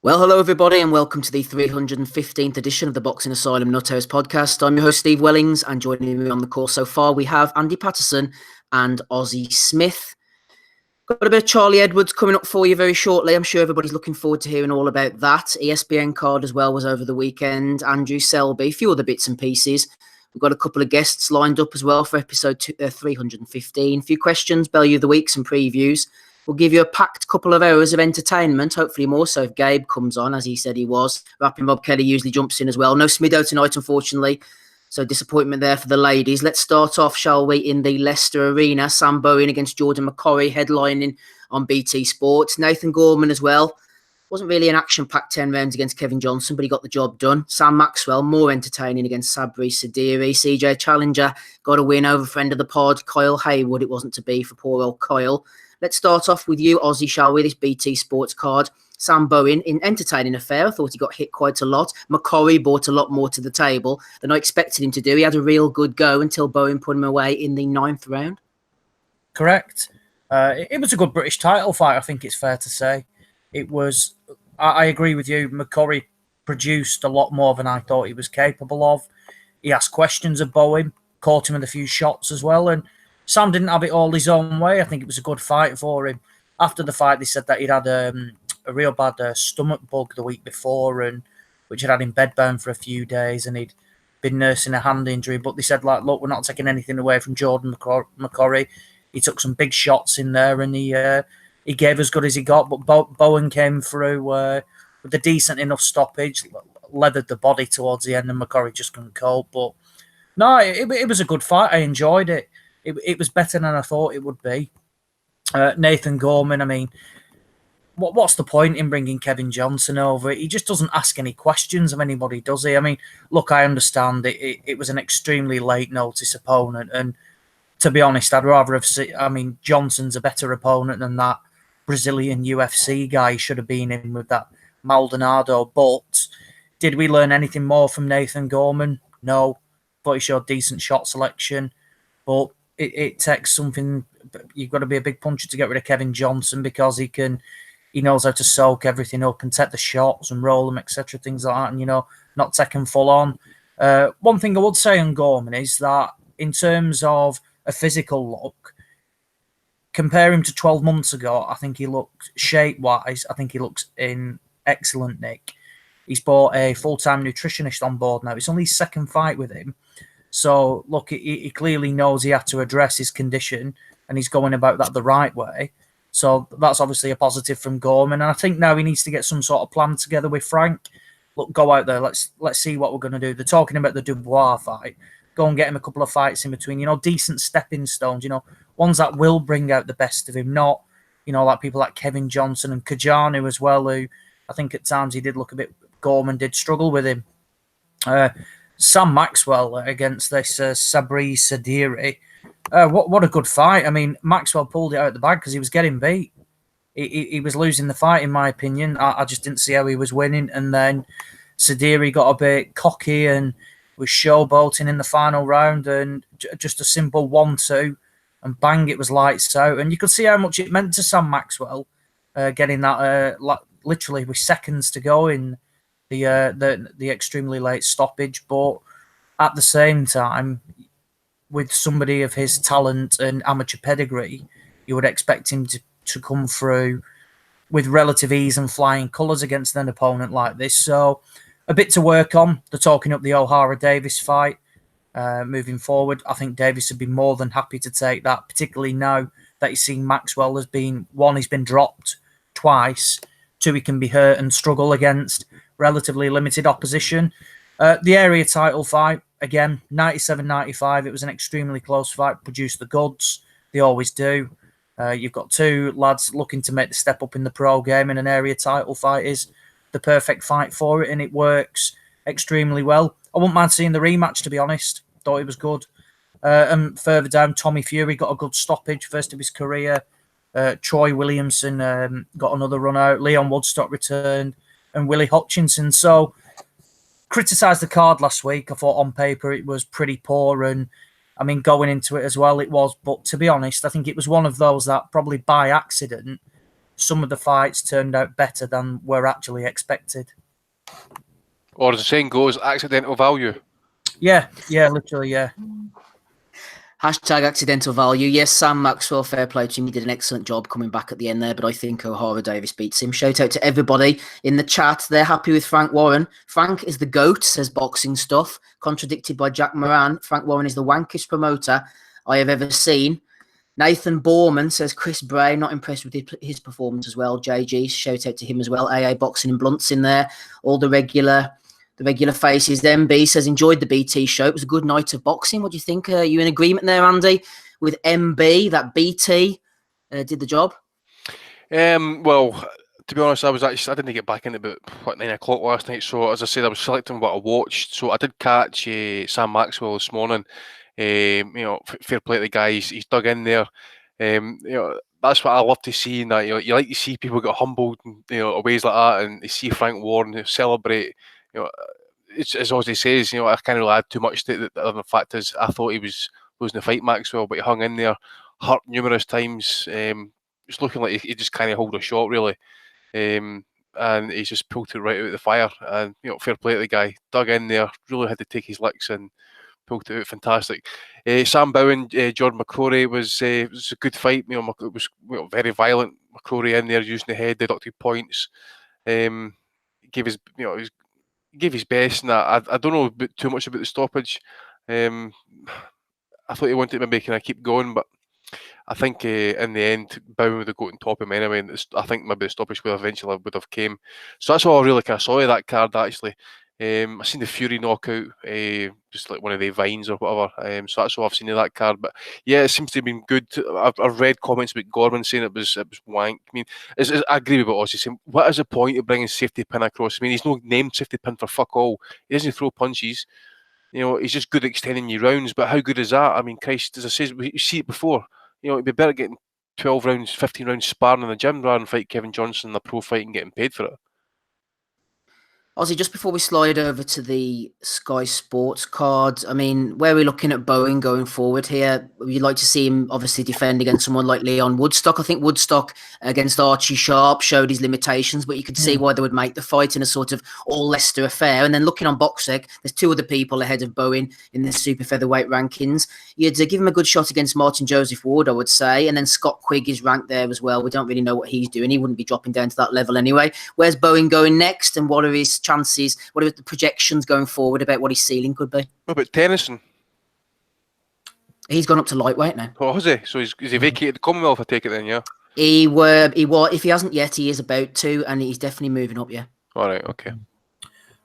Well, hello everybody, and welcome to the 315th edition of the Boxing Asylum Nuthouse podcast. I'm your host, Steve Wellings, and joining me on the call so far, we have Andy Patterson and Ozzy Smith. Got a bit of Charlie Edwards coming up for you very shortly. I'm sure everybody's looking forward to hearing all about that. ESPN card as well was over the weekend. Andrew Selby, a few other bits and pieces. We've got a couple of guests lined up as well for episode 315. A few questions, value of the week, some previews. We'll give you a packed couple of hours of entertainment, hopefully more so if Gabe comes on, as he said he was. Rapping Bob Kelly usually jumps in as well. No Smido tonight, unfortunately. So disappointment there for the ladies. Let's start off, shall we, in the Leicester Arena. Sam Bowen against Jordan McCorry, headlining on BT Sports. Nathan Gorman as well. Wasn't really an action-packed 10 rounds against Kevin Johnson, but he got the job done. Sam Maxwell, more entertaining against Sabri Sadiri. CJ Challenger got a win over friend of the pod, Kyle Haywood. It wasn't to be for poor old Kyle. Let's start off with you, Ozzy, shall we? This BT Sports card. Sam Bowen, in entertaining affair. I thought he got hit quite a lot. McCorry brought a lot more to the table than I expected him to do. He had a real good go until Bowen put him away in the 9th round. Correct. It was a good British title fight, I think it's fair to say. It was, I agree with you, McCorry produced a lot more than I thought he was capable of. He asked questions of Bowen, caught him with a few shots as well, and Sam didn't have it all his own way. I think it was a good fight for him. After the fight, they said that he'd had a real bad stomach bug the week before, and which had him bedbound for a few days, and he'd been nursing a hand injury. But they said, like, look, we're not taking anything away from Jordan McCorry. He took some big shots in there, and he gave as good as he got. But Bowen came through with a decent enough stoppage, leathered the body towards the end, and McCorry just couldn't cope. But no, it was a good fight. I enjoyed it. It was better than I thought it would be. Nathan Gorman, I mean, what's the point in bringing Kevin Johnson over? He just doesn't ask any questions of anybody, does he? I mean, look, I understand it was an extremely late notice opponent, and to be honest, I'd rather have seen. I mean, Johnson's a better opponent than that Brazilian UFC guy. He should have been in with that Maldonado. But did we learn anything more from Nathan Gorman? No, but he showed decent shot selection. But it takes something. You've got to be a big puncher to get rid of Kevin Johnson, because he knows how to soak everything up and take the shots and roll them, etc., things like that, and not take them full on. One thing I would say on Gorman is that in terms of a physical look, compare him to 12 months ago, I think he looked shape-wise, I think he looks in excellent nick. He's brought a full-time nutritionist on board now. It's only his second fight with him. So, look, he clearly knows he had to address his condition, and he's going about that the right way. So that's obviously a positive from Gorman. And I think now he needs to get some sort of plan together with Frank. Look, go out there. Let's see what we're going to do. They're talking about the Dubois fight. Go and get him a couple of fights in between, decent stepping stones, ones that will bring out the best of him, not, like people like Kevin Johnson and Kajanu as well, who I think at times he did look a bit, Gorman did struggle with him. Sam Maxwell against this Sabri Sadiri. What a good fight. I mean, Maxwell pulled it out of the bag because he was getting beat. He was losing the fight, in my opinion. I just didn't see how he was winning. And then Sadiri got a bit cocky and was showboating in the final round, and just a simple 1-2, and bang, it was lights out. And you could see how much it meant to Sam Maxwell getting that literally with seconds to go in the extremely late stoppage. But at the same time, with somebody of his talent and amateur pedigree, you would expect him to come through with relative ease and flying colours against an opponent like this. So a bit to work on. They're talking up the O'Hara-Davis fight moving forward. I think Davis would be more than happy to take that, particularly now that he's seen Maxwell has been, one, he's been dropped twice, two, he can be hurt and struggle against relatively limited opposition. The area title fight, again, 97-95. It was an extremely close fight, produced the goods. They always do. You've got two lads looking to make the step up in the pro game, and an area title fight is the perfect fight for it, and it works extremely well. I wouldn't mind seeing the rematch, to be honest. Thought it was good. And further down, Tommy Fury got a good stoppage, first of his career. Troy Williamson got another run out. Leon Woodstock returned, and Willie Hutchinson. So, criticised the card last week. I thought on paper it was pretty poor, and I mean, going into it as well, it was. But to be honest, I think it was one of those that probably by accident some of the fights turned out better than were actually expected. Or as the saying goes, accidental value. Yeah, literally, yeah. #accidental value. Yes, Sam Maxwell, fair play to him. He did an excellent job coming back at the end there, but I think O'Hara Davis beats him. Shout out to everybody in the chat. They're happy with Frank Warren. Frank is the GOAT, says Boxing Stuff. Contradicted by Jack Moran. Frank Warren is the wankest promoter I have ever seen. Nathan Borman says Chris Bray, not impressed with his performance as well. JG, shout out to him as well. AA Boxing and Blunt's in there. All the regular faces. MB says, enjoyed the BT show. It was a good night of boxing. What do you think? Are you in agreement there, Andy, with MB, that BT did the job? Well, to be honest, I didn't get back into about 9 o'clock last night. So as I said, I was selecting what I watched. So I did catch Sam Maxwell this morning. Fair play to the guy. He's dug in there. That's what I love to see. In that you like to see people get humbled, ways like that, and you see Frank Warren celebrate. It's as Ozzy says. I can't really add too much to it. The fact is, I thought he was losing the fight, Maxwell, but he hung in there, hurt numerous times. It's looking like he just can't hold a shot really, and he's just pulled it right out of the fire. And fair play to the guy, dug in there, really had to take his licks and pulled it out fantastic. Sam Bowen, Jordan McCrory was a good fight. It was very violent. McCrory in there using the head, deducted points. Gave his best, and I don't know too much about the stoppage. I thought he wanted to maybe kind of keep going, but I think in the end, Bowen would have got on top of him anyway. And I think maybe the stoppage would have came. So that's all I really kind of saw of that card actually. I seen the Fury knockout, just like one of the vines or whatever. So that's all I've seen of that card. But yeah, it seems to have been good. I've read comments about Gorman saying it was wank. I mean, I agree with what Ozzy saying. What is the point of bringing safety pin across? I mean, he's no named safety pin for fuck all. He doesn't throw punches. He's just good at extending your rounds. But how good is that? I mean, Christ, as I said, we see it before. It'd be better getting 12 rounds, 15 rounds sparring in the gym rather than fight Kevin Johnson in a pro fight and getting paid for it. Ozzy, just before we slide over to the Sky Sports card, I mean, where are we looking at Bowen going forward here? You'd like to see him obviously defend against someone like Leon Woodstock. I think Woodstock against Archie Sharp showed his limitations, but you could see why they would make the fight in a sort of all-Leicester affair. And then looking on BoxRec, there's two other people ahead of Bowen in the super featherweight rankings. You'd give him a good shot against Martin Joseph Ward, I would say. And then Scott Quigg is ranked there as well. We don't really know what he's doing. He wouldn't be dropping down to that level anyway. Where's Bowen going next, and what are his chances? What are the projections going forward about what his ceiling could be? What about Tennyson? He's gone up to lightweight now. Oh, has he? So is he vacated the Commonwealth? I take it then, yeah. He was. If he hasn't yet, he is about to, and he's definitely moving up. Yeah. All right. Okay.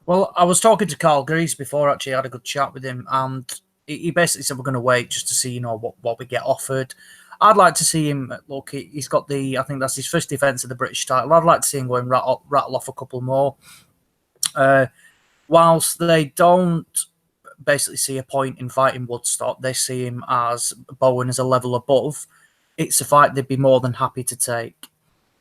Well, I was talking to Carl Grease before. Actually, I had a good chat with him, and he basically said we're going to wait just to see, what we get offered. I'd like to see him. Look, he's got I think that's his first defence of the British title. I'd like to see him go and rattle off a couple more. Whilst they don't basically see a point in fighting Woodstock, they see him as Bowen as a level above. It's a fight they'd be more than happy to take.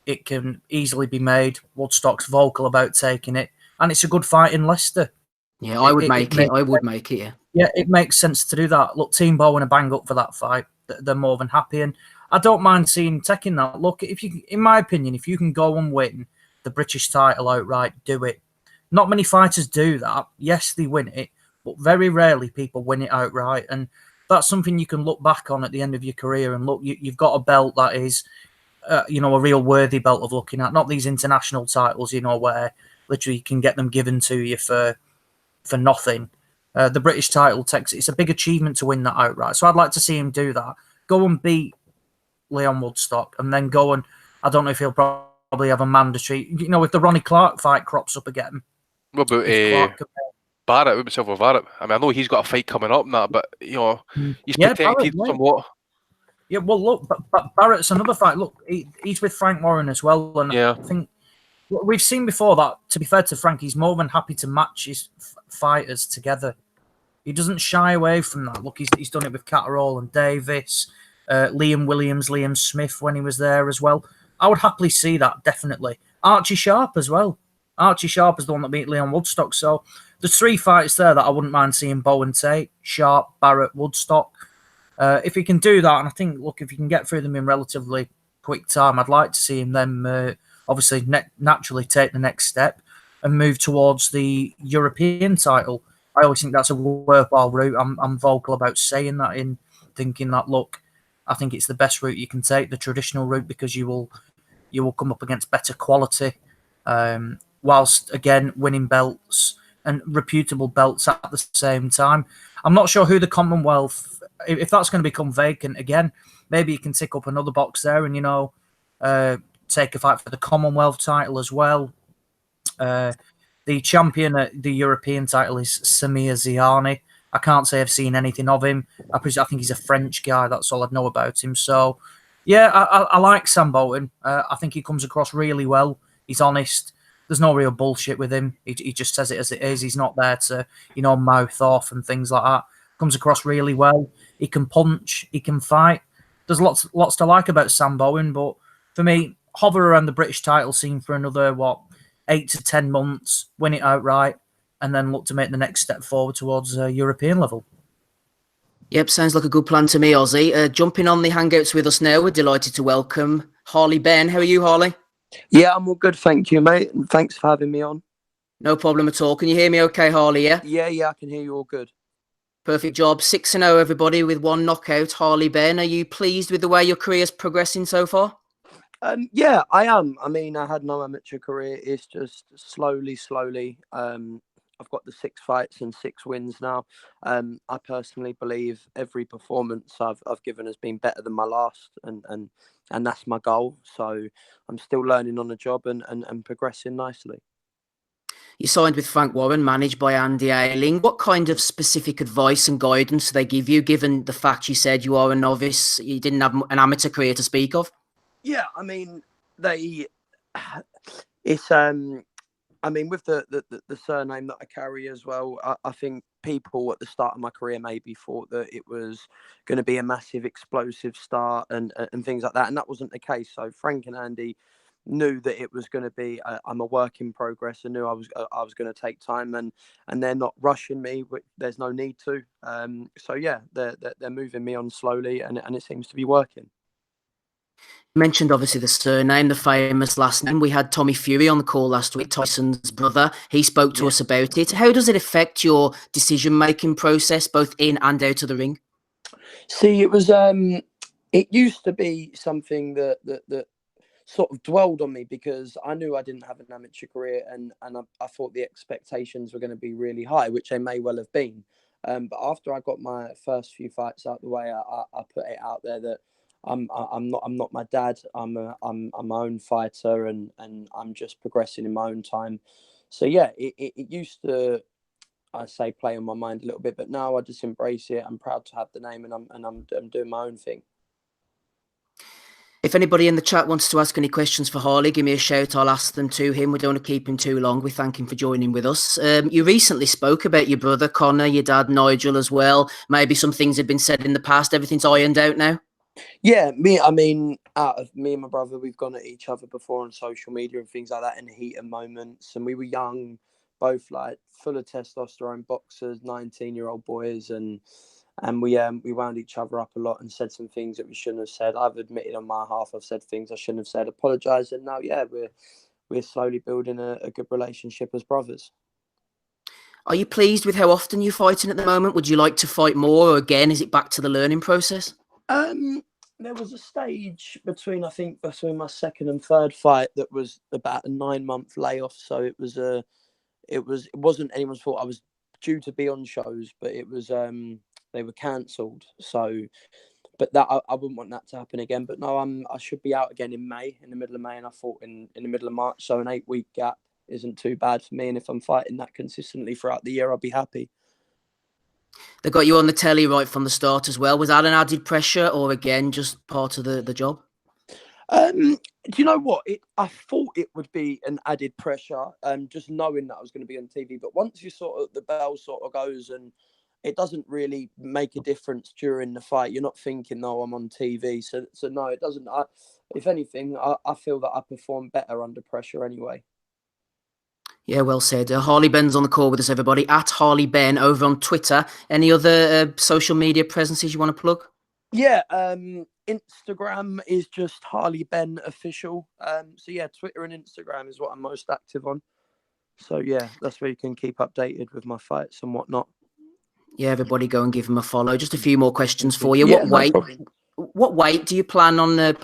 It can easily be made. Woodstock's vocal about taking it, and it's a good fight in Leicester. Yeah, I would make it. I would make it. Yeah. Yeah, it makes sense to do that. Look, Team Bowen are bang up for that fight. They're more than happy, and I don't mind seeing taking that. Look, in my opinion, if you can go and win the British title outright, do it. Not many fighters do that. Yes, they win it, but very rarely people win it outright. And that's something you can look back on at the end of your career and look, you've got a belt that is, a real worthy belt of looking at. Not these international titles, where literally you can get them given to you for nothing. The British title it's a big achievement to win that outright. So I'd like to see him do that. Go and beat Leon Woodstock, and then go and, I don't know if he'll probably have a mandatory, if the Ronnie Clark fight crops up again. What about Barrett? What about with Barrett? I mean, I know he's got a fight coming up now, but he's protected somewhat. Yeah, well, look, but Barrett's another fight. Look, he's with Frank Warren as well, and I think we've seen before that. To be fair to Frank, he's more than happy to match his fighters together. He doesn't shy away from that. Look, he's done it with Catterall and Davis, Liam Williams, Liam Smith when he was there as well. I would happily see that, definitely. Archie Sharp as well. Archie Sharp is the one that beat Leon Woodstock. So there's three fights there that I wouldn't mind seeing Bowen take. Sharp, Barrett, Woodstock. If he can do that, and I think, look, if you can get through them in relatively quick time. I'd like to see him then obviously naturally take the next step and move towards the European title. I always think that's a worthwhile route. I'm vocal about saying that, in thinking that, look, I think it's the best route you can take, the traditional route, because you will come up against better quality, whilst again winning belts and reputable belts at the same time. I'm not sure who the Commonwealth, if that's going to become vacant again, maybe you can tick up another box there and, take a fight for the Commonwealth title as well. The champion at the European title is Samir Ziani. I can't say I've seen anything of him. I think he's a French guy. That's all I know about him. So, yeah, I like Sam Bolton. I think he comes across really well. He's honest. There's no real bullshit with him. He just says it as it is. He's not there to, mouth off and things like that. Comes across really well. He can punch. He can fight. There's lots to like about Sam Bowen, but for me, hover around the British title scene for another, 8 to 10 months, win it outright, and then look to make the next step forward towards European level. Yep, sounds like a good plan to me, Ozzy. Jumping on the Hangouts with us now, we're delighted to welcome Harley Ben. How are you, Harley? Yeah, I'm all good, thank you, mate, and thanks for having me on. No problem at all. Can you hear me okay, Harley, yeah? Yeah, I can hear you all good. Perfect job. 6-0, everybody, with 1 knockout. Harley Ben, are you pleased with the way your career's progressing so far? Yeah, I am. I mean, I had no amateur career. It's just slowly. I've got the 6 fights and 6 wins now. I personally believe every performance I've given has been better than my last, and that's my goal. So I'm still learning on the job and progressing nicely. You signed with Frank Warren, managed by Andy Ayling. What kind of specific advice and guidance do they give you, given the fact you said you are a novice, you didn't have an amateur career to speak of? Yeah, I mean, it's I mean, with the surname that I carry as well, I think people at the start of my career maybe thought that it was going to be a massive explosive start and things like that, and that wasn't the case. So Frank and Andy knew that it was going to be I'm a work in progress, and knew I was going to take time, and they're not rushing me. There's no need to. So yeah, they're moving me on slowly, and it seems to be working. You mentioned obviously the surname, the famous last name. We had Tommy Fury on the call last week, Tyson's brother. He spoke to us about it. How does it affect your decision-making process, both in and out of the ring? See, it used to be something that sort of dwelled on me, because I knew I didn't have an amateur career, and I thought the expectations were going to be really high, which they may well have been. But after I got my first few fights out the way, I put it out there that I'm not my dad. I'm my own fighter, and I'm just progressing in my own time. So yeah, it used to, I say, play on my mind a little bit, but now I just embrace it. I'm proud to have the name, and I'm doing my own thing. If anybody in the chat wants to ask any questions for Harley, give me a shout. I'll ask them to him. We don't want to keep him too long. We thank him for joining with us. You recently spoke about your brother Connor, your dad Nigel as well. Maybe some things had been said in the past. Everything's ironed out now? Yeah, out of me and my brother, we've gone at each other before on social media and things like that in the heat of moments. And we were young, both like full of testosterone boxers, 19-year-old boys, and we wound each other up a lot and said some things that we shouldn't have said. I've admitted on my half I've said things I shouldn't have said, apologised, and now we're slowly building a good relationship as brothers. Are you pleased with how often you're fighting at the moment? Would you like to fight more, or again, is it back to the learning process? There was a stage between my second and third fight that was about a 9-month layoff. So it wasn't anyone's fault. I was due to be on shows, but it was they were cancelled. So, but that I wouldn't want that to happen again. But no, I should be out again in the middle of May, and I fought in the middle of March. So an 8-week gap isn't too bad for me. And if I'm fighting that consistently throughout the year, I'll be happy. They got you on the telly right from the start as well. Was that an added pressure, or again, just part of the job? Do you know what? I thought it would be an added pressure, just knowing that I was going to be on TV. But once the bell sort of goes, and it doesn't really make a difference during the fight. You're not thinking, "No, I'm on TV." So no, it doesn't. If anything, I feel that I perform better under pressure anyway. Yeah, well said. Harley Ben's on the call with us, everybody. At Harley Ben over on Twitter. Any other social media presences you want to plug? Yeah, Instagram is just Harley Ben official. So yeah, Twitter and Instagram is what I'm most active on. So yeah, that's where you can keep updated with my fights and whatnot. Yeah, everybody go and give him a follow. Just a few more questions for you. Yeah, no problem. What weight do you plan on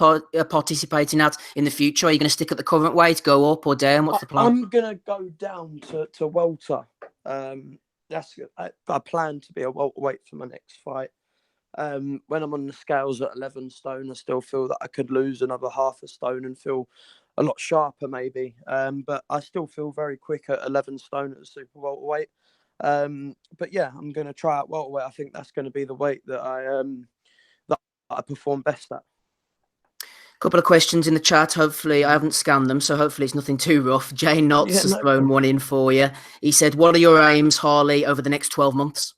participating at in the future? Are you going to stick at the current weight, go up or down? What's the plan? I'm gonna go down to welter. I plan to be a welterweight for my next fight. When I'm on the scales at 11 stone, I still feel that I could lose another half a stone and feel a lot sharper, maybe. But I still feel very quick at 11 stone at the super welterweight. But yeah, I'm going to try out welterweight. I think that's going to be the weight that I perform best at. Couple of questions in the chat. Hopefully, I haven't scanned them, so hopefully it's nothing too rough. Jay Knotts has thrown one in for you. He said, "What are your aims, Harley, over the next 12 months?"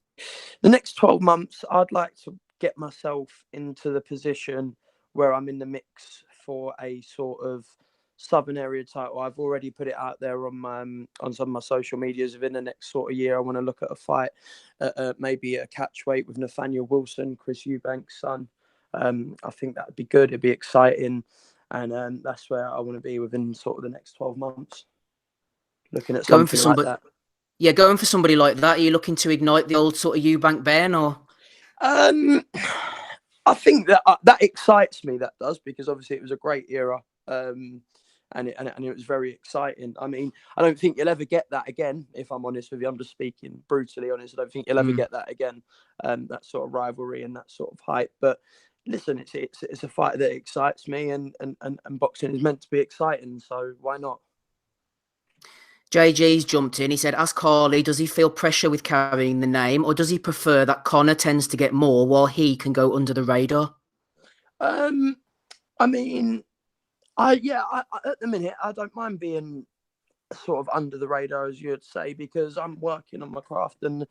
The next 12 months, I'd like to get myself into the position where I'm in the mix for a sort of Southern area title. I've already put it out there on some of my social medias. Within the next sort of year, I want to look at a fight, maybe a catch weight with Nathaniel Wilson, Chris Eubank's son. I think that would be good. It'd be exciting, and that's where I want to be within sort of the next 12 months. Looking at something like that. Yeah, going for somebody like that. Are you looking to ignite the old sort of Eubank Ben, or? I think that excites me. That does, because obviously it was a great era, and it was very exciting. I mean, I don't think you'll ever get that again. If I'm honest with you, I'm just speaking brutally honest. I don't think you'll ever get that again. That sort of rivalry and that sort of hype. But listen, it's a fight that excites me, and boxing is meant to be exciting. So why not? JG's jumped in. He said, "Ask Harley, does he feel pressure with carrying the name, or does he prefer that Connor tends to get more while he can go under the radar?" I mean, I at the minute I don't mind being sort of under the radar, as you'd say, because I'm working on my craft, and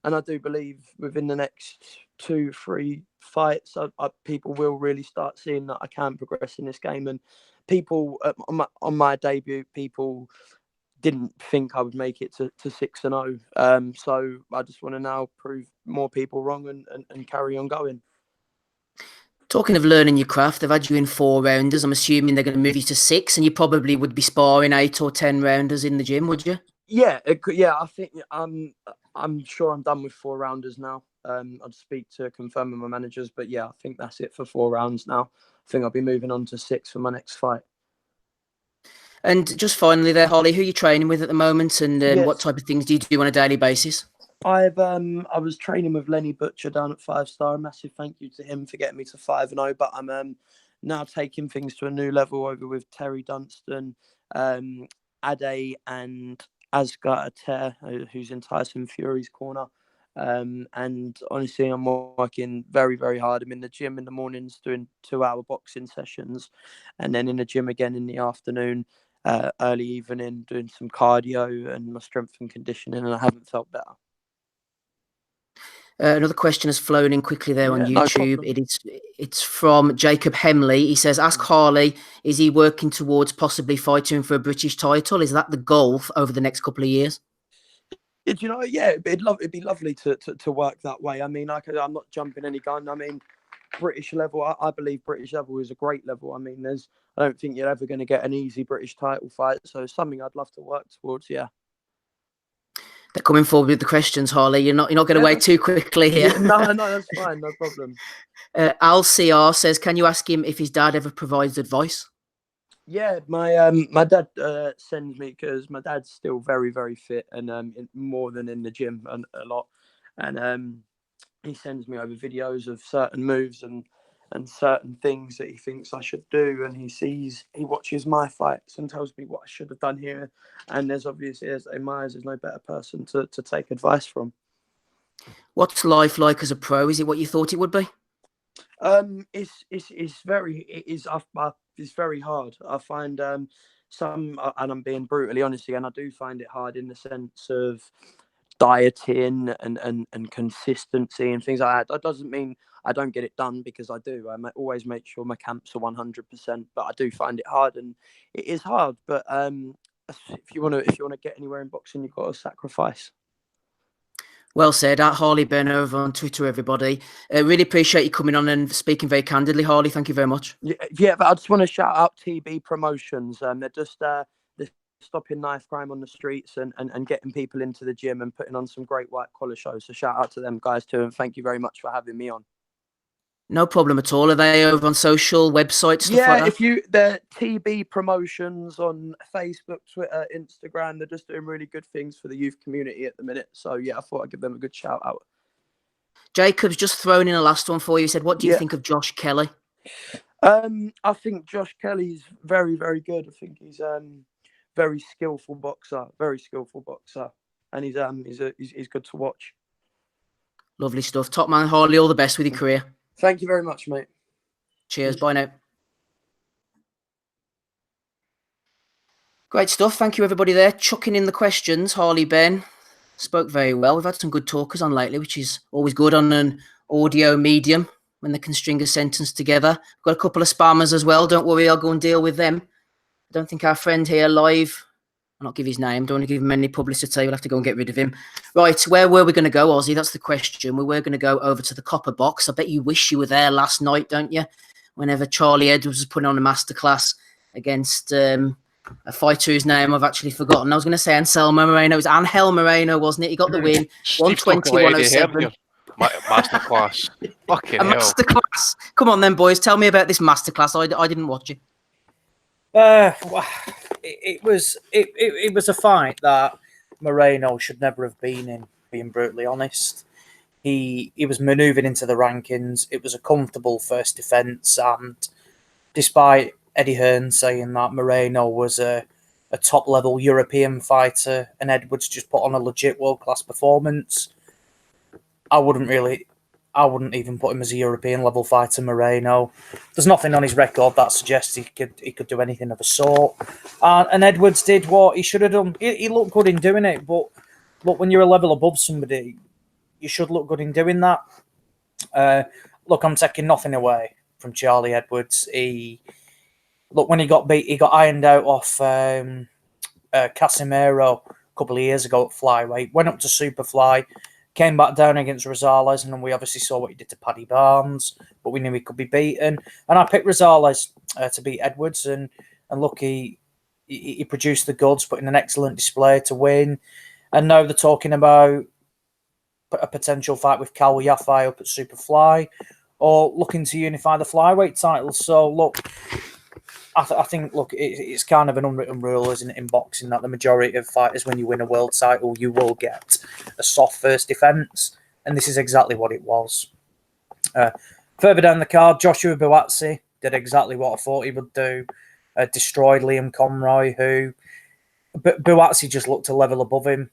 I do believe within the next 2-3 fights, people will really start seeing that I can progress in this game. And people on my debut, people didn't think I would make it to 6-0. So I just want to now prove more people wrong and carry on going. Talking of learning your craft, they've had you in 4-rounders. I'm assuming they're going to move you to 6, and you probably would be sparring 8 or 10-rounders in the gym, would you? Yeah, I think I'm sure I'm done with 4-rounders now. I'd speak to confirm with my managers, but yeah, I think that's it for 4 rounds now. I think I'll be moving on to 6 for my next fight. And just finally there, Holly, who are you training with at the moment, and what type of things do you do on a daily basis? I was training with Lenny Butcher down at 5-star. A massive thank you to him for getting me to 5-0. But I'm now taking things to a new level over with Terry Dunstan, Ade, and Asghar Ater, who's in Tyson Fury's corner. And honestly, I'm working very, very hard. I'm in the gym in the mornings doing 2-hour boxing sessions, and then in the gym again in the afternoon, early evening, doing some cardio and my strength and conditioning, and I haven't felt better. Another question has flown in quickly there on YouTube. No, it's from Jacob Hemley. He says, "Ask Harley, is he working towards possibly fighting for a British title? Is that the goal over the next couple of years?" You know, yeah, it'd be lovely to work that way. I mean, I'm not jumping any gun. I mean, British level, I believe British level is a great level. I mean, I don't think you're ever going to get an easy British title fight. So it's something I'd love to work towards. Yeah. They're coming forward with the questions, Harley. You're not going to wait too quickly here. Yeah, no, that's fine. No problem. Al CR says, "Can you ask him if his dad ever provides advice?" Yeah, my dad sends me, because my dad's still very, very fit, and more than in the gym a lot, and he sends me over videos of certain moves and certain things that he thinks I should do, and he watches my fights and tells me what I should have done here. And there's obviously, in my eyes, there's no better person to take advice from. What's life like as a pro? Is it what you thought it would be? It's very hard. I find and I'm being brutally honest again, I do find it hard in the sense of dieting and consistency and things like that. That doesn't mean I don't get it done, because I do. I always make sure my camps are 100%, but I do find it hard, and it is hard. But if you want to get anywhere in boxing, you've got to sacrifice. Well said. At Harley Ben over on Twitter, everybody. Really appreciate you coming on and speaking very candidly, Harley. Thank you very much. Yeah, but I just want to shout out TB Promotions. They're just they're stopping knife crime on the streets and getting people into the gym and putting on some great white collar shows. So shout out to them guys too, and thank you very much for having me on. No problem at all. Are they over on social websites, stuff like that? They're TB Promotions on Facebook, Twitter, Instagram. They're just doing really good things for the youth community at the minute. So yeah, I thought I'd give them a good shout out. Jacob's just thrown in a last one for you. He said, what do you think of Josh Kelly? I think Josh Kelly's very, very good. I think he's very skillful boxer, and he's good to watch. Lovely stuff. Top man, Harley, all the best with your career. Thank you very much, mate. Cheers. Bye now. Great stuff. Thank you, everybody there. Chucking in the questions. Harley Ben spoke very well. We've had some good talkers on lately, which is always good on an audio medium when they can string a sentence together. We've got a couple of spammers as well. Don't worry, I'll go and deal with them. I don't think our friend here live, I'll not give his name, don't want to give him any publicity. We'll have to go and get rid of him. Right, where were we going to go, Ozzy? That's the question. We were going to go over to the Copper Box. I bet you wish you were there last night, don't you? Whenever Charlie Edwards was putting on a masterclass against a fighter whose name I've actually forgotten. I was going to say Anselmo Moreno. It was Angel Moreno, wasn't it? He got the win. 120-107. Masterclass. Fucking hell. Masterclass. Come on then, boys. Tell me about this masterclass. I didn't watch it. It was a fight that Moreno should never have been in, being brutally honest. He was manoeuvred into the rankings. It was a comfortable first defence, and despite Eddie Hearn saying that Moreno was a top-level European fighter and Edwards just put on a legit world-class performance, I wouldn't even put him as a European-level fighter, Moreno. There's nothing on his record that suggests he could do anything of the sort. And Edwards did what he should have done. He looked good in doing it, but look, when you're a level above somebody, you should look good in doing that. Look, I'm taking nothing away from Charlie Edwards. When he got beat, he got ironed out off Casimiro a couple of years ago at flyweight. Went up to superfly, came back down against Rosales, and then we obviously saw what he did to Paddy Barnes, but we knew he could be beaten. And I picked Rosales to beat Edwards, and look, he produced the goods, put in an excellent display to win. And now they're talking about a potential fight with Cal Yafai up at Superfly, or looking to unify the flyweight titles. So look, I think it's kind of an unwritten rule, isn't it, in boxing, that the majority of fighters, when you win a world title, you will get a soft first defence, and this is exactly what it was. Further down the card, Joshua Buatsi did exactly what I thought he would do. Destroyed Liam Conroy, who Buatsi just looked a level above him.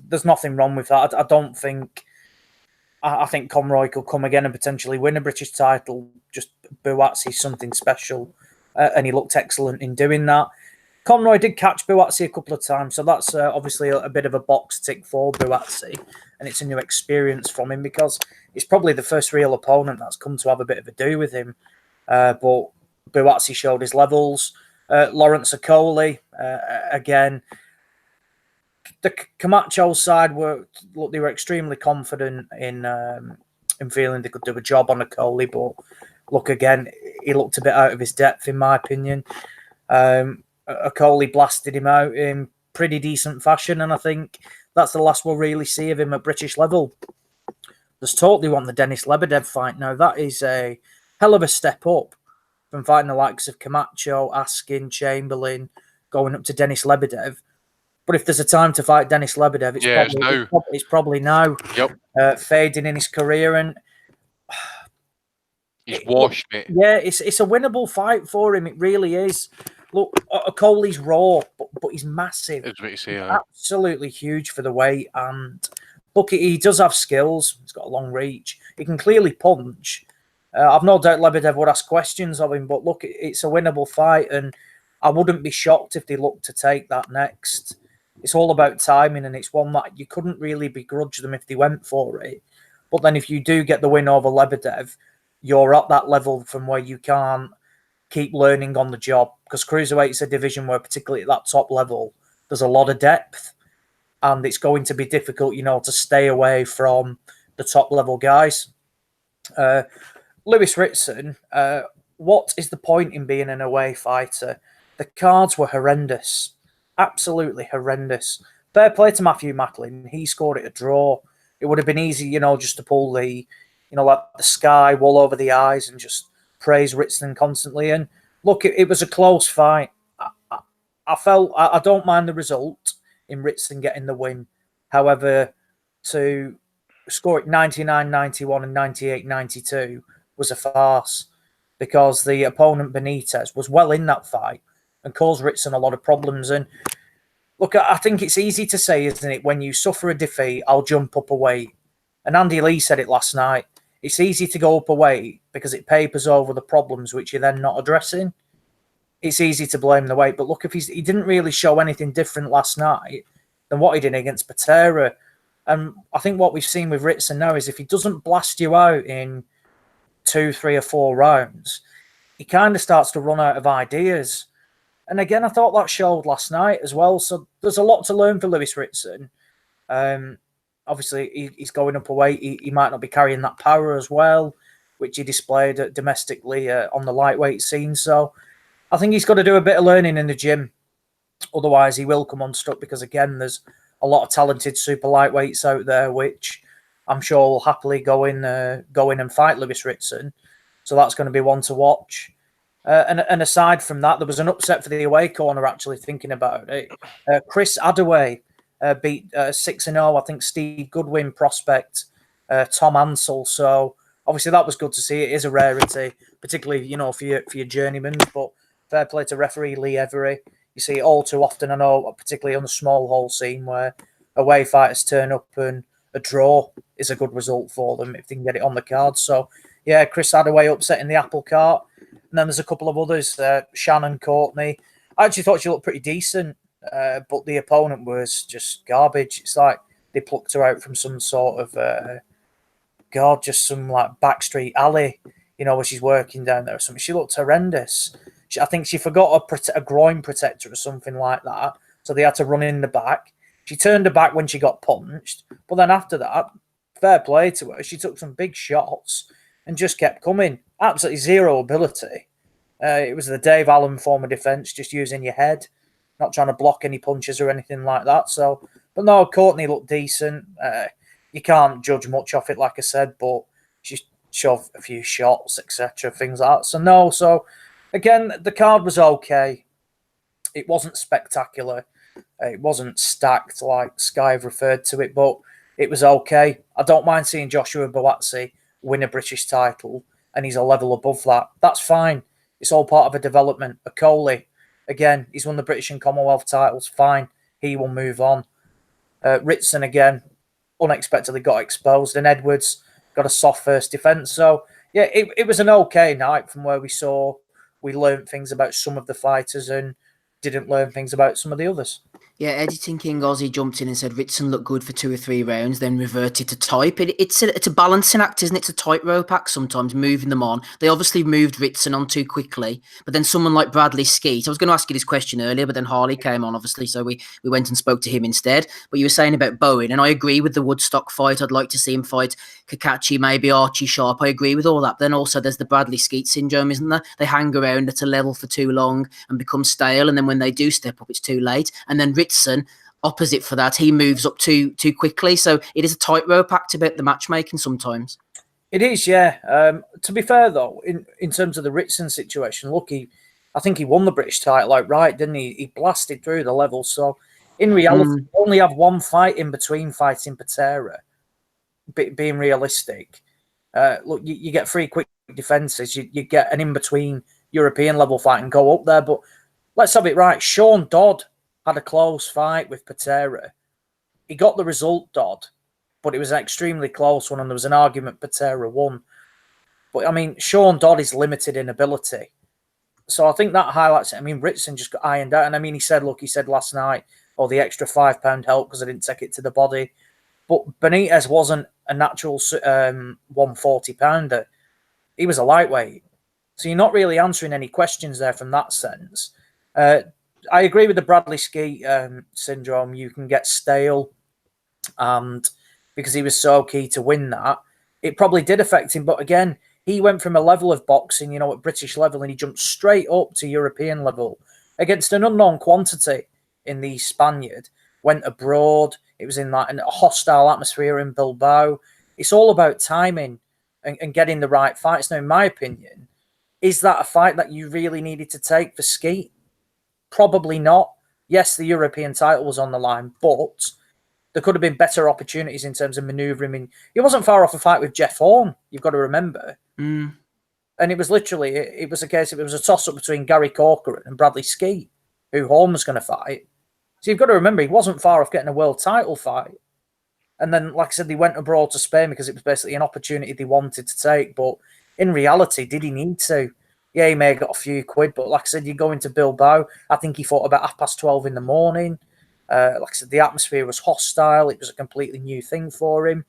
There's nothing wrong with that. I don't think. I think Conroy could come again and potentially win a British title. Just Buatsi's something special. And he looked excellent in doing that. Conroy did catch Buatsi a couple of times, so that's obviously a bit of a box tick for Buatsi, and it's a new experience from him because it's probably the first real opponent that's come to have a bit of a do with him. But Buatsi showed his levels. Lawrence Okoli, again, the Camacho side were extremely confident in feeling they could do a job on Okoli, but look, again, he looked a bit out of his depth, in my opinion. Okoli blasted him out in pretty decent fashion, and I think that's the last we'll really see of him at British level. There's talk they want the Denis Lebedev fight now. That is a hell of a step up from fighting the likes of Camacho, Askin, Chamberlain, going up to Denis Lebedev. But if there's a time to fight Denis Lebedev, it's probably now. Yep. Fading in his career, and he's washed, mate. Yeah, it's a winnable fight for him. It really is. Look, Okoli's raw, but he's massive. That's what you say, absolutely huge for the weight. And look, he does have skills. He's got a long reach. He can clearly punch. I've no doubt Lebedev would ask questions of him, but look, it's a winnable fight, and I wouldn't be shocked if they look to take that next. It's all about timing, and it's one that you couldn't really begrudge them if they went for it. But then if you do get the win over Lebedev, you're at that level from where you can't keep learning on the job, because cruiserweight is a division where, particularly at that top level, there's a lot of depth. and it's going to be difficult, to stay away from the top level guys. Lewis Ritson, what is the point in being an away fighter? The cards were horrendous, absolutely horrendous. Fair play to Matthew Macklin, he scored it a draw. It would have been easy, just to pull the, like the sky wool over the eyes and just praise Ritson constantly. And look, it was a close fight. I don't mind the result in Ritson getting the win. However, to score it 99-91 and 98-92 was a farce, because the opponent Benitez was well in that fight and caused Ritson a lot of problems. And look, I think it's easy to say, isn't it, when you suffer a defeat, I'll jump up a weight. And Andy Lee said it last night. It's easy to go up a weight because it papers over the problems which you're then not addressing. It's easy to blame the weight, but look, if he didn't really show anything different last night than what he did against Patera. And I think what we've seen with Ritson now is if he doesn't blast you out in 2, 3 or 4 rounds, he kind of starts to run out of ideas. And again, I thought that showed last night as well. So there's a lot to learn for Lewis Ritson. Obviously, he's going up a weight. He might not be carrying that power as well, which he displayed domestically on the lightweight scene. So I think he's got to do a bit of learning in the gym. Otherwise, he will come unstuck, because, again, there's a lot of talented super lightweights out there, which I'm sure will happily go in and fight Lewis Ritson. So that's going to be one to watch. And aside from that, there was an upset for the away corner, actually, thinking about it. Chris Adaway beat 6-0, I think, Steve Goodwin prospect, Tom Ansell. So obviously that was good to see. It is a rarity, particularly, for your journeymen. But fair play to referee Lee Every. You see it all too often, I know, particularly on the small hole scene, where away fighters turn up and a draw is a good result for them if they can get it on the card. So, yeah, Chris Adaway upsetting the apple cart. And then there's a couple of others. Shannon Courtney. I actually thought she looked pretty decent, but the opponent was just garbage. It's like they plucked her out from some sort of, just some like backstreet alley, where she's working down there or something. She looked horrendous. I think she forgot a groin protector or something like that, so they had to run in the back. She turned her back when she got punched, but then after that, fair play to her, she took some big shots and just kept coming. Absolutely zero ability. It was the Dave Allen form of defence, just using your head, not trying to block any punches or anything like that. So, but no, Courtney looked decent. You can't judge much off it, like I said, but she shoved a few shots, etc., things like that. So no, so again, the card was okay. It wasn't spectacular. It wasn't stacked like Sky have referred to it, but it was okay. I don't mind seeing Joshua Buatsi win a British title, and he's a level above that. That's fine. It's all part of a development. Okoli, again, he's won the British and Commonwealth titles. Fine. He will move on. Ritson, again, unexpectedly got exposed, and Edwards got a soft first defence. So, yeah, it was an okay night from where we saw. We learned things about some of the fighters and didn't learn things about some of the others. Yeah, Editing King Ozzy jumped in and said Ritson looked good for 2 or 3 rounds, then reverted to type. It's a balancing act, isn't it? It's a tightrope act sometimes, moving them on. They obviously moved Ritson on too quickly, but then someone like Bradley Skeet, I was going to ask you this question earlier, but then Harley came on, obviously, so we went and spoke to him instead. But you were saying about Bowen, and I agree with the Woodstock fight. I'd like to see him fight Kakachi, maybe Archie Sharp. I agree with all that. Then also there's the Bradley Skeet syndrome, isn't there? They hang around at a level for too long and become stale, and then when they do step up, it's too late. And then Ritson, opposite for that, he moves up too quickly. So it is a tightrope act about the matchmaking sometimes. It is, yeah. To be fair, though, in terms of the Ritson situation, look, I think he won the British title outright, didn't he? He blasted through the level. So in reality, you only have one fight in between fighting Patera, being realistic. Look, you get 3 quick defences. You get an in-between European level fight and go up there. But let's have it right. Sean Dodd had a close fight with Patera. He got the result, Dodd, but it was an extremely close one, and there was an argument Patera won. But, I mean, Sean Dodd is limited in ability. So I think that highlights it. I mean, Ritson just got ironed out. And, I mean, he said last night, the extra £5 helped because I didn't take it to the body. But Benitez wasn't a natural 140-pounder. He was a lightweight. So you're not really answering any questions there from that sense. I agree with the Bradley Skeet syndrome. You can get stale, and because he was so key to win that, it probably did affect him. But again, he went from a level of boxing, at British level, and he jumped straight up to European level against an unknown quantity in the Spaniard. Went abroad. It was in a hostile atmosphere in Bilbao. It's all about timing and getting the right fights. Now, in my opinion, is that a fight that you really needed to take for Skeet? Probably not. Yes, the European title was on the line, but there could have been better opportunities in terms of manoeuvring. He wasn't far off a fight with Jeff Horn, you've got to remember. Mm. And it was literally, it was a case of, it was a toss-up between Gary Corcoran and Bradley Skeet, who Horn was going to fight. So you've got to remember, he wasn't far off getting a world title fight. And then, like I said, they went abroad to Spain because it was basically an opportunity they wanted to take. But in reality, did he need to? Yeah, he may have got a few quid, but like I said, you go into Bilbao. I think he fought about 12:30 in the morning. Like I said, the atmosphere was hostile. It was a completely new thing for him.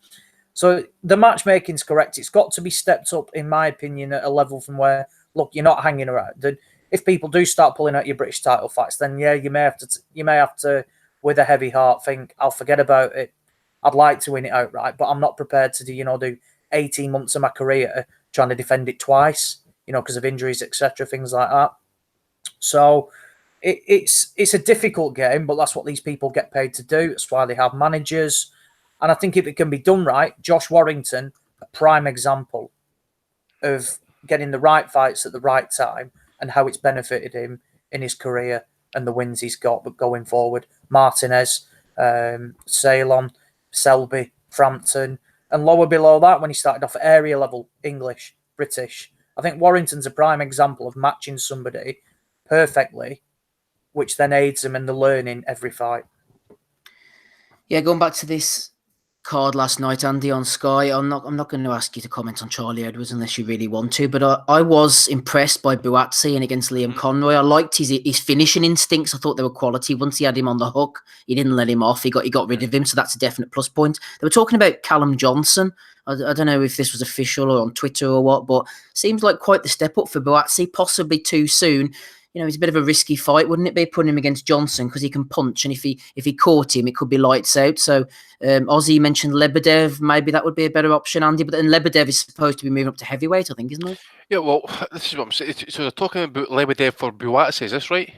So the matchmaking's correct. It's got to be stepped up, in my opinion, at a level from where, look, you're not hanging around. And if people do start pulling out your British title fights, then yeah, you may have to, with a heavy heart, think, I'll forget about it. I'd like to win it outright, but I'm not prepared to do 18 months of my career trying to defend it twice, because of injuries, etc., things like that. So it's a difficult game, but that's what these people get paid to do. That's why they have managers. And I think if it can be done right, Josh Warrington, a prime example of getting the right fights at the right time and how it's benefited him in his career and the wins he's got, but going forward, Martinez, Ceylon, Selby, Frampton, and lower below that when he started off at area level, English, British. I think Warrington's a prime example of matching somebody perfectly, which then aids him in the learning every fight. Yeah, going back to this card last night, Andy, on Sky, I'm not going to ask you to comment on Charlie Edwards unless you really want to, but I was impressed by Buatsi and against Liam Conroy. I liked his finishing instincts. I thought they were quality. Once he had him on the hook, he didn't let him off. He got rid of him, so that's a definite plus point. They were talking about Callum Johnson. I don't know if this was official or on Twitter or what, but seems like quite the step up for Buatsi, possibly too soon. It's a bit of a risky fight, wouldn't it be, putting him against Johnson, because he can punch, and if he caught him, it could be lights out. So Ozzy mentioned Lebedev. Maybe that would be a better option, Andy. But then Lebedev is supposed to be moving up to heavyweight, I think, isn't he? Yeah, well, this is what I'm saying. So they're talking about Lebedev for Buatsi, is this right?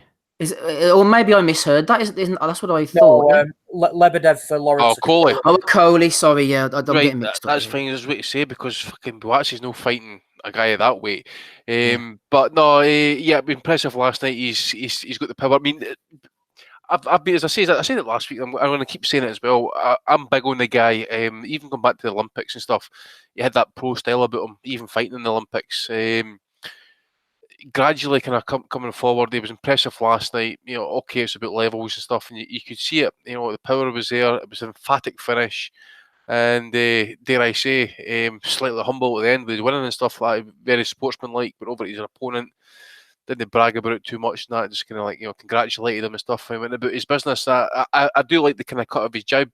Or maybe I misheard that. Isn't that's what I thought? No, Lebedev for Lawrence. Oh, Coley. Oh, Coley. Sorry, yeah, I'm getting mixed up. That's fine. There's a way to say, because fucking Buatsi's no fighting a guy of that weight. But no, impressive last night. He's got the power. I mean, I've been, as I said it last week. I'm going to keep saying it as well. I'm big on the guy. Even going back to the Olympics and stuff, he had that pro style about him. Even fighting in the Olympics. Gradually kind of coming forward. He was impressive last night. Okay, it's about levels and stuff, and you could see it. The power was there. It was an emphatic finish, and dare I say, slightly humble at the end with his winning and stuff like that. Very sportsmanlike, but over his opponent. Didn't brag about it too much, and that just kind of congratulated him and stuff. And went about his business. I do like the kind of cut of his jib.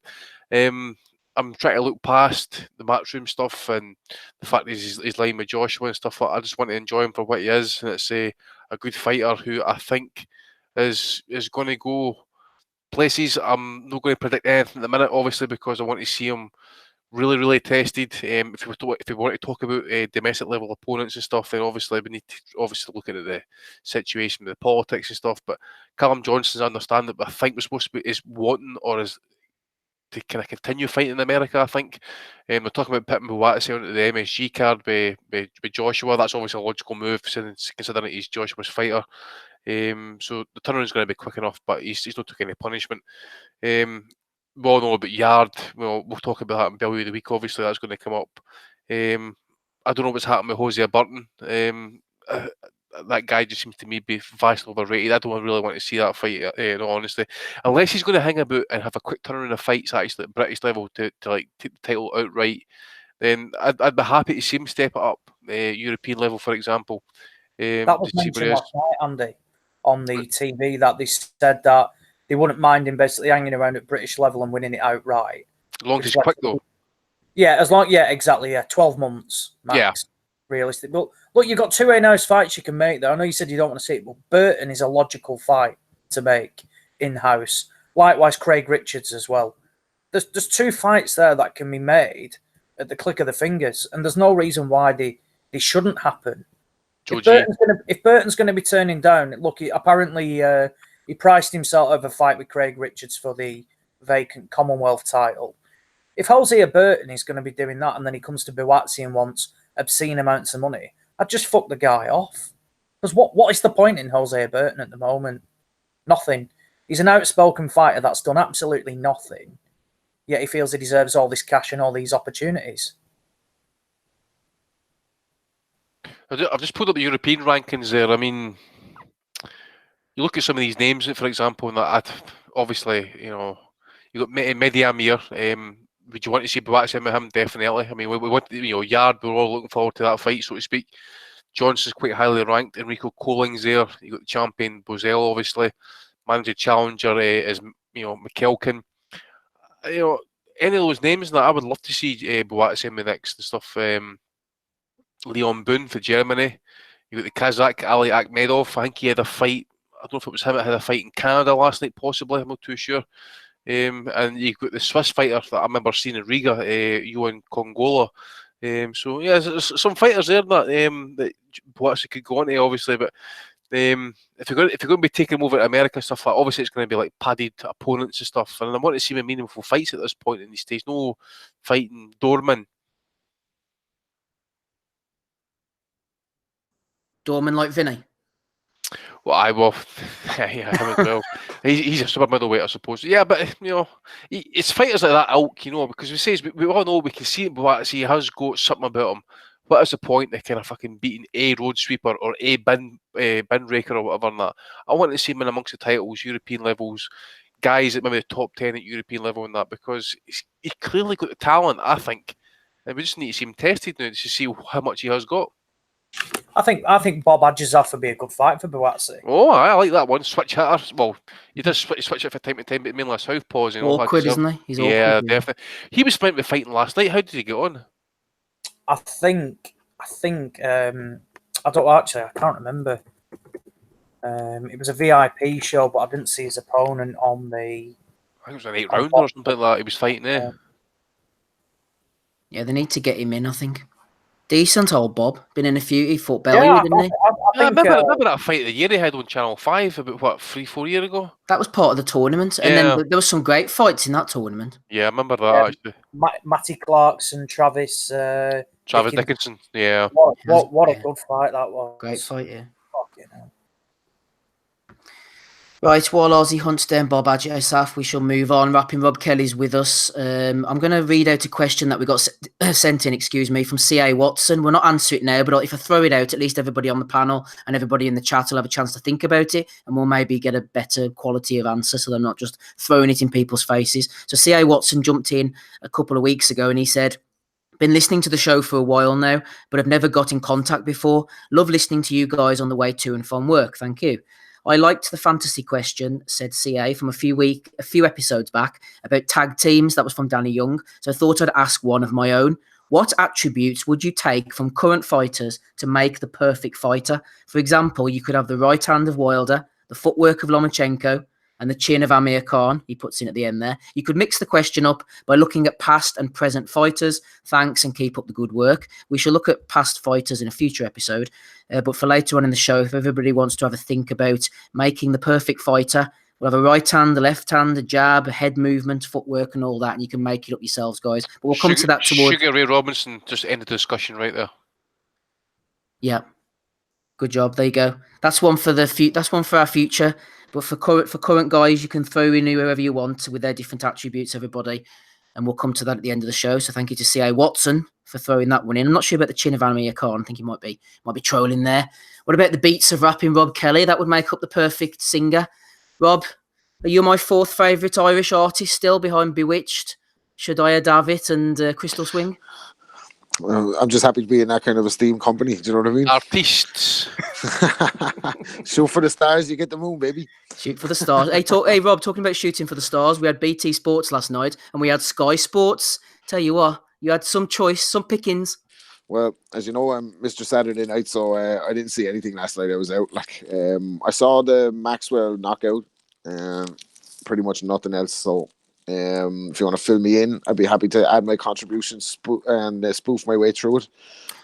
I'm trying to look past the matchroom stuff and the fact that he's line with Joshua and stuff like that. I just want to enjoy him for what he is, and it's a good fighter who I think is going to go places. I'm not going to predict anything at the minute, obviously, because I want to see him really, really tested. If we want to talk about domestic level opponents and stuff, then obviously we need to look at the situation with the politics and stuff. But Callum Johnson's, I understand that, but I think we're supposed to be is wanting or is to kind of continue fighting in America. I think we're talking about putting Buatsi onto the MSG card with Joshua. That's obviously a logical move, considering he's Joshua's fighter. So the turnaround's going to be quick enough, but he's not taking any punishment. We all know about Yard. We'll talk about that in Bellew of the Week. Obviously, that's going to come up. I don't know what's happened with Hosea Burton. That guy just seems to me be vastly overrated. I don't really want to see that fight, in all honesty. Unless he's going to hang about and have a quick turnaround of fights actually at British level to take the title outright, then I'd be happy to see him step it up, European level, for example. That was mentioned last night, Andy, on the TV, that they said that they wouldn't mind him basically hanging around at British level and winning it outright. As long as he's quick, though. Yeah, exactly. 12 months max. Yeah. Realistic. But look, you've got two A-nice fights you can make there. I know you said you don't want to see it, but Burton is a logical fight. to make in-house. Likewise, Craig Richards as well. There's 2 fights there that can be made at the click of the fingers, and there's no reason why they shouldn't happen. If Burton's going to be turning down, look, apparently he priced himself out of a fight with Craig Richards for the vacant Commonwealth title. If Hosea Burton is going to be doing that and then he comes to Buatsi and wants obscene amounts of money, I'd just fuck the guy off. Because what is the point in Hosea Burton at the moment? Nothing. He's an outspoken fighter that's done absolutely nothing, yet he feels he deserves all this cash and all these opportunities. I've just pulled up the European rankings there. I mean, you look at some of these names, for example, and that obviously, you got Mehdi Amir. Would you want to see Buatsi with him? Definitely. I mean, we want, Yard, we're all looking forward to that fight, so to speak. Johnson's quite highly ranked. Enrico Colling's there. You got the champion Bozell, obviously. Manager challenger is McKelkin. Any of those names that I would love to see Buatsi in the next and stuff. Leon Boone for Germany. You got the Kazakh Ali Akhmedov. I think he had a fight. I don't know if it was him that had a fight in Canada last night, possibly. I'm not too sure. And you got the Swiss fighter that I remember seeing in Riga, Johan Kongola. So yeah, there's some fighters there that Buatsi could go on to, obviously. But if you're going to be taking him over to America and stuff, obviously it's going to be like padded opponents and stuff. And I want to see him in meaningful fights at this point in the stage. No fighting Dorman. Dorman like Vinny? Well, I will. Yeah, him as well. He's a super middleweight, I suppose. Yeah, but it's fighters like that ilk, because we all know, we can see it, but he has got something about him. What is the point of kind of fucking beating a road sweeper or a bin raker or whatever? And that I want to see him in amongst the titles, European levels, guys at maybe the top 10 at European level and that, because he's clearly got the talent, I think. And we just need to see him tested now to see how much he has got. I think Bob Adjazaf would be a good fight for Buatsi. Oh, I like that one. Switch hitter. Well, he does switch it from time to time, but mainly southpaws. Awkward, isn't he? He's awkward. Yeah, definitely. He was meant to be fighting last night. How did he get on? I think. I don't actually. I can't remember. It was a VIP show, but I didn't see his opponent on the. I think it was an 8 round or something like that. He was fighting there. Yeah, they need to get him in, I think. Decent old Bob. Been in a few. He fought Bellew, didn't he? I remember that fight of the year he had on Channel 5 about, 3-4 years ago? That was part of the tournament. And then there was some great fights in that tournament. Yeah, I remember that, actually. Matty Clarkson, Travis Dickinson, yeah. What a good fight that was. Great fight, yeah. Fucking hell. Right, while Ozzy hunts down Bob Adjazaf, we shall move on. Rapping Rob Kelly's with us. I'm going to read out a question that we got sent in, from C.A. Watson. We'll not answer it now, but if I throw it out, at least everybody on the panel and everybody in the chat will have a chance to think about it, and we'll maybe get a better quality of answer so they're not just throwing it in people's faces. So C.A. Watson jumped in a couple of weeks ago and he said, been listening to the show for a while now, but I've never got in contact before. Love listening to you guys on the way to and from work. Thank you. I liked the fantasy question, said CA, from a few episodes back about tag teams. That was from Danny Young. So I thought I'd ask one of my own. What attributes would you take from current fighters to make the perfect fighter? For example, you could have the right hand of Wilder, the footwork of Lomachenko, and the chin of Amir Khan. He puts in at the end there. You could mix the question up by looking at past and present fighters. Thanks and keep up the good work. We shall look at past fighters in a future episode. But for later on in the show, if everybody wants to have a think about making the perfect fighter, we'll have a right hand, a left hand, a jab, a head movement, footwork, and all that. And you can make it up yourselves, guys. But we'll come to that towards... Sugar Ray Robinson just ended the discussion right there. Yeah. Good job. There you go. That's one for that's one for our future. But for current guys, you can throw in whoever you want with their different attributes, everybody. And we'll come to that at the end of the show. So thank you to C.A. Watson for throwing that one in. I'm not sure about the chin of Amir Khan. I think he might be trolling there. What about the beats of rapping Rob Kelly? That would make up the perfect singer. Rob, are you my fourth favourite Irish artist still behind Bewitched, Shadiah Davitt and Crystal Swing? I'm just happy to be in that kind of esteemed company. Do you know what I mean? Artists. Shoot for the stars, you get the moon, baby. Shoot for the stars. Hey, Rob, talking about shooting for the stars, we had BT Sports last night and we had Sky Sports. Tell you what, you had some choice, some pickings. Well, as you know, I'm Mr. Saturday Night, so I didn't see anything last night. I was out. I saw the Maxwell knockout. Pretty much nothing else. So if you want to fill me in, I'd be happy to add my contribution and spoof my way through it.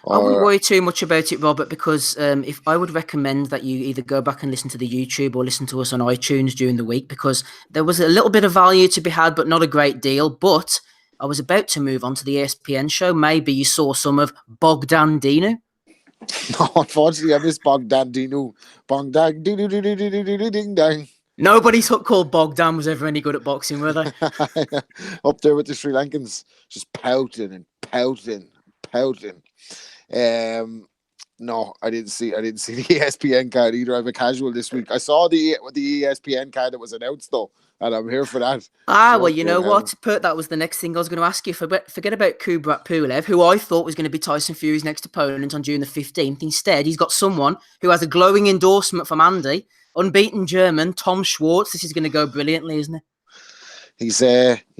I wouldn't worry too much about it, Robert, because if I would recommend that you either go back and listen to the YouTube or listen to us on iTunes during the week, because there was a little bit of value to be had, but not a great deal. But I was about to move on to the ESPN show. Maybe you saw some of Bogdan Dinu. No, unfortunately, I missed Bogdan Dinu. Bogdan ding dang. Nobody's called Bogdan was ever any good at boxing, were they? Up there with the Sri Lankans, just pouting and pouting, pouting. No, I didn't see the ESPN card either. I have a casual this week. I saw the ESPN card that was announced though, and I'm here for that. Well, you know what? That was the next thing I was going to ask you. Forget about Kubrat Pulev, who I thought was going to be Tyson Fury's next opponent on June the 15th. Instead, he's got someone who has a glowing endorsement from Andy, unbeaten German Tom Schwartz. This is going to go brilliantly, isn't it? He's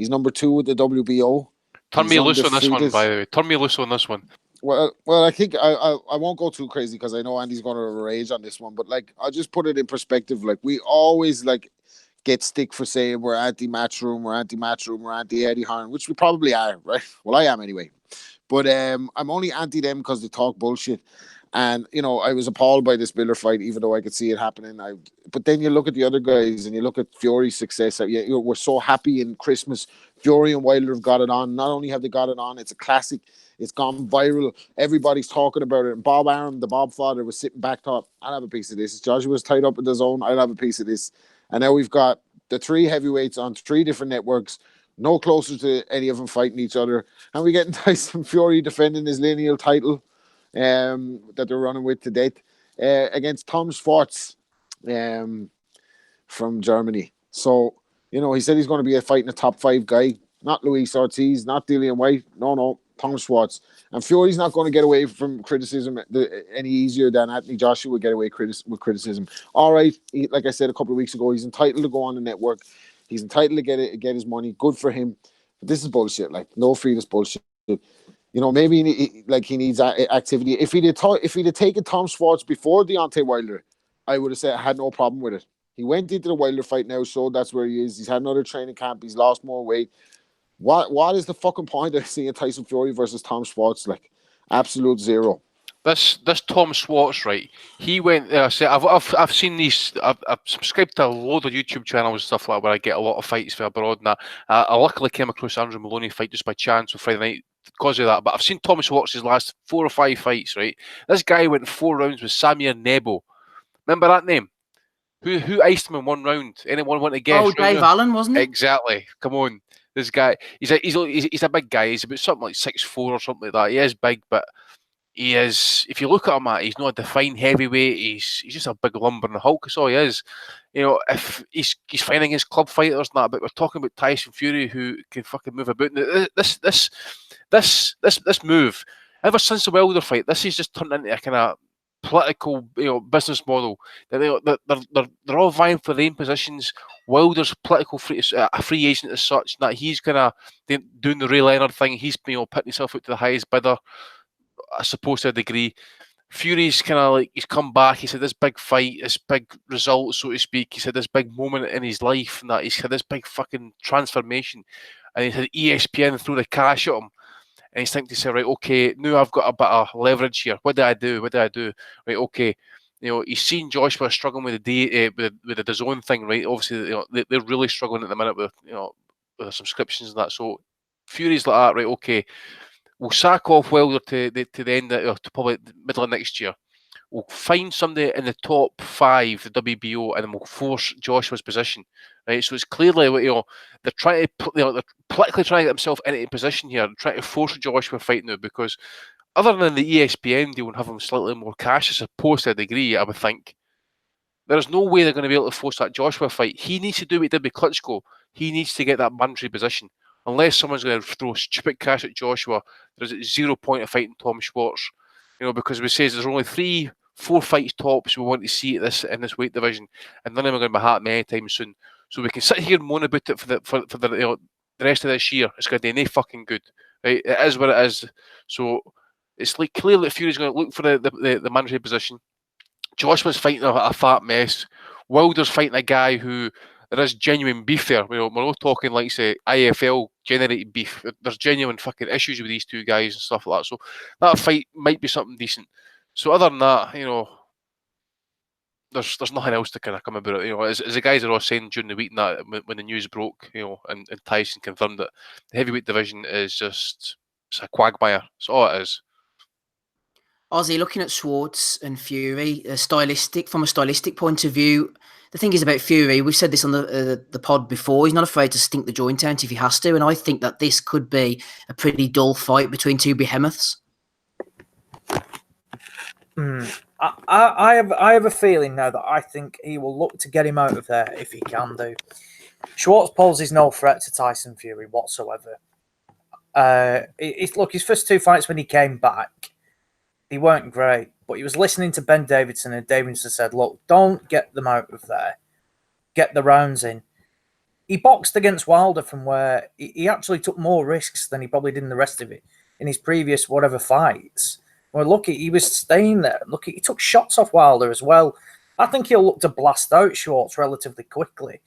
number 2 with the WBO. Turn me loose on this one, by the way. Turn me loose on this one. Well, I think I won't go too crazy because I know Andy's going to rage on this one. But like, I'll just put it in perspective. Like, we always get stick for saying we're anti-Matchroom, we're anti-Eddie Hearn, which we probably are, right? Well, I am anyway. But I'm only anti them because they talk bullshit. And, you know, I was appalled by this Miller fight, even though I could see it happening. But then you look at the other guys and you look at Fury's success. We're so happy in Christmas. Fury and Wilder have got it on. Not only have they got it on, it's a classic. It's gone viral. Everybody's talking about it. And Bob Arum, the Bob father, was sitting back, thought, I'll have a piece of this. Joshua's tied up in the zone. I'll have a piece of this. And now we've got the 3 heavyweights on 3 different networks, no closer to any of them fighting each other. And we're getting Tyson Fury defending his lineal title that they're running with to date against Tom Schwartz from Germany. So, you know, he said he's going to be fighting a top 5 guy, not Luis Ortiz, not Dillian White. No, Tom Schwartz. And Fury's not going to get away from criticism any easier than Anthony Joshua would get away with criticism. All right, like I said a couple of weeks ago, he's entitled to go on the network. He's entitled to get his money. Good for him. But this is bullshit. Like, no free, this bullshit. You know, maybe he needs activity. If he'd have taken Tom Schwartz before Deontay Wilder, I would have said I had no problem with it. He went into the Wilder fight now, showed that's where he is. He's had another training camp. He's lost more weight. What is the fucking point of seeing Tyson Fury versus Tom Schwartz? Like, absolute zero. This Tom Schwartz, right? He went there. I've seen these. I've subscribed to a load of YouTube channels and stuff like that where I get a lot of fights for abroad. And I luckily came across Andrew Maloney fight just by chance on Friday night because of that. But I've seen Tom Schwartz's last 4 or 5 fights. Right, this guy went 4 rounds with Samir Nebo. Remember that name? Who iced him in 1 round? Anyone want to guess? Oh, Dave Allen, wasn't it? Exactly. Come on. This guy, he's a big guy. He's about something like 6'4" or something like that. He is big, but he is. If you look at him, he's not a defined heavyweight. He's just a big lumbering Hulk. That's all he is. You know, if he's fighting his club fighters and that, but we're talking about Tyson Fury who can fucking move about. This move, ever since the Wilder fight, this has just turned into a kind of political, business model. They're all vying for their own positions. Wilder's political a free agent as such, that he's kind of doing the Ray Leonard thing. He's putting himself out to the highest bidder, I suppose, to a degree. Fury's kind of like, he's come back. He said this big fight, this big result, so to speak. He said this big moment in his life, and that he's had this big fucking transformation. And he had ESPN threw the cash at him. And he's thinking to say, right, okay, now I've got a bit of leverage here. What do I do? Right, okay. He's seen Joshua struggling with the DAZN thing, right? Obviously, they're really struggling at the minute with the subscriptions and that. So Fury's like that, right? Okay, we'll sack off Wilder to the end to probably the middle of next year. We'll find somebody in the top 5, the WBO, and then we'll force Joshua's position, right? So it's clearly, they're trying to, they're politically trying to get themselves into a position here, trying to force Joshua fight now, because other than the ESPN deal and having slightly more cash, I suppose, to a degree, I would think, there's no way they're going to be able to force that Joshua fight. He needs to do what he did with Klitschko. He needs to get that mandatory position. Unless someone's going to throw stupid cash at Joshua, there's 0 point of fighting Tom Schwartz. Because we say there's only 3-4 fights tops we want to see in this weight division, and none of them are going to be happening anytime soon. So we can sit here and moan about it for the rest of this year. It's going to be no fucking good, right? It is what it is. So it's like clear that Fury's going to look for the mandatory position. Joshua's fighting a fat mess. Wilder's fighting a guy who there is genuine beef there. We're not talking like say IFL generated beef. There's genuine fucking issues with these two guys and stuff like that. So that fight might be something decent. So other than that, there's nothing else to kind of come about it. As the guys are all saying during the week and that when the news broke, and Tyson confirmed that the heavyweight division is it's a quagmire. That's all it is. Ozzy, looking at Schwartz and Fury, from a stylistic point of view, the thing is about Fury, we've said this on the pod before, he's not afraid to stink the joint out if he has to, and I think that this could be a pretty dull fight between two behemoths. I have a feeling now that I think he will look to get him out of there if he can do. Schwartz poses no threat to Tyson Fury whatsoever. Look, his first two fights when he came back, he weren't great, but he was listening to Ben Davidson, and Davidson said, look, don't get them out of there. Get the rounds in. He boxed against Wilder from where he actually took more risks than he probably did in the rest of it in his previous whatever fights. Well, look, he was staying there. Look, he took shots off Wilder as well. I think he'll look to blast out Schwartz relatively quickly.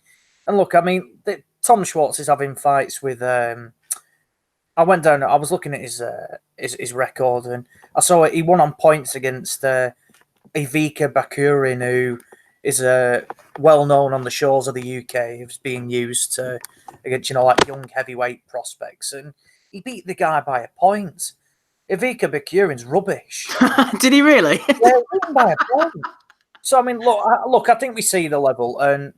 And look, I mean, Tom Schwartz is having fights with... I went down. I was looking at his record, and I saw he won on points against Ivica Bakurin, who is well known on the shores of the UK. It's being used against like young heavyweight prospects, and he beat the guy by a point. Ivica Bakurin's rubbish. Did he really? Yeah, won by a point. So I mean, look. I think we see the level, and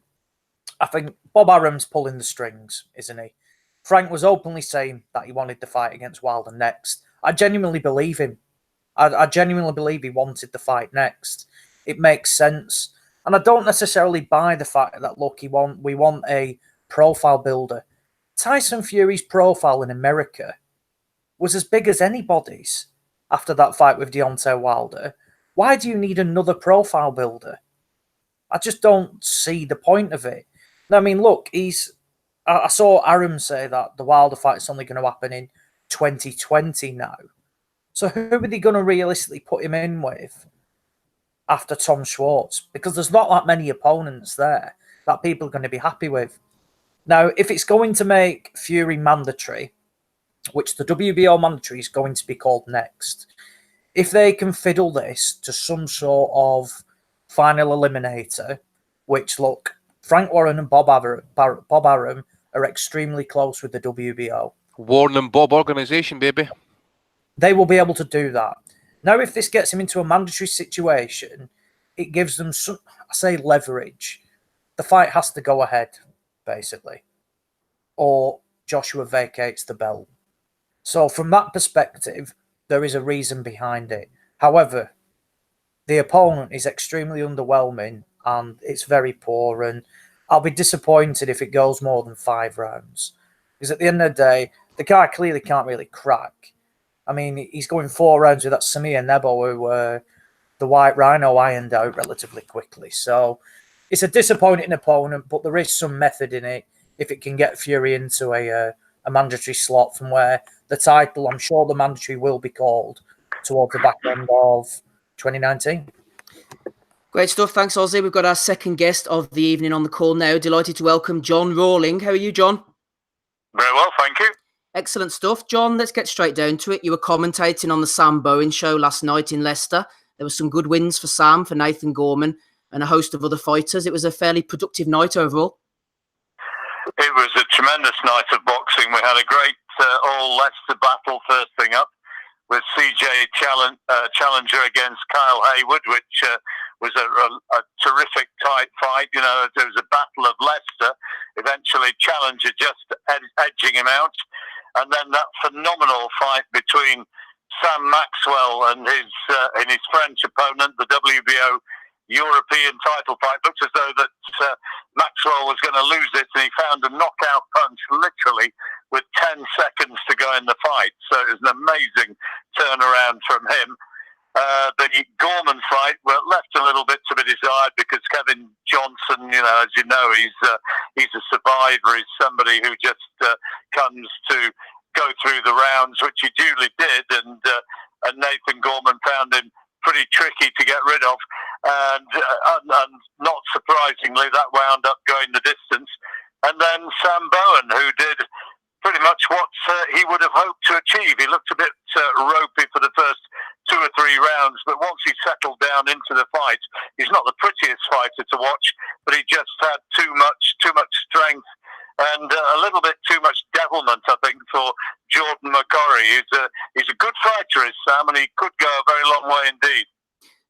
I think Bob Arum's pulling the strings, isn't he? Frank was openly saying that he wanted the fight against Wilder next. I genuinely believe him. I genuinely believe he wanted the fight next. It makes sense. And I don't necessarily buy the fact that, look, we want a profile builder. Tyson Fury's profile in America was as big as anybody's after that fight with Deontay Wilder. Why do you need another profile builder? I just don't see the point of it. I mean, look, I saw Arum say that the Wilder fight's only going to happen in 2020 now. So who are they going to realistically put him in with after Tom Schwartz? Because there's not that many opponents there that people are going to be happy with. Now, if it's going to make Fury mandatory, which the WBO mandatory is going to be called next, if they can fiddle this to some sort of final eliminator, which, look, Frank Warren and Bob Arum are extremely close with the WBO. Warren and Bob organisation, baby. They will be able to do that. Now, if this gets him into a mandatory situation, it gives them some, I say, leverage. The fight has to go ahead, basically, or Joshua vacates the belt. So from that perspective, there is a reason behind it. However, the opponent is extremely underwhelming and it's very poor, and I'll be disappointed if it goes more than 5 rounds. Because at the end of the day, the guy clearly can't really crack. I mean, he's going 4 rounds with that Samir Nebo, who the White Rhino ironed out relatively quickly. So it's a disappointing opponent, but there is some method in it if it can get Fury into a mandatory slot from where the title, I'm sure the mandatory will be called towards the back end of 2019. Great stuff. Thanks, Ozzy. We've got our second guest of the evening on the call now. Delighted to welcome John Rawling. How are you, John? Very well, thank you. Excellent stuff. John, let's get straight down to it. You were commentating on the Sam Bowen show last night in Leicester. There were some good wins for Sam, for Nathan Gorman, and a host of other fighters. It was a fairly productive night overall. It was a tremendous night of boxing. We had a great all-Leicester battle first thing up with CJ Challenger against Kyle Hayward, which was a terrific tight fight. You know, there was a battle of Leicester. Eventually, Challenger just edging him out. And then that phenomenal fight between Sam Maxwell and his French opponent, the WBO European title fight. Looked as though that Maxwell was going to lose it, and he found a knockout punch literally with 10 seconds to go in the fight. So it was an amazing turnaround from him. The Gorman fight left a little bit to be desired because Kevin Johnson, as you know, he's a survivor. He's somebody who just comes to go through the rounds, which he duly did, and Nathan Gorman found him pretty tricky to get rid of. and not surprisingly, that wound up going the distance. And then Sam Bowen, who did pretty much what he would have hoped to achieve. He looked a bit ropey for the first 2 or 3 rounds, but once he settled down into the fight, he's not the prettiest fighter to watch, but he just had too much strength and a little bit too much devilment, I think, for Jordan McCorry. He's a good fighter, is Sam, and he could go a very long way indeed.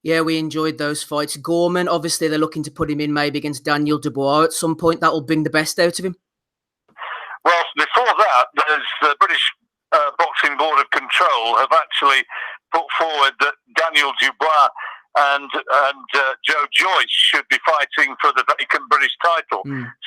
Yeah, we enjoyed those fights. Gorman, obviously, they're looking to put him in maybe against Daniel Dubois at some point. That will bring the best out of him. Well, before that, there's the British Boxing Board of Control have actually put forward that Daniel Dubois and Joe Joyce should be fighting for the vacant British title.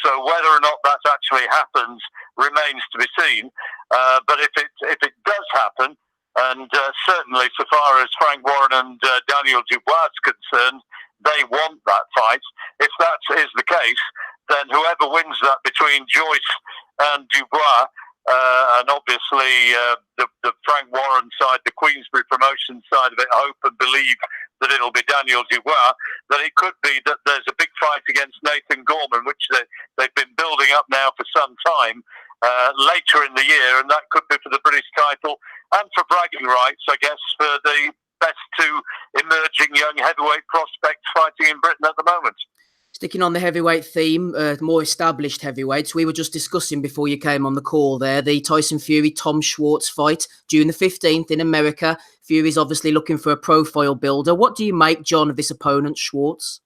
So whether or not that actually happens remains to be seen. But if it does happen, and certainly so far as Frank Warren and Daniel Dubois is concerned, they want that fight. If that is the case, then whoever wins that between Joyce and Dubois, and obviously the Frank Warren side, the Queensbury promotion side of it, hope and believe that it'll be Daniel Dubois, that it could be that there's a big fight against Nathan Gorman, which they've been building up now for some time, later in the year, and that could be for the British title and for bragging rights, I guess, for the best 2 emerging young heavyweight prospects fighting in Britain at the moment. Sticking on the heavyweight theme, more established heavyweights, we were just discussing before you came on the call there, the Tyson Fury-Tom Schwartz fight, June the 15th in America. Fury's obviously looking for a profile builder. What do you make, John, of this opponent, Schwartz?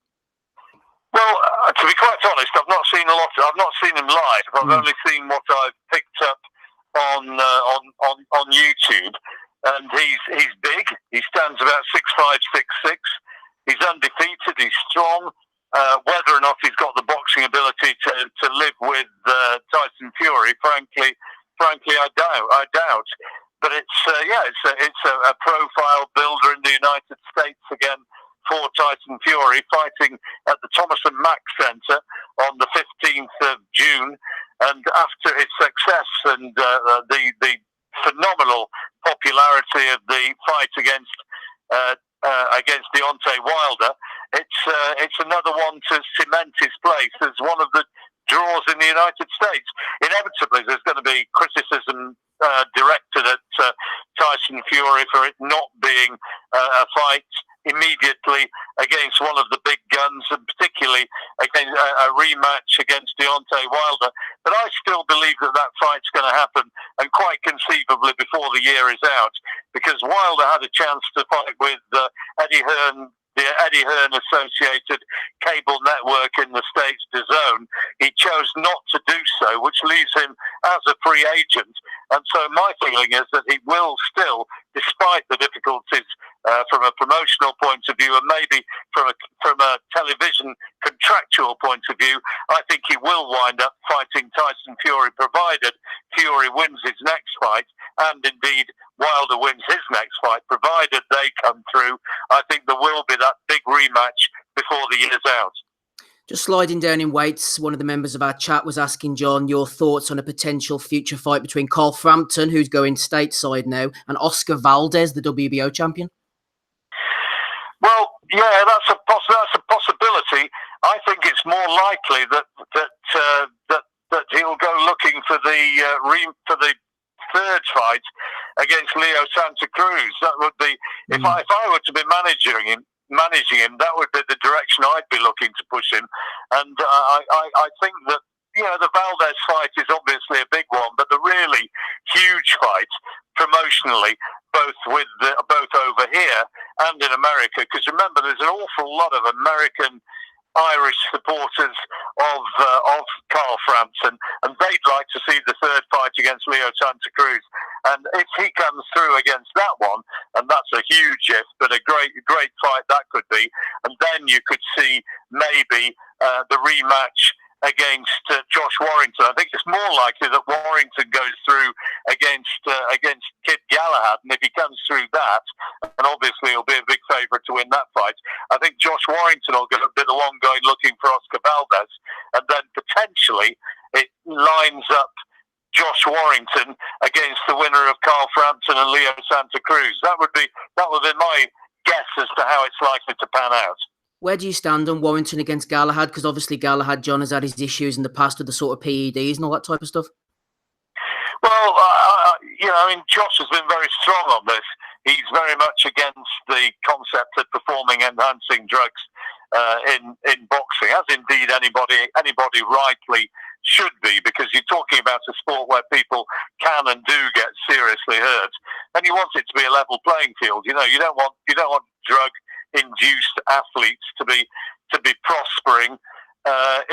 Well, to be quite honest, I've not seen him live. I've only seen what I've picked up on YouTube. And he's big. He stands about 6'5", 6'6". He's undefeated. He's strong. Whether or not he's got the boxing ability to live with Tyson Fury, frankly, I doubt. But it's a profile builder in the United States again for Tyson Fury, fighting at the Thomas and Mack Centre on the 15th of June. And after his success and the phenomenal popularity of the fight against Deontay Wilder, it's another one to cement his place as one of the draws in the United States. Inevitably, there's going to be criticism directed at Tyson Fury for it not being a fight immediately against one of the big guns, and particularly against a rematch against Deontay Wilder. But I still believe that fight's going to happen, and quite conceivably before the year is out, because Wilder had a chance to fight with Eddie Hearn, the Eddie Hearn associated cable network in the States, DAZN. He chose not to do so, which leaves him as a free agent. And so my feeling is that he will still, despite the difficulties from a promotional point of view and maybe from a television contractual point of view, I think he will wind up fighting Tyson Fury, provided Fury wins his next fight, and indeed Wilder wins his next fight, provided they come through. I think there will be that big rematch before the year's out. Just sliding down in weights, one of the members of our chat was asking John your thoughts on a potential future fight between Carl Frampton, who's going stateside now, and Oscar Valdez, the WBO champion. Well, yeah, that's a possibility. I think it's more likely that he'll go looking for the third fight against Leo Santa Cruz. That would be if I were to be managing him, that would be the direction I'd be looking to push him. And I think that, the Valdez fight is obviously a big one, but the really huge fight promotionally, both over here and in America, because remember, there's an awful lot of American Irish supporters of Carl Frampton, and they'd like to see the third fight against Leo Santa Cruz. And if he comes through against that one, and that's a huge if, but a great fight that could be, and then you could see maybe the rematch against Josh Warrington. I think it's more likely that Warrington goes through against Kid Galahad, and if he comes through that, and obviously he'll be a big favourite to win that fight, I think Josh Warrington will be the one going looking for Oscar Valdez, and then potentially it lines up Josh Warrington against the winner of Carl Frampton and Leo Santa Cruz. That would be my guess as to how it's likely to pan out. Where do you stand on Warrington against Galahad? Because obviously Galahad, John, has had his issues in the past with the sort of PEDs and all that type of stuff. Well, Josh has been very strong on this. He's very much against the concept of performing enhancing drugs in boxing, as indeed anybody rightly should be, because you're talking about a sport where people can and do get seriously hurt, and you want it to be a level playing field. You don't want drug-induced athletes to be prospering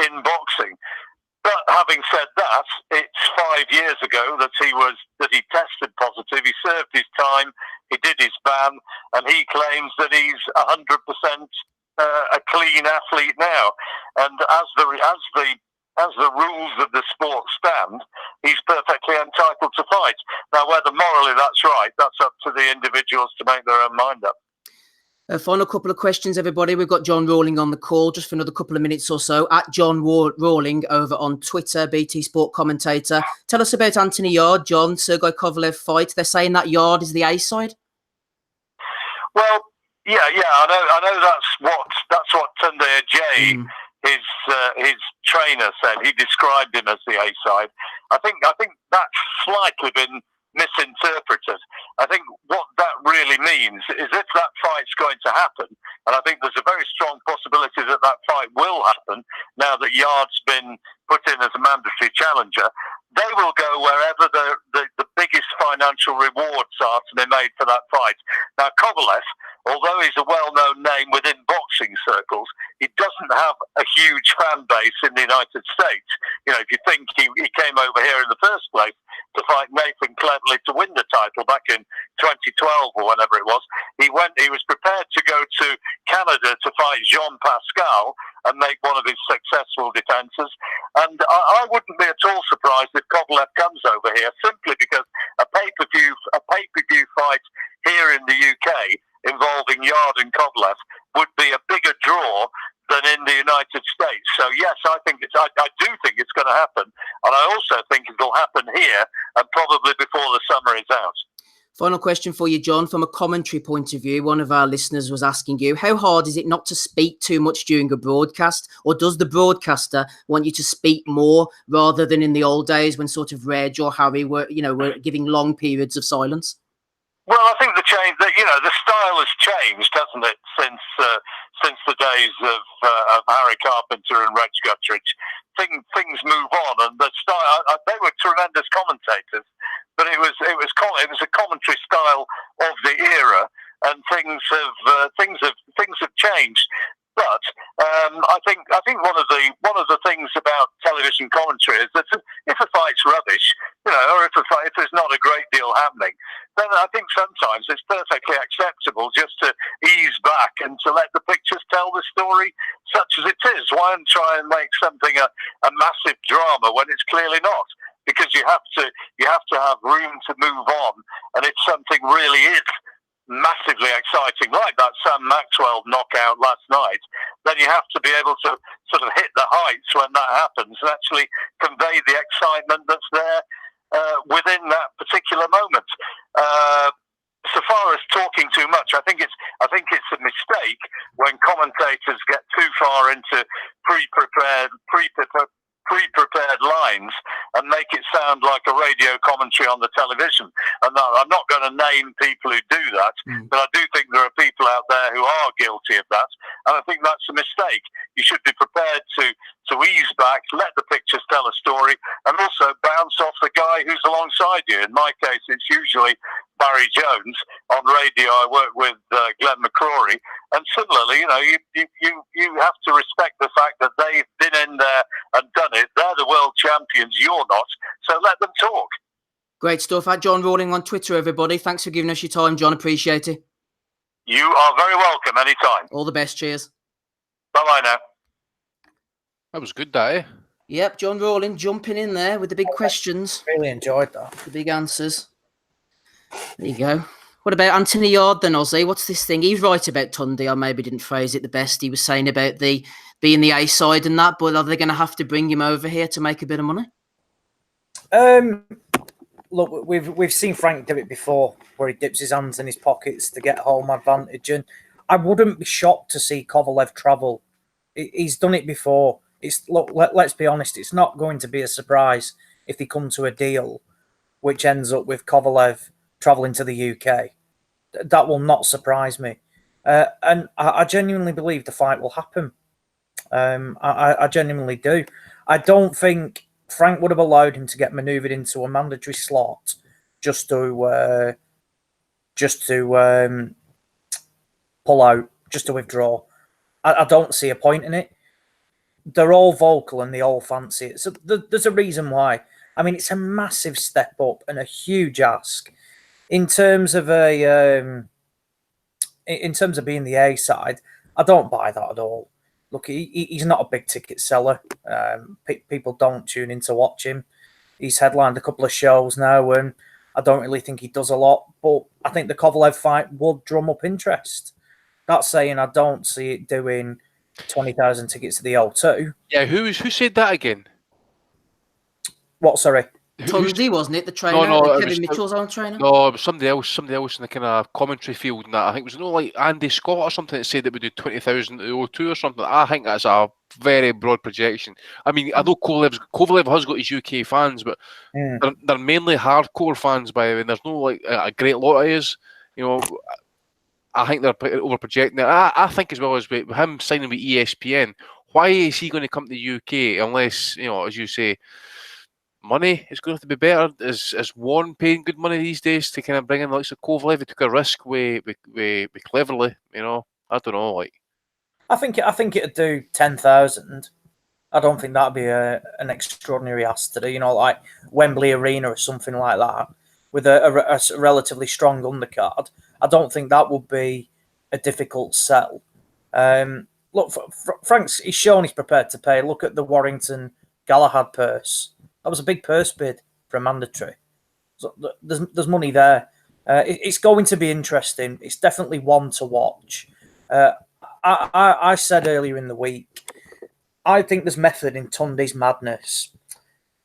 in boxing. But having said that, it's 5 years ago that he tested positive. He served his time, he did his ban, and he claims that he's 100% a clean athlete now. And as the rules of the sport stand, he's perfectly entitled to fight. Now, whether morally that's right, that's up to the individuals to make their own mind up. Final couple of questions, everybody. We've got John Rawling on the call just for another couple of minutes or so. At John Rawling over on Twitter, BT Sport commentator. Tell us about Anthony Yarde, John, Sergey Kovalev fight. They're saying that Yarde is the A side. Well, yeah, I know that's what Tunde Ajayi, his trainer, said. He described him as the A side. I think that's slightly been misinterpreted. I think what that really means is if that fight's going to happen, and I think there's a very strong possibility that fight will happen now that Yarde's been put in as a mandatory challenger, they will go wherever the biggest financial rewards are to be made for that fight. Now, Kovalev, although he's a well-known name within boxing circles, he doesn't have a huge fan base in the United States. If you think he came over here in the first place to fight Nathan Cleverly to win the title back in 2012 or whenever it was, he was prepared to go to Canada to fight Jean Pascal and make one of his successful defences. And I wouldn't be at all surprised if Kovalev comes over here, simply because a pay-per-view fight here in the UK involving Yarde and Kovalev would be a bigger draw than in the United States. So yes, I do think it's going to happen, and I also think it'll happen here and probably before the summer is out. Final question for you, John. From a commentary point of view, one of our listeners was asking you, how hard is it not to speak too much during a broadcast? Or does the broadcaster want you to speak more rather than in the old days when sort of Reg or Harry were giving long periods of silence? Well, I think the style has changed, hasn't it, since the days of Harry Carpenter and Reg Guttridge. Things move on, and the style. They were tremendous commentators, but it was a commentary style of the era, and things have changed. But I think one of the things about television commentary is that if a fight's rubbish, or if there's not a great deal happening, then I think sometimes it's perfectly acceptable just to ease back and to let the pictures tell the story such as it is. Why try and make something a massive drama when it's clearly not? Because you have to have room to move on, and if something really is massively exciting, like that Sam Maxwell knockout last night, then you have to be able to sort of hit the heights when that happens and actually convey the excitement that's there within that particular moment. So far as talking too much, I think it's a mistake when commentators get too far into pre-prepared lines and make it sound like a radio commentary on the television. And I'm not going to name people who do that, but I do think there are people out there who are guilty of that, and I think that's a mistake. You should be prepared to ease back, let the pictures tell a story, and also bounce off the guy who's alongside you. In my case, it's usually Barry Jones. On radio, I work with Glenn McCrory, and similarly, you have to respect the fact that they've been in there and done it. They're the world champions, you're not, so let them talk. Great stuff. At John Rawling on Twitter, everybody. Thanks for giving us your time, John. Appreciate it. You are very welcome anytime. All the best. Cheers. Bye-bye now. That was good, that, eh? Yep, John Rawling jumping in there with the big questions. Really enjoyed that. The big answers. There you go. What about Anthony Yarde then, Ozzy? What's this thing? He's right about Tunde. I maybe didn't phrase it the best. He was saying about being the A side and that, but are they going to have to bring him over here to make a bit of money? Look, we've seen Frank do it before, where he dips his hands in his pockets to get home advantage, and I wouldn't be shocked to see Kovalev travel. He's done it before. Let's be honest. It's not going to be a surprise if they come to a deal which ends up with Kovalev traveling to the UK. That will not surprise me. And I genuinely believe the fight will happen. I genuinely do. I don't think Frank would have allowed him to get manoeuvred into a mandatory slot just to pull out, just to withdraw. I don't see a point in it. They're all vocal and they all fancy it. So there's a reason why. I mean, it's a massive step up and a huge ask in terms of being the A side. I don't buy that at all. Look, he's not a big ticket seller. People don't tune in to watch him. He's headlined a couple of shows now, and I don't really think he does a lot. But I think the Kovalev fight would drum up interest. That's saying I don't see it doing 20,000 tickets to the O2. Yeah, who said that again? What? Sorry. Tunsey, wasn't it? The trainer, Kevin Mitchell's own trainer. No, it was somebody else in the kind of commentary field. And that I think it was like Andy Scott or something that said that we do 20,000 to the O2 or something. I think that's a very broad projection. I mean, I know Kovalev has got his UK fans, but they're mainly hardcore fans by the way. And there's no like a great lot of us. You know, I think they're over projecting it. I think as well as with him signing with ESPN, why is he going to come to the UK unless, you know, as you say, money is going to have to be better? Is Warren paying good money these days to kind of bring in the likes of Kovalev? He took a risk with cleverly, you know. I don't know, like. I think it'd do 10,000. I don't think that'd be an extraordinary ask to do. You know, like Wembley Arena or something like that with a relatively strong undercard. I don't think that would be a difficult sell. Look, he's shown he's prepared to pay. Look at the Warrington Galahad purse. That was a big purse bid for a mandatory. So there's money there. It's going to be interesting. It's definitely one to watch. I said earlier in the week, I think there's method in Tunde's madness.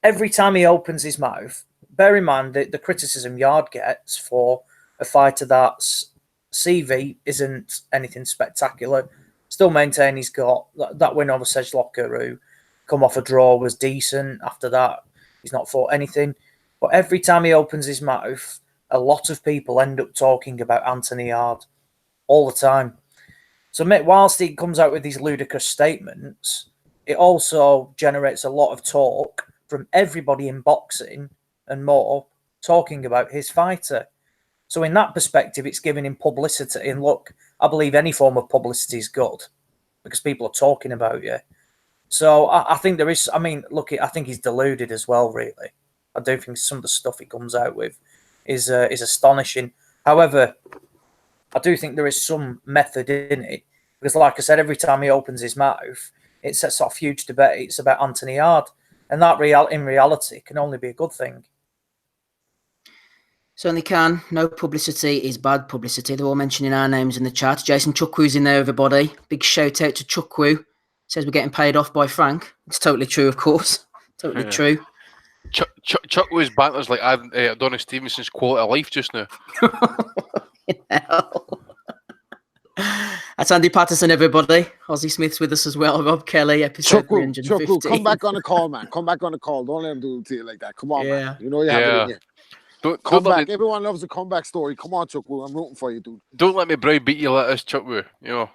Every time he opens his mouth, bear in mind that the criticism Yard gets for a fighter that's CV isn't anything spectacular. Still maintain he's got that win over Sejlocker, who come off a draw, was decent. After that, he's not fought anything. But every time he opens his mouth, a lot of people end up talking about Anthony Yard all the time. So, whilst he comes out with these ludicrous statements, it also generates a lot of talk from everybody in boxing and more talking about his fighter. So in that perspective, it's giving him publicity. And look, I believe any form of publicity is good because people are talking about you. So I think there is, I mean, look, I think he's deluded as well, really. I do think some of the stuff he comes out with is astonishing. However, I do think there is some method in it because, like I said, every time he opens his mouth, it sets off huge debates about Anthony Yard. And that in reality can only be a good thing. Certainly can. No publicity is bad publicity. They're all mentioning our names in the chat. Jason Chukwu's in there, everybody. Big shout out to Chukwu. Says we're getting paid off by Frank. It's totally true, of course. Totally true. Chukwu's banter's like Adonis Stevenson's quality of life just now. That's Andy Patterson, everybody. Ozzy Smith's with us as well. Rob Kelly, episode 350. Chukwu, come back on the call, man. Come back on the call. Don't let him do it to you like that. Come on, man. You know you have it in you. Come back. Everyone loves a comeback story. Come on, Chukwu. I'm rooting for you, dude. Don't let me browbeat you like this, Chukwu. You know,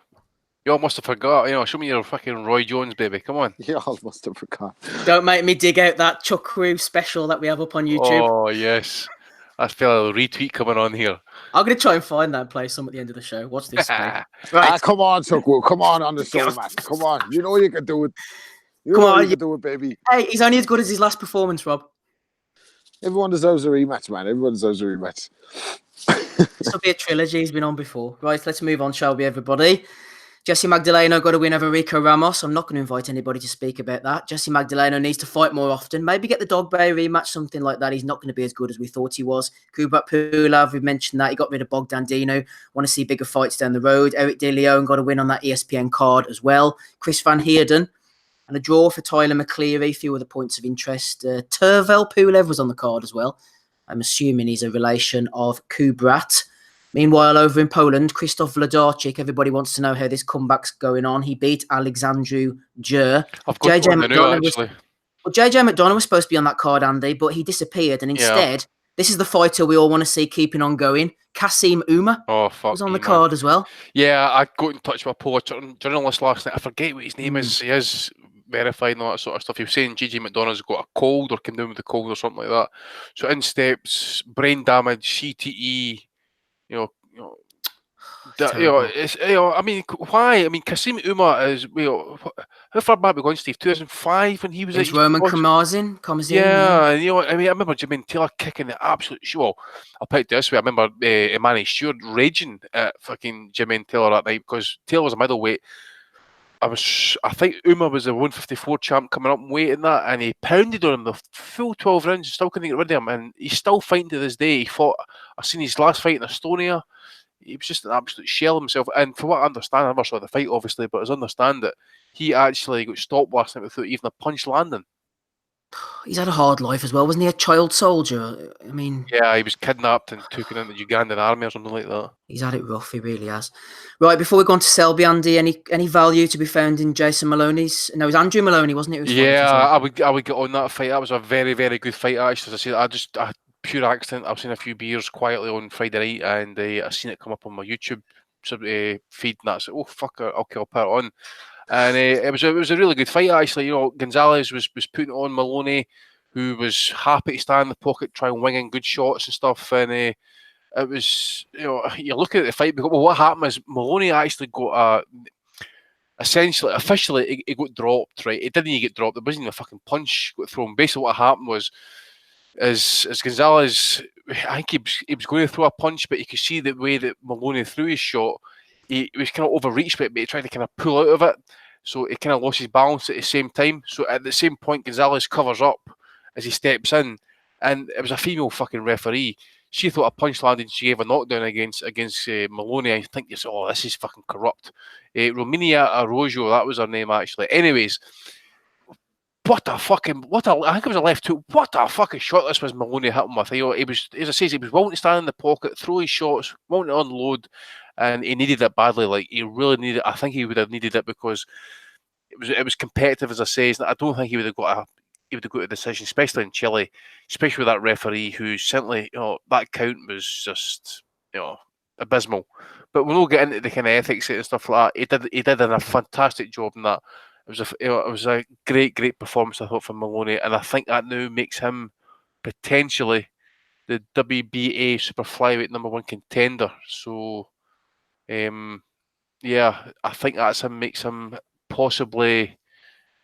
you all must have forgot. You know, show me your fucking Roy Jones, baby. Come on. You all must have forgot. Don't make me dig out that Chukwu special that we have up on YouTube. Oh, yes. I feel a retweet coming on here. I'm going to try and find that and play some at the end of the show. Watch this space. Right. Come on, Chukwu. Come on the show, man. Come on. You know you can do it. You can do it, baby. Hey, he's only as good as his last performance, Rob. Everyone deserves a rematch, man. Everyone deserves a rematch. This will be a trilogy. He's been on before. Right, let's move on, shall we, everybody? Jesse Magdaleno got a win over Rico Ramos. I'm not going to invite anybody to speak about that. Jesse Magdaleno needs to fight more often. Maybe get the Dog Bay rematch, something like that. He's not going to be as good as we thought he was. Kubrat Pulev, we've mentioned that. He got rid of Bogdan Dino. Want to see bigger fights down the road. Eric De Leon got a win on that ESPN card as well. Chris Van Heerden. And a draw for Tyler McCleary. A few other points of interest. Tervel Pulev was on the card as well. I'm assuming he's a relation of Kubrat. Meanwhile, over in Poland, Krzysztof Wlodarczyk, everybody wants to know how this comeback's going on. He beat Alexandru Jur. I've got JJ one now, McDonough actually. JJ McDonough was supposed to be on that card, Andy, but he disappeared. And instead, this is the fighter we all want to see keeping on going. Kasim Uma Oh, fuck was on me, the card as well. Yeah, I got in touch with a Polish journalist last night. I forget what his name is. He is verified and all that sort of stuff. He was saying JJ McDonough's got a cold or came down with a cold or something like that. So in steps, brain damage, CTE, it's, I mean, why? I mean, Kasim Uma is, how far back we going, Steve? 2005 when he was It's Roman Kamazin. Yeah, I mean, I remember Jermaine Taylor kicking the absolute shit. Well, I'll put it this way: I remember Manny Stewart raging at fucking Jermaine Taylor that night because Taylor was a middleweight. I think Uma was the 154 champ coming up in weight in that, and he pounded on him the full 12 rounds, still couldn't get rid of him, and he's still fighting to this day. He fought. I've seen his last fight in Estonia. He was just an absolute shell himself. And from what I understand, I never saw the fight, obviously, but as I understand it, he actually got stopped last night without even a punch landing. He's had a hard life as well. Wasn't he a child soldier? I mean... Yeah, he was kidnapped and taken into the Ugandan army or something like that. He's had it rough, he really has. Right, before we go on to Selby, Andy, any value to be found in Jason Maloney's... No, it was Andrew Maloney, wasn't it? Yeah, I would get on that fight. That was a very, very good fight, actually. As I said, I pure accident. I've seen a few beers quietly on Friday night, and I seen it come up on my YouTube feed, and that's oh fuck, I'll put it on. And it was a really good fight, actually. Gonzalez was putting on Maloney, who was happy to stand in the pocket, try and wing in good shots and stuff. And it was, you're looking at the fight. Because, well, what happened is Maloney actually got officially, it got dropped, right? It didn't get dropped. There wasn't even a fucking punch got thrown. Basically, what happened was, as Gonzalez, I think he was going to throw a punch, but you could see the way that Maloney threw his shot. He was kind of overreached, but he tried to kind of pull out of it. So he kind of lost his balance at the same time. So at the same point, Gonzalez covers up as he steps in, and it was a female fucking referee. She thought a punch landed. She gave a knockdown against Maloney. I think you said, "Oh, this is fucking corrupt." Romania Arroyo, that was her name actually. Anyways, I think it was a left hook. What a fucking shot this was Maloney hit him with. He was, as I say, he was willing to stand in the pocket, throw his shots, willing to unload, and he needed it badly. Like he really needed it. I think he would have needed it because it was competitive, as I say. I don't think he would have got a decision, especially in Chile, especially with that referee who simply, that count was just, abysmal. But we'll not get into the kind of ethics and stuff like that. He did a fantastic job in that. It was a great performance, I thought, from Maloney, and I think that now makes him potentially the WBA super flyweight #1 contender. So, yeah, I think makes him possibly,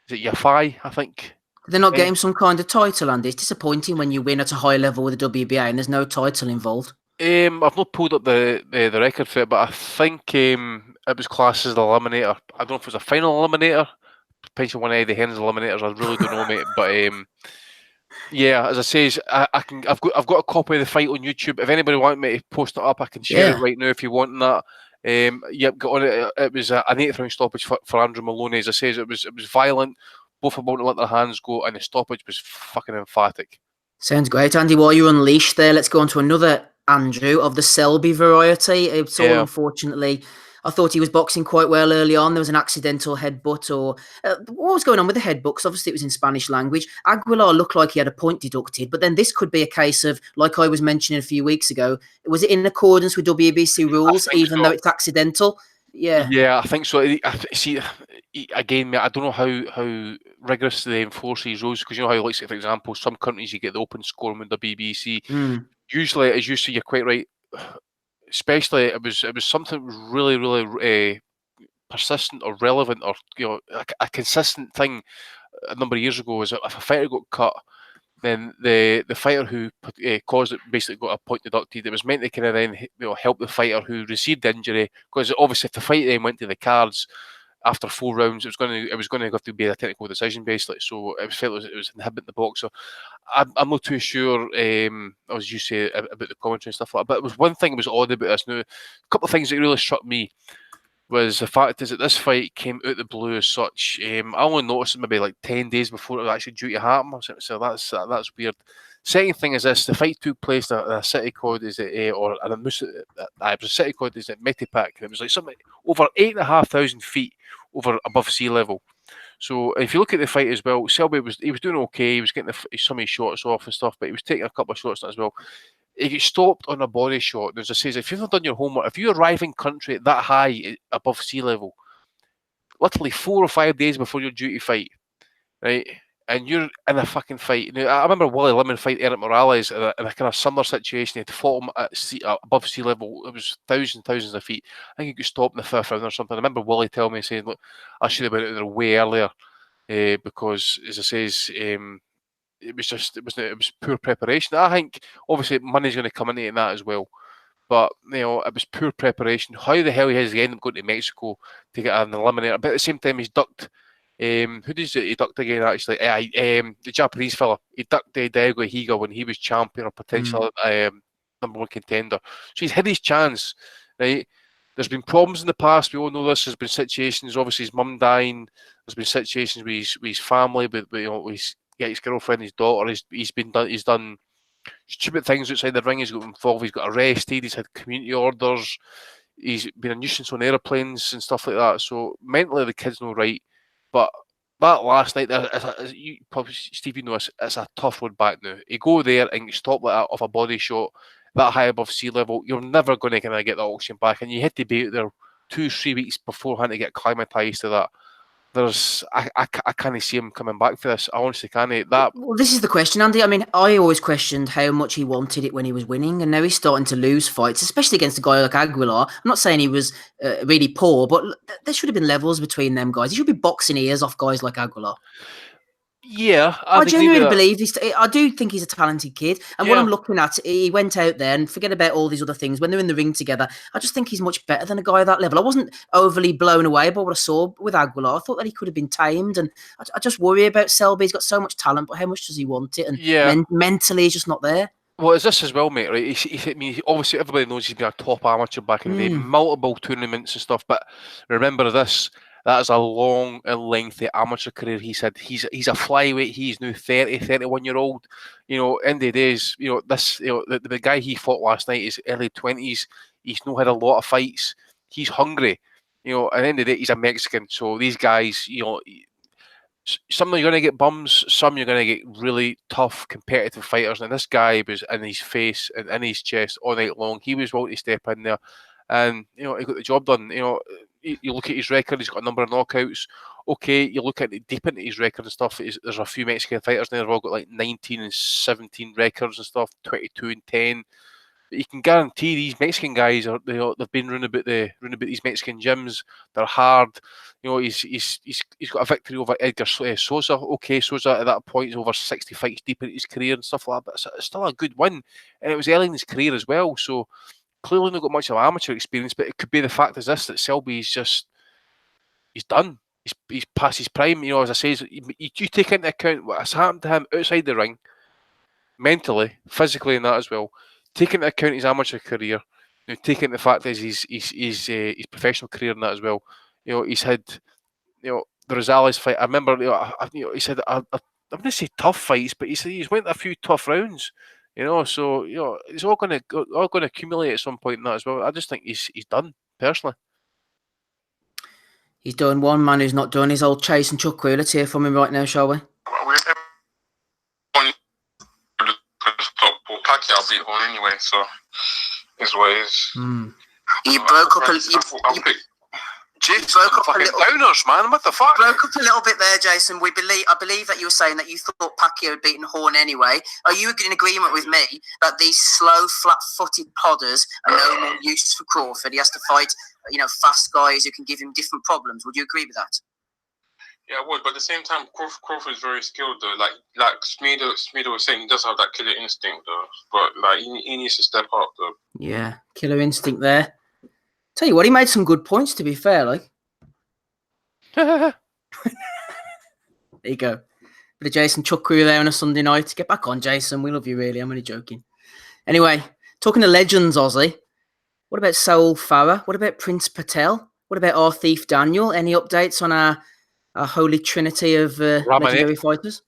is it Yafai, I think. They're not getting some kind of title, Andy. It's disappointing when you win at a high level with the WBA and there's no title involved. I've not pulled up the record for it, but I think it was classed as the eliminator. I don't know if it was a final eliminator. Potentially one of Eddie Hearn's eliminators. I really don't know, mate. But yeah, as I say, I've got a copy of the fight on YouTube. If anybody wants me to post it up, I can share it right now if you want that. Yep, got on it. It was an 8th round stoppage for Andrew Maloney. As I say, it was violent. Both about to let their hands go, and the stoppage was fucking emphatic. Sounds great, Andy. While you're unleashed there, let's go on to another Andrew of the Selby variety. Unfortunately, I thought he was boxing quite well early on. There was an accidental headbutt, or what was going on with the headbutt? Because obviously it was in Spanish language. Aguilar looked like he had a point deducted, but then this could be a case of, like I was mentioning a few weeks ago, was it in accordance with WBC rules, even though it's accidental? Yeah, I think so. See, again, mate, I don't know how rigorous they enforce these rules, because you know how, like, say, for example, some countries you get the open scoring with WBC. Usually, as you say, you're quite right. Especially, it was something really, really persistent or relevant, or a consistent thing. A number of years ago, was if a fighter got cut, then the fighter who caused it basically got a point deducted. It was meant to kind of then help the fighter who received the injury, because obviously if the fight then went to the cards after 4 rounds, it was going to have to be a technical decision basically. So it was felt it was inhibiting the boxer. I'm not too sure, as you say, about the commentary and stuff like that. But it was one thing that was odd about this. Now, a couple of things that really struck me was the fact is that this fight came out the blue as such. I only noticed it maybe like 10 days before it was actually due to happen. So that's weird. Second thing is this: the fight took place at a city called it was a city called Metipak. It was like something over 8,500 feet over above sea level. So if you look at the fight as well, Selby was doing okay. He was getting some of his shots off and stuff, but he was taking a couple of shots as well. He gets stopped on a body shot. There's a says if you've not done your homework, if you arrive in country that high above sea level, literally 4 or 5 days before your duty fight, right? And you're in a fucking fight. Now, I remember Willie Lemon fight Eric Morales in a kind of similar situation. He had to fought him at above sea level. It was thousands of feet. I think he got stopped in the 5th round or something. I remember Willie telling me, saying, look, I should have been out there way earlier because, as I says, it was poor preparation. I think, obviously, money's going to come into that as well. But, it was poor preparation. How the hell he has ended up going to Mexico to get an eliminator? But at the same time, he's ducked. Who did he ducked again, actually? The Japanese fella. He ducked Diego Higa when he was champion or potential number 1 contender. So he's had his chance, right? There's been problems in the past. We all know this. There's been situations, obviously, his mum dying. There's been situations with his family, with his girlfriend, his daughter. He's done stupid things outside the ring. He's got involved. He's got arrested. He's had community orders. He's been a nuisance on airplanes and stuff like that. So mentally, the kid's no right. But that last night, you probably, Steve, you know, it's a tough road back now. You go there and get stopped like that off a body shot that high above sea level, you're never going to kind of get the oxygen back, and you had to be out there 2-3 weeks beforehand to get acclimatised to that. I can't see him coming back for this. I honestly can't. Well, this is the question, Andy. I mean, I always questioned how much he wanted it when he was winning, and now he's starting to lose fights, especially against a guy like Aguilar. I'm not saying he was really poor, but there should have been levels between them guys. He should be boxing ears off guys like Aguilar. Yeah, I genuinely believe I do think he's a talented kid. And what I'm looking at, he went out there and forget about all these other things. When they're in the ring together, I just think he's much better than a guy at that level. I wasn't overly blown away by what I saw with Aguilar. I thought that he could have been tamed. And I just worry about Selby. He's got so much talent, but how much does he want it? And mentally, he's just not there. Well, it's this as well, mate, right? I mean, obviously, everybody knows he's been a top amateur back in the day, multiple tournaments and stuff. But remember this. That is a long and lengthy amateur career. He said he's a flyweight. He's now 31-year-old. End of the days, the guy he fought last night is early 20s. He's not had a lot of fights. He's hungry. At the end of the day, he's a Mexican. So these guys, some you're going to get bums. Some you're going to get really tough competitive fighters. And this guy was in his face and in his chest all night long. He was willing to step in there. And, he got the job done. You look at his record, he's got a number of knockouts. Okay, you look at it deep into his record and stuff. There's a few Mexican fighters there. They've all got like 19 and 17 records and stuff, 22 and 10. But you can guarantee these Mexican guys they've been round about these Mexican gyms. They're hard. He's got a victory over Edgar Sosa. Okay, Sosa at that point is over 60 fights deep into his career and stuff like that. But it's still a good win, and it was early in his career as well. So. Clearly not got much of amateur experience, but it could be the fact is this, that Selby's he's done. He's past his prime. As I say, you take into account what has happened to him outside the ring, mentally, physically, and that as well. Take into account his amateur career. Take into the fact is his professional career and that as well. He's had the Rosales fight. I remember he said I'm going to say tough fights, but he said he's went a few tough rounds. So it's all going to accumulate at some point in that as well. I just think he's done personally. He's done. One man who's not done is old Chase and Chuck Wheeler. Let's hear from him right now, shall we? Pacquiao beat Horn anyway, so is what it is. You broke up Jason, fucking downers, man. What the fuck? Broke up a little bit there, Jason. I believe that you were saying that you thought Pacquiao had beaten Horn anyway. Are you in agreement with me that these slow, flat-footed podders are no more use for Crawford? He has to fight, fast guys who can give him different problems. Would you agree with that? Yeah, I would. But at the same time, Crawford is very skilled, though. Like Smedo was saying, he does have that killer instinct, though. But he needs to step up, though. Yeah, killer instinct there. Tell you what, he made some good points, to be fair, like. There you go. Bit of Jason Chuck Crew there on a Sunday night. Get back on, Jason. We love you, really. I'm only joking. Anyway, talking to legends, Aussie. What about Saul Farah? What about Prince Patel? What about our thief Daniel? Any updates on our holy trinity of legendary fighters?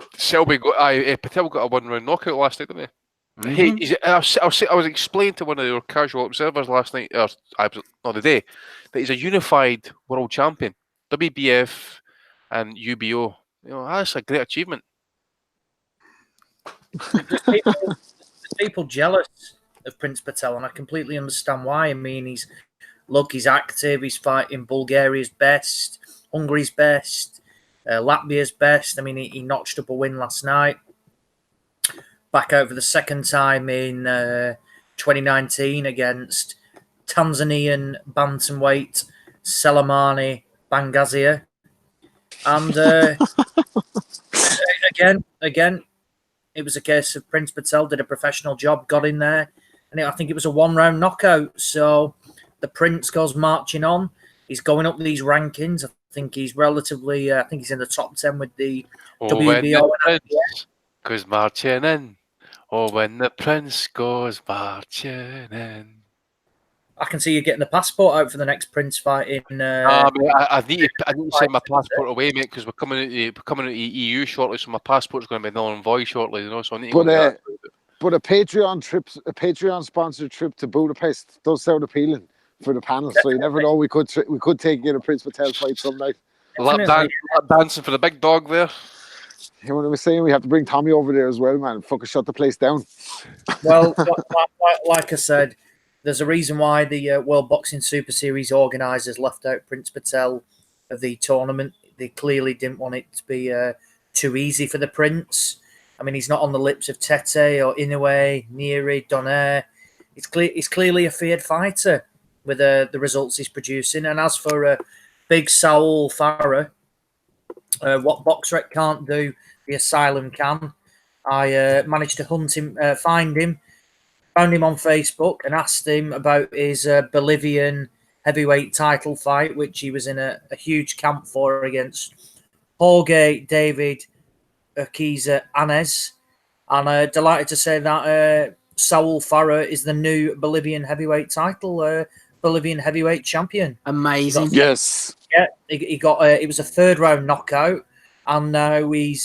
Patel got a one-round knockout last night, didn't he? I was explaining to one of your casual observers last night, the day, that he's a unified world champion, WBF and UBO. That's a great achievement. There's people jealous of Prince Patel, and I completely understand why. I mean, he's active. He's fighting Bulgaria's best, Hungary's best, Latvia's best. I mean, he notched up a win last night. Back out for the second time in 2019 against Tanzanian bantamweight Selemani Bangazia. And again, it was a case of Prince Patel did a professional job, got in there, and I think it was a one-round knockout. So the Prince goes marching on. He's going up these rankings. I think he's relatively. I think he's in the top 10 with the WBO. When the Prince goes marching in. When the Prince goes marching in. I can see you getting the passport out for the next Prince fight in. I need to send my passport away, mate, because we're coming out the EU shortly, so my passport's going to be null and void shortly. So I need to. But a Patreon sponsored trip to Budapest does sound appealing for the panel. Definitely. So you never know, we could take in a Prince Patel fight some night. Lap dancing for the big dog there. You know what I'm saying? We have to bring Tommy over there as well, man. Fucking shut the place down. Well, like I said, there's a reason why the World Boxing Super Series organisers left out Prince Patel of the tournament. They clearly didn't want it to be too easy for the Prince. I mean, he's not on the lips of Tete or Inoue, Neri, Donaire. He's clearly a feared fighter with the results he's producing. And as for big Saul Farah, what BoxRec can't do, the Asylum can. I managed to find him, found him on Facebook and asked him about his Bolivian heavyweight title fight, which he was in a huge camp for against Jorge David Urquiza Anez. And delighted to say that Saul Farah is the new Bolivian heavyweight title, Bolivian heavyweight champion. Amazing. Yes. Yeah, he got it was a third round knockout, and now he's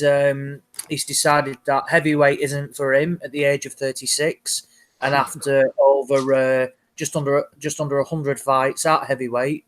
decided that heavyweight isn't for him at the age of 36, and after over just under 100 fights at heavyweight,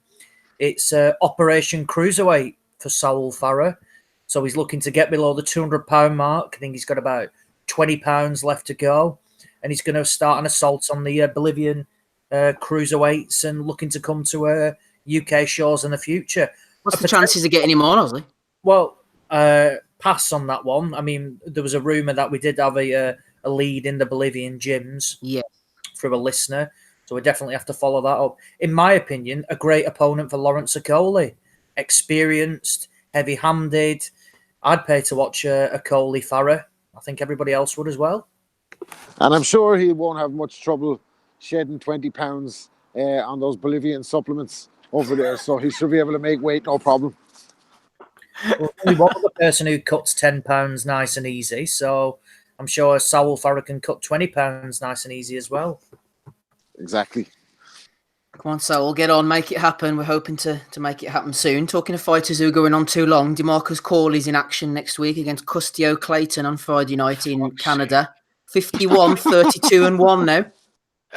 it's Operation Cruiserweight for Saul Farah. So he's looking to get below the 200-pound mark. I think he's got about 20 pounds left to go, and he's going to start an assault on the Bolivian cruiserweights and looking to come to UK shores in the future. What's the chances of getting him on, Ozzy? Well, pass on that one. I mean, there was a rumour that we did have a lead in the Bolivian gyms through a listener, so we definitely have to follow that up. In my opinion, a great opponent for Lawrence Okoli. Experienced, heavy-handed. I'd pay to watch Okoli Farah. I think everybody else would as well. And I'm sure he won't have much trouble shedding 20 pounds on those Bolivian supplements over there, so he should be able to make weight, no problem. Well, only one other person who cuts 10 pounds nice and easy, so I'm sure Saul Farah can cut 20 pounds nice and easy as well. Exactly. Come on, Saul, get on, make it happen. We're hoping to make it happen soon. Talking of fighters who are going on too long, DeMarcus Corley's in action next week against Custio Clayton on Friday night in Canada. 51, 32 and 1 now.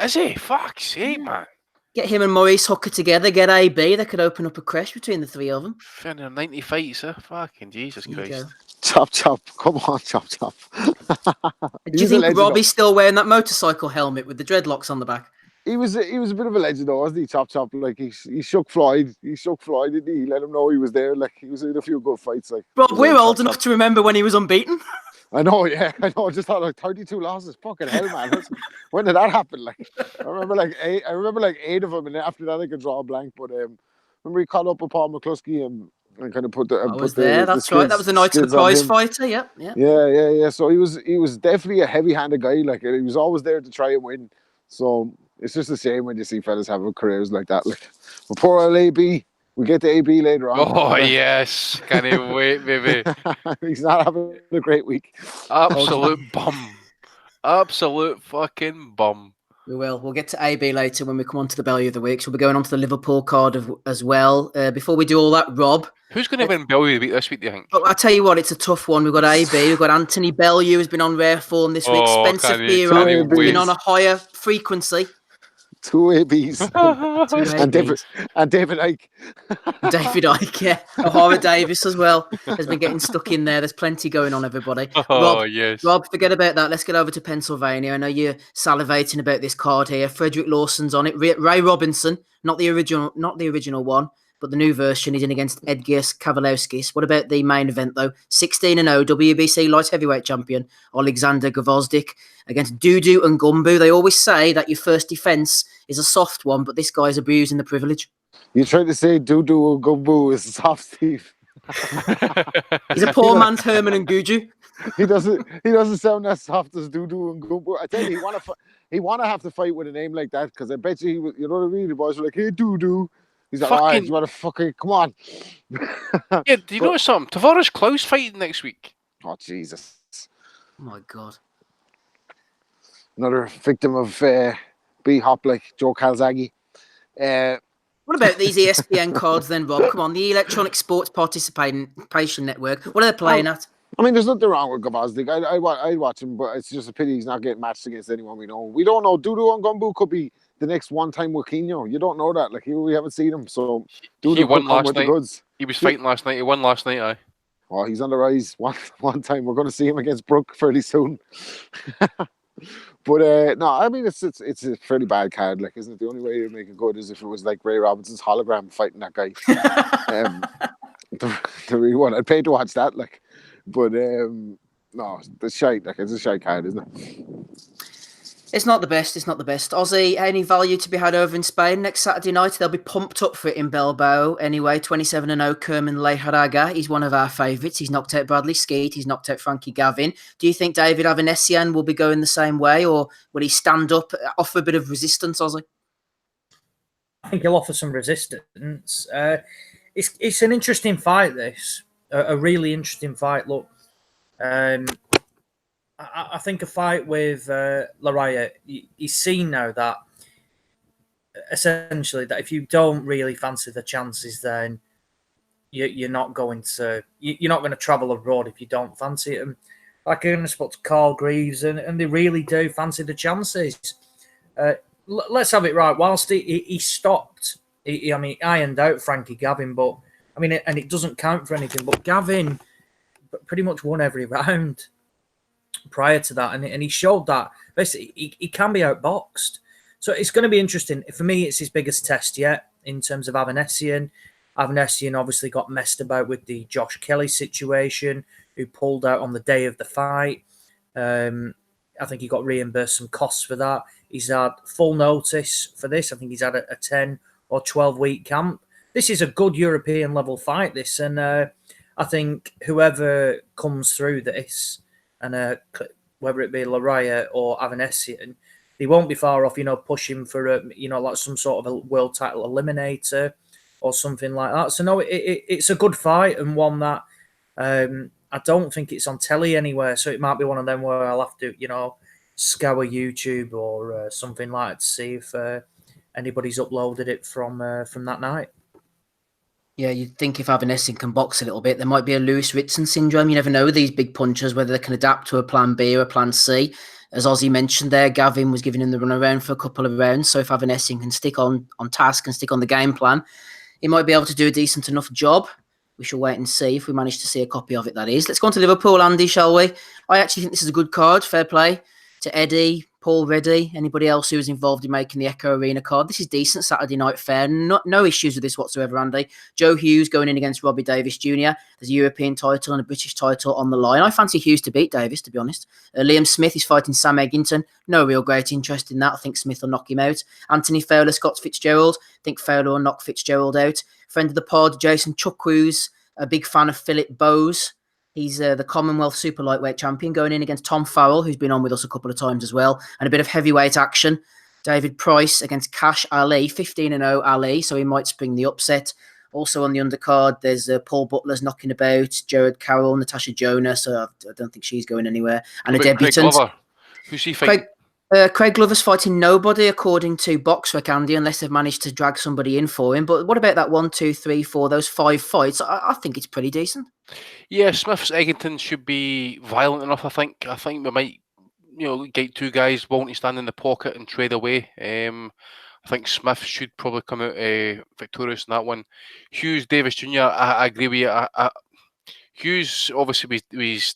Is he? Fuck's sake, man. Get him and Maurice Hooker together, get AB. They could open up a crash between the three of them. 90 fights, huh? Fucking Jesus Christ. Chop, chop. Come on, chop, chop. Do you think Robbie's still wearing that motorcycle helmet with the dreadlocks on the back? He was a bit of a legend, though, wasn't he? Chop, chop. Like he shook Floyd. He shook Floyd, didn't he? He let him know he was there. Like he was in a few good fights. Like Rob, we're old enough to remember when he was unbeaten. I know, yeah. I know. I just thought like 32 losses. Fucking hell, man. When did that happen? Like I remember like eight of them, and after that I could draw a blank. But remember he caught up with Paul McCluskey and kind of put the. I was there. That's right. That was the night of the prize fighter. Yep. Yeah. So he was definitely a heavy-handed guy. Like he was always there to try and win. So it's just a shame when you see fellas having careers like that. Like, but poor old AB. We'll get to AB later on. Oh, yes. Can't even wait, baby. He's not having a great week. Absolute bum. Absolute fucking bum. We will. We'll get to AB later when we come on to the Bellew of the Week. So we'll be going on to the Liverpool card as well. Before we do all that, Rob. Who's going to win Bellew of the Week this week, do you think? Well, I tell you what, it's a tough one. We've got AB, we've got Anthony Bellew, who's been on rare form this week. Spencer can't Fira has wait. been on a higher frequency. 2 ABs. And David Icke. David Icke, yeah. O'Hara Davis as well has been getting stuck in there. There's plenty going on, everybody. Yes. Rob, forget about that. Let's get over to Pennsylvania. I know you're salivating about this card here. Frederick Lawson's on it. Ray Robinson, not the original one, but the new version. He's in against Edgius Kavalowskis. What about the main event, though? 16-0 WBC light heavyweight champion Alexander Gvozdyk against Dudu and Gumbu. They always say that your first defence is a soft one, but this guy's abusing the privilege. You tried to say Dudu or Gumbu is soft, Steve. He's a poor man's Herman and Guju. He doesn't sound as soft as Dudu and Gumbu. I tell you, he wanna have to fight with a name like that, because I bet you you know what I mean? The boys were like, hey Dudu. He's like, all right, you want to fucking come on. Yeah, do you know something? Tavares Klaus fighting next week. Oh Jesus. Oh my God. Another victim of B-Hop like Joe Calzaghe. What about these ESPN cards then, Rob? Come on, the Electronic Sports Participation Network. What are they playing at? I mean, there's nothing wrong with Gvozdyk. I'd watch him, but it's just a pity he's not getting matched against anyone we know. We don't know. Dudu and Gumbu could be the next one-time Joaquinho. You don't know that. Like, we haven't seen him. So, Dudu He won last with night. the goods. He was fighting last night. He won last night, aye. Oh, he's on the rise. One time. We're going to see him against Brook fairly soon. But no, I mean, it's a fairly bad card. Like, isn't it? The only way to make it good is if it was like Ray Robinson's hologram fighting that guy. The real one. I'd pay to watch that. Like, but no, the shite. Like, it's a shite card, isn't it? It's not the best. It's not the best. Aussie, any value to be had over in Spain next Saturday night? They'll be pumped up for it in Bilbao. Anyway, 27-0 Kerman Lejaraga. He's one of our favourites. He's knocked out Bradley Skeet. He's knocked out Frankie Gavin. Do you think David Avanesian will be going the same way, or will he stand up, offer a bit of resistance, Aussie? I think he'll offer some resistance. It's an interesting fight, this. A really interesting fight. Look, I think a fight with Lariah, he's seen now that essentially that if you don't really fancy the chances, then you're not going to travel abroad if you don't fancy it. And like I spoke to Carl Greaves, and they really do fancy the chances. Let's have it right. Whilst he stopped, he ironed out Frankie Gavin, but I mean, and it doesn't count for anything. But Gavin pretty much won every round prior to that, and he showed that basically he can be outboxed. So it's going to be interesting. For me, it's his biggest test yet in terms of Avanesian. Avanesian obviously got messed about with the Josh Kelly situation, who pulled out on the day of the fight. I think he got reimbursed some costs for that. He's had full notice for this. I think he's had a 10 or 12 week camp. This is a good European level fight, this. And I think whoever comes through this, and whether it be Lariah or Avanesian, they won't be far off, pushing for like some sort of a world title eliminator or something like that. So no, it's a good fight, and one that I don't think it's on telly anywhere. So it might be one of them where I'll have to, scour YouTube or something like that to see if anybody's uploaded it from that night. Yeah, you'd think if Avanesian can box a little bit, there might be a Lewis Ritson syndrome. You never know with these big punchers, whether they can adapt to a plan B or a plan C. As Ozzy mentioned there, Gavin was giving him the runaround for a couple of rounds. So if Avanesian can stick on task and stick on the game plan, he might be able to do a decent enough job. We shall wait and see if we manage to see a copy of it, that is. Let's go on to Liverpool, Andy, shall we? I actually think this is a good card. Fair play to Eddie, Paul Reddy, anybody else who was involved in making the Echo Arena card. This is decent Saturday night fare. No issues with this whatsoever, Andy. Joe Hughes going in against Robbie Davis Jr. There's a European title and a British title on the line. I fancy Hughes to beat Davis, to be honest. Liam Smith is fighting Sam Eggington. No real great interest in that. I think Smith will knock him out. Anthony Fowler, Scott Fitzgerald. I think Fowler will knock Fitzgerald out. Friend of the pod, Jason Chukwu's a big fan of Philip Bowes. He's the Commonwealth Super Lightweight Champion going in against Tom Farrell, who's been on with us a couple of times as well. And a bit of heavyweight action. David Price against Cash Ali, 15-0 Ali, so he might spring the upset. Also on the undercard, there's Paul Butler's knocking about, Jared Carroll, Natasha Jonas, so I don't think she's going anywhere. And a debutant. Glover. Who's he fighting? Craig Glover's fighting nobody, according to BoxRec, Andy, unless they've managed to drag somebody in for him. But what about that 1, 2, 3, 4, those 5 fights? I think it's pretty decent. Yeah, Smith's Eggington should be violent enough. I think we might, get two guys willing to stand in the pocket and trade away. I think Smith should probably come out victorious in that one. Hughes Davis Jr. I agree with you. Hughes obviously was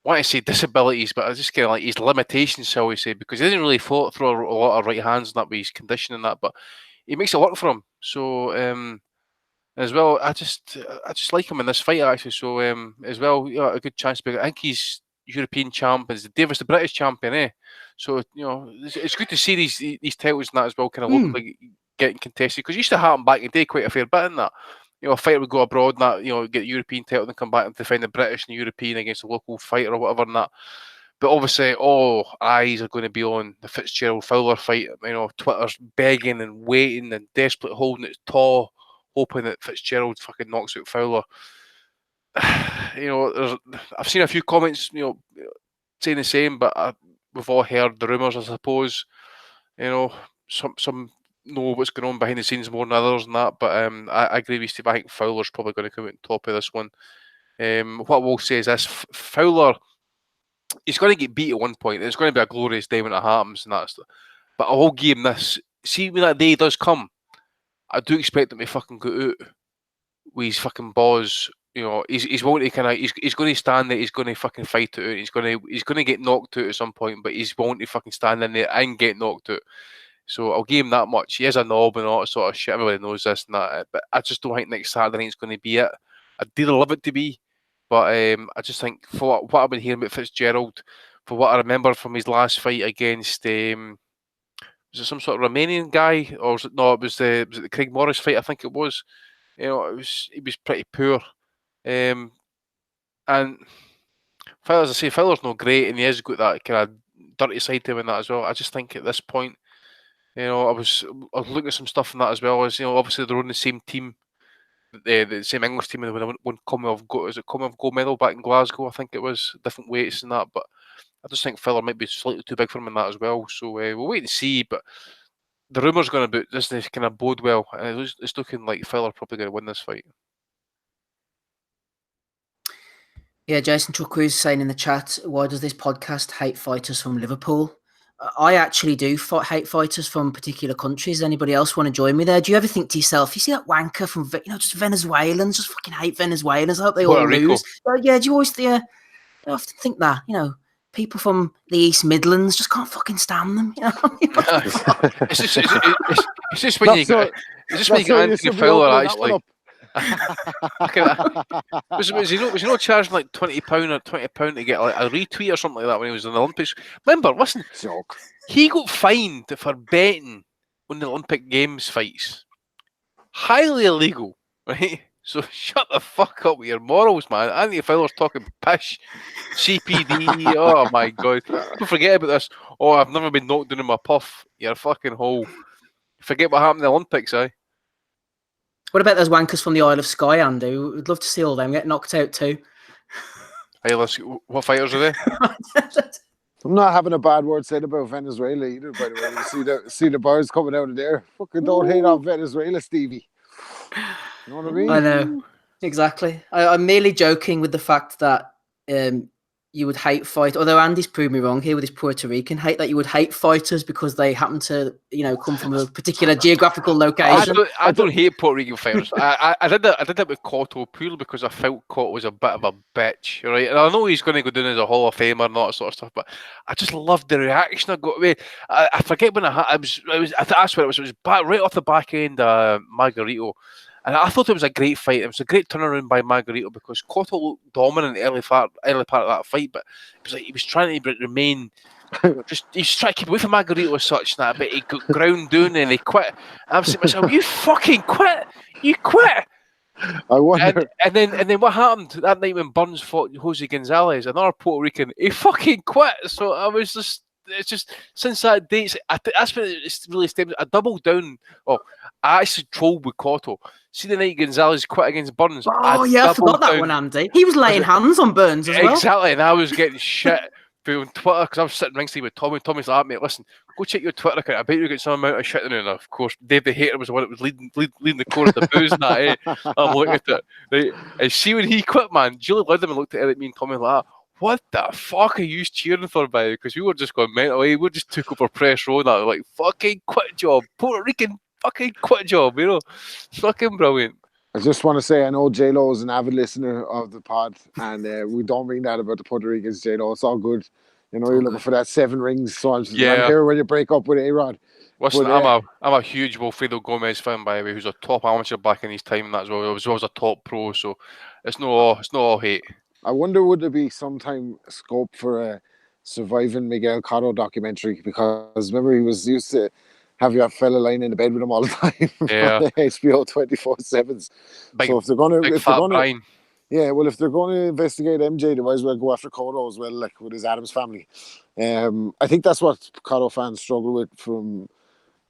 want to say disabilities, but I just kind of like his limitations, shall we say, because he didn't really throw a lot of right hands, and that with his condition and that, but he makes it work for him. So as well, I just like him in this fight actually. So as well, a good chance. I think he's European champion. Davis the British champion, eh? So it's good to see these titles and that as well, kind of locally getting contested, because it used to happen back in the day quite a fair bit in that. A fighter would go abroad and that, get European title and come back and defend the British and European against a local fighter or whatever and that. But obviously, all eyes are going to be on the Fitzgerald Fowler fight. Twitter's begging and waiting and desperately holding its taw, hoping that Fitzgerald fucking knocks out Fowler. I've seen a few comments, saying the same, but we've all heard the rumours, I suppose. Some know what's going on behind the scenes more than others and that, but I agree with Steve. I think Fowler's probably going to come out on top of this one. What we'll say is this: Fowler, he's going to get beat at one point. It's going to be a glorious day when it happens, and that's. But I will give him this. See, when that day does come, I do expect him to fucking go out with his fucking balls. He's wanting to he's going to stand there. He's going to fucking fight it out. He's going to get knocked out at some point, but he's wanting to fucking stand in there and get knocked out. So I'll give him that much. He is a knob and all that sort of shit. Everybody knows this and that. But I just don't think next Saturday night's going to be it. I'd really love it to be. But I just think for what I've been hearing about Fitzgerald, for what I remember from his last fight against, was it some sort of Romanian guy? Or was it, no, it was the Craig Morris fight, I think it was. He was pretty poor. And Fowler, as I say, Fowler's not great, and he has got that kind of dirty side to him and that as well. I just think at this point, I was looking at some stuff in that as well as obviously they're on the same team, the same English team, and they won Commonwealth gold medal back in Glasgow, I think it was, different weights and that. But I just think Fowler might be slightly too big for him in that as well. So we'll wait and see. But the rumours going about this kind of bode well, and it's looking like Fowler probably going to win this fight. Yeah, Jason Chukwu's saying in the chat, why does this podcast hate fighters from Liverpool? I actually do hate fighters from particular countries. Anybody else want to join me there? Do you ever think to yourself, you see that wanker from, just Venezuelans, just fucking hate Venezuelans. I hope they all lose. Yeah, do you always I often think that, people from the East Midlands just can't fucking stand them. It's just when you get Anthony Fowler actually. Was he not charging like £20 to get like a retweet or something like that when he was in the Olympics? Remember, listen, he got fined for betting on the Olympic Games fights. Highly illegal, right? So shut the fuck up with your morals, man. Anthony Fowler's talking pish, CPD. Oh my god, don't forget about this. Oh, I've never been knocked down in my puff. You're a fucking hole. Forget what happened in the Olympics, eh? What about those wankers from the Isle of Skye, Andy? We'd love to see all them get knocked out too. Hey, what fighters are they? I'm not having a bad word said about Venezuela either, by the way. You see the bars coming out of there. Fucking don't hate on Venezuela, Stevie. You know what I mean? I know. Exactly. I'm merely joking with the fact that you would hate fight, although Andy's proved me wrong here with his Puerto Rican hate, that you would hate fighters because they happen to, come from a particular geographical location. I don't hate Puerto Rican fighters. I did that with Cotto purely because I felt Cotto was a bit of a bitch, right? And I know he's going to go down as a Hall of Famer and all that sort of stuff, but I just loved the reaction I got. I forget when I think that's what it was. It was right off the back end, Margarito. And I thought it was a great fight. It was a great turnaround by Margarito because Cotto looked dominant in the early part of that fight, but it was like he was trying to remain. He's trying to keep away from Margarito as such, and that, but he got ground down and he quit. I'm saying to myself, "You fucking quit! You quit!" I wonder. And then what happened that night when Burns fought Jose Gonzalez, another Puerto Rican? He fucking quit. So I was just. It's just since that day, that's when it's really stemmed. I doubled down. Oh, I actually trolled with Cotto. See the night Gonzalez quit against Burns. Oh, I forgot that one, Andy. He was laying hands on Burns as well. Exactly, and I was getting shit on Twitter, because I was sitting ringside with Tommy. Tommy's like, mate, listen, go check your Twitter account. I bet you get some amount of shit in it. And of course, Dave the Hater was the one that was leading the chorus of booze and that. I'm looking at it. Right? And see when he quit, man, Julie Lindemann looked at me and Tommy like, what the fuck are you cheering for, by? Because we were just going mental. We just took over press row and that. Like, fucking quit job. Puerto Rican fucking quit job, Fucking brilliant. I just want to say, I know J-Lo is an avid listener of the pod, and we don't mean that about the Puerto Ricans, J-Lo. It's all good. You're looking for that 7 rings, so I'm here when you break up with A-Rod. Listen, I'm a huge Wilfredo Gomez fan, by the way, who's a top amateur back in his time and that as well. As well as a top pro, so it's not all hate. I wonder, would there be sometime scope for a surviving Miguel Cotto documentary? Because remember, he was used to have your fella lying in the bed with him all the time. Yeah. On the HBO 24/7s. So if they're gonna, if they're going to investigate MJ, they might as well go after Cotto as well, like with his Adams family. I think that's what Cotto fans struggle with from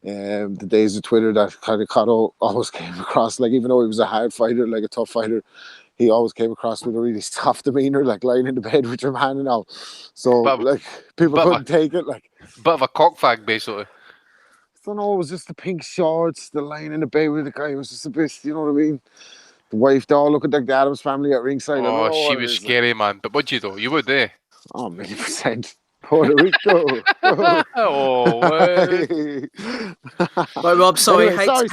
the days of Twitter. That kind of Cotto always came across, like, even though he was a hard fighter, like a tough fighter, he always came across with a really tough demeanor, like lying in the bed with your man and all. So people couldn't take it, like. Bit of a cockfag, basically. I don't know, it was just the pink shorts, the lying in the bed with the guy. It was just a bit, you know what I mean? The wife, they all look like the Adams family at ringside. Oh, she was scary, man. But would you, though? You would, eh? Oh, 1,000,000%. Puerto Rico. Right, Rob, sorry. Anyway,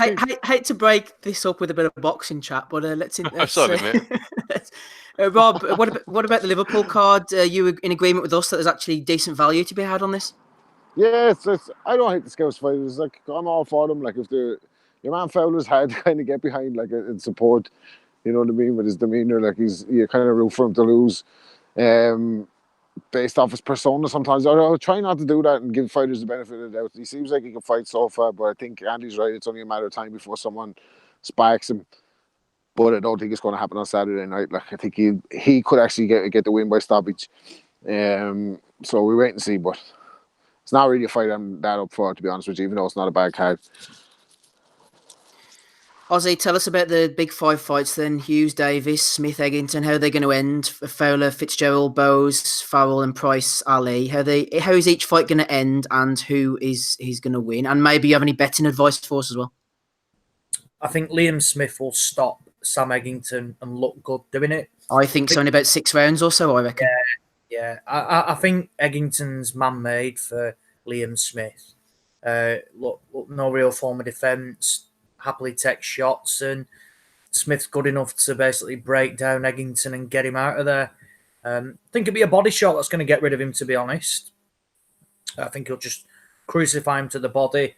hate to break this up with a bit of boxing chat, but let's sorry, mate. Rob, what about the Liverpool card? You were in agreement with us that there's actually decent value to be had on this? Yeah, I don't hate the Scouts fighters. Like, I'm all for them. Like, if your man Fowler's hard to kind of get behind, like, in support, you know what I mean, with his demeanor, like, you kind of root for him to lose, based off his persona. Sometimes I try not to do that and give fighters the benefit of the doubt. He seems like he can fight so far, but I think Andy's right. It's only a matter of time before someone sparks him. But I don't think it's going to happen on Saturday night. Like, I think he could actually get the win by stoppage. So we wait and see, but it's not really a fight I'm that up for, to be honest with you, even though it's not a bad card. Ozzy, tell us about the big 5 fights then. Hughes, Davis, Smith, Eggington. How are they going to end? Fowler, Fitzgerald, Bowes, Farrell and Price, Ali. How is each fight going to end, and who is he's going to win? And maybe you have any betting advice for us as well? I think Liam Smith will stop Sam Eggington and look good doing it. I think it's only about 6 rounds or so, I reckon. Yeah. I think Eggington's man-made for Liam Smith. Look, no real form of defence. Happily take shots, and Smith's good enough to basically break down Eggington and get him out of there. I think it'd be a body shot that's going to get rid of him, to be honest. I think he'll just crucify him to the body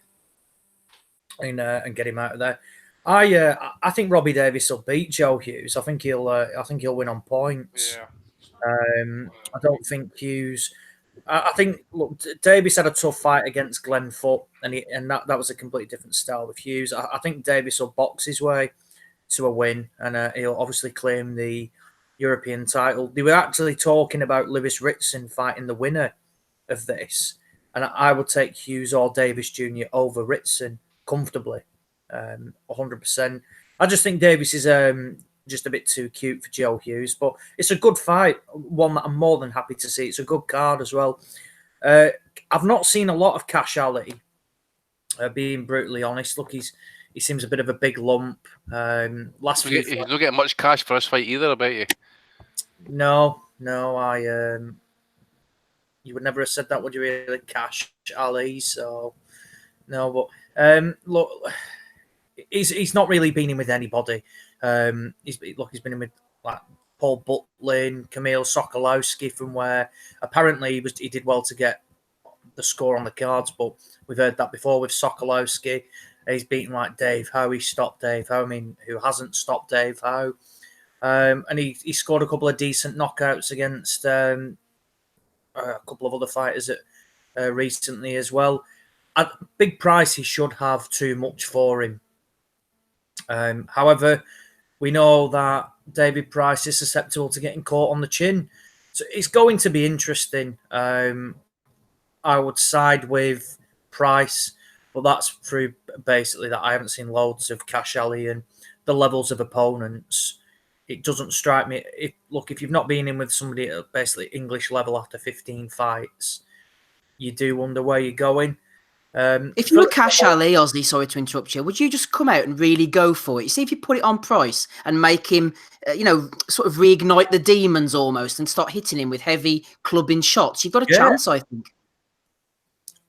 and get him out of there. I think Robbie Davis will beat Joe Hughes. I think he'll win on points. Yeah. I don't think Hughes. I think, look, Davis had a tough fight against Glenn Foote, and that was a completely different style with Hughes. I think Davis will box his way to a win, and he'll obviously claim the European title. They were actually talking about Lewis Ritson fighting the winner of this, and I would take Hughes or Davis Jr. over Ritson comfortably, 100%. I just think Davis is just a bit too cute for Joe Hughes, but it's a good fight, one that I'm more than happy to see. It's a good card as well. I've not seen a lot of Cash Ali, being brutally honest. Look, he seems a bit of a big lump. He's not getting much cash for this fight either, I bet you. No, you would never have said that, would you really, Cash Ali? So, no, but look, he's not really been in with anybody. He's been in with like Paul Butlin, Kamil Sokolowski, from where apparently he did well to get the score on the cards, but we've heard that before with Sokolowski. He's beaten like Dave Howe. He stopped Dave Howe. I mean, who hasn't stopped Dave Howe? And he scored a couple of decent knockouts against a couple of other fighters recently as well. At big price, he should have too much for him. However, we know that David Price is susceptible to getting caught on the chin. So it's going to be interesting. I would side with Price, but that's through basically that I haven't seen loads of Cash Ali and the levels of opponents. it doesn't strike me. If you've not been in with somebody at basically English level after 15 fights, you do wonder where you're going. If you were Cash Ali, Ozzy, sorry to interrupt you, would you just come out and really go for it? See if you put it on Price and make him, sort of reignite the demons almost and start hitting him with heavy clubbing shots. You've got a chance, I think.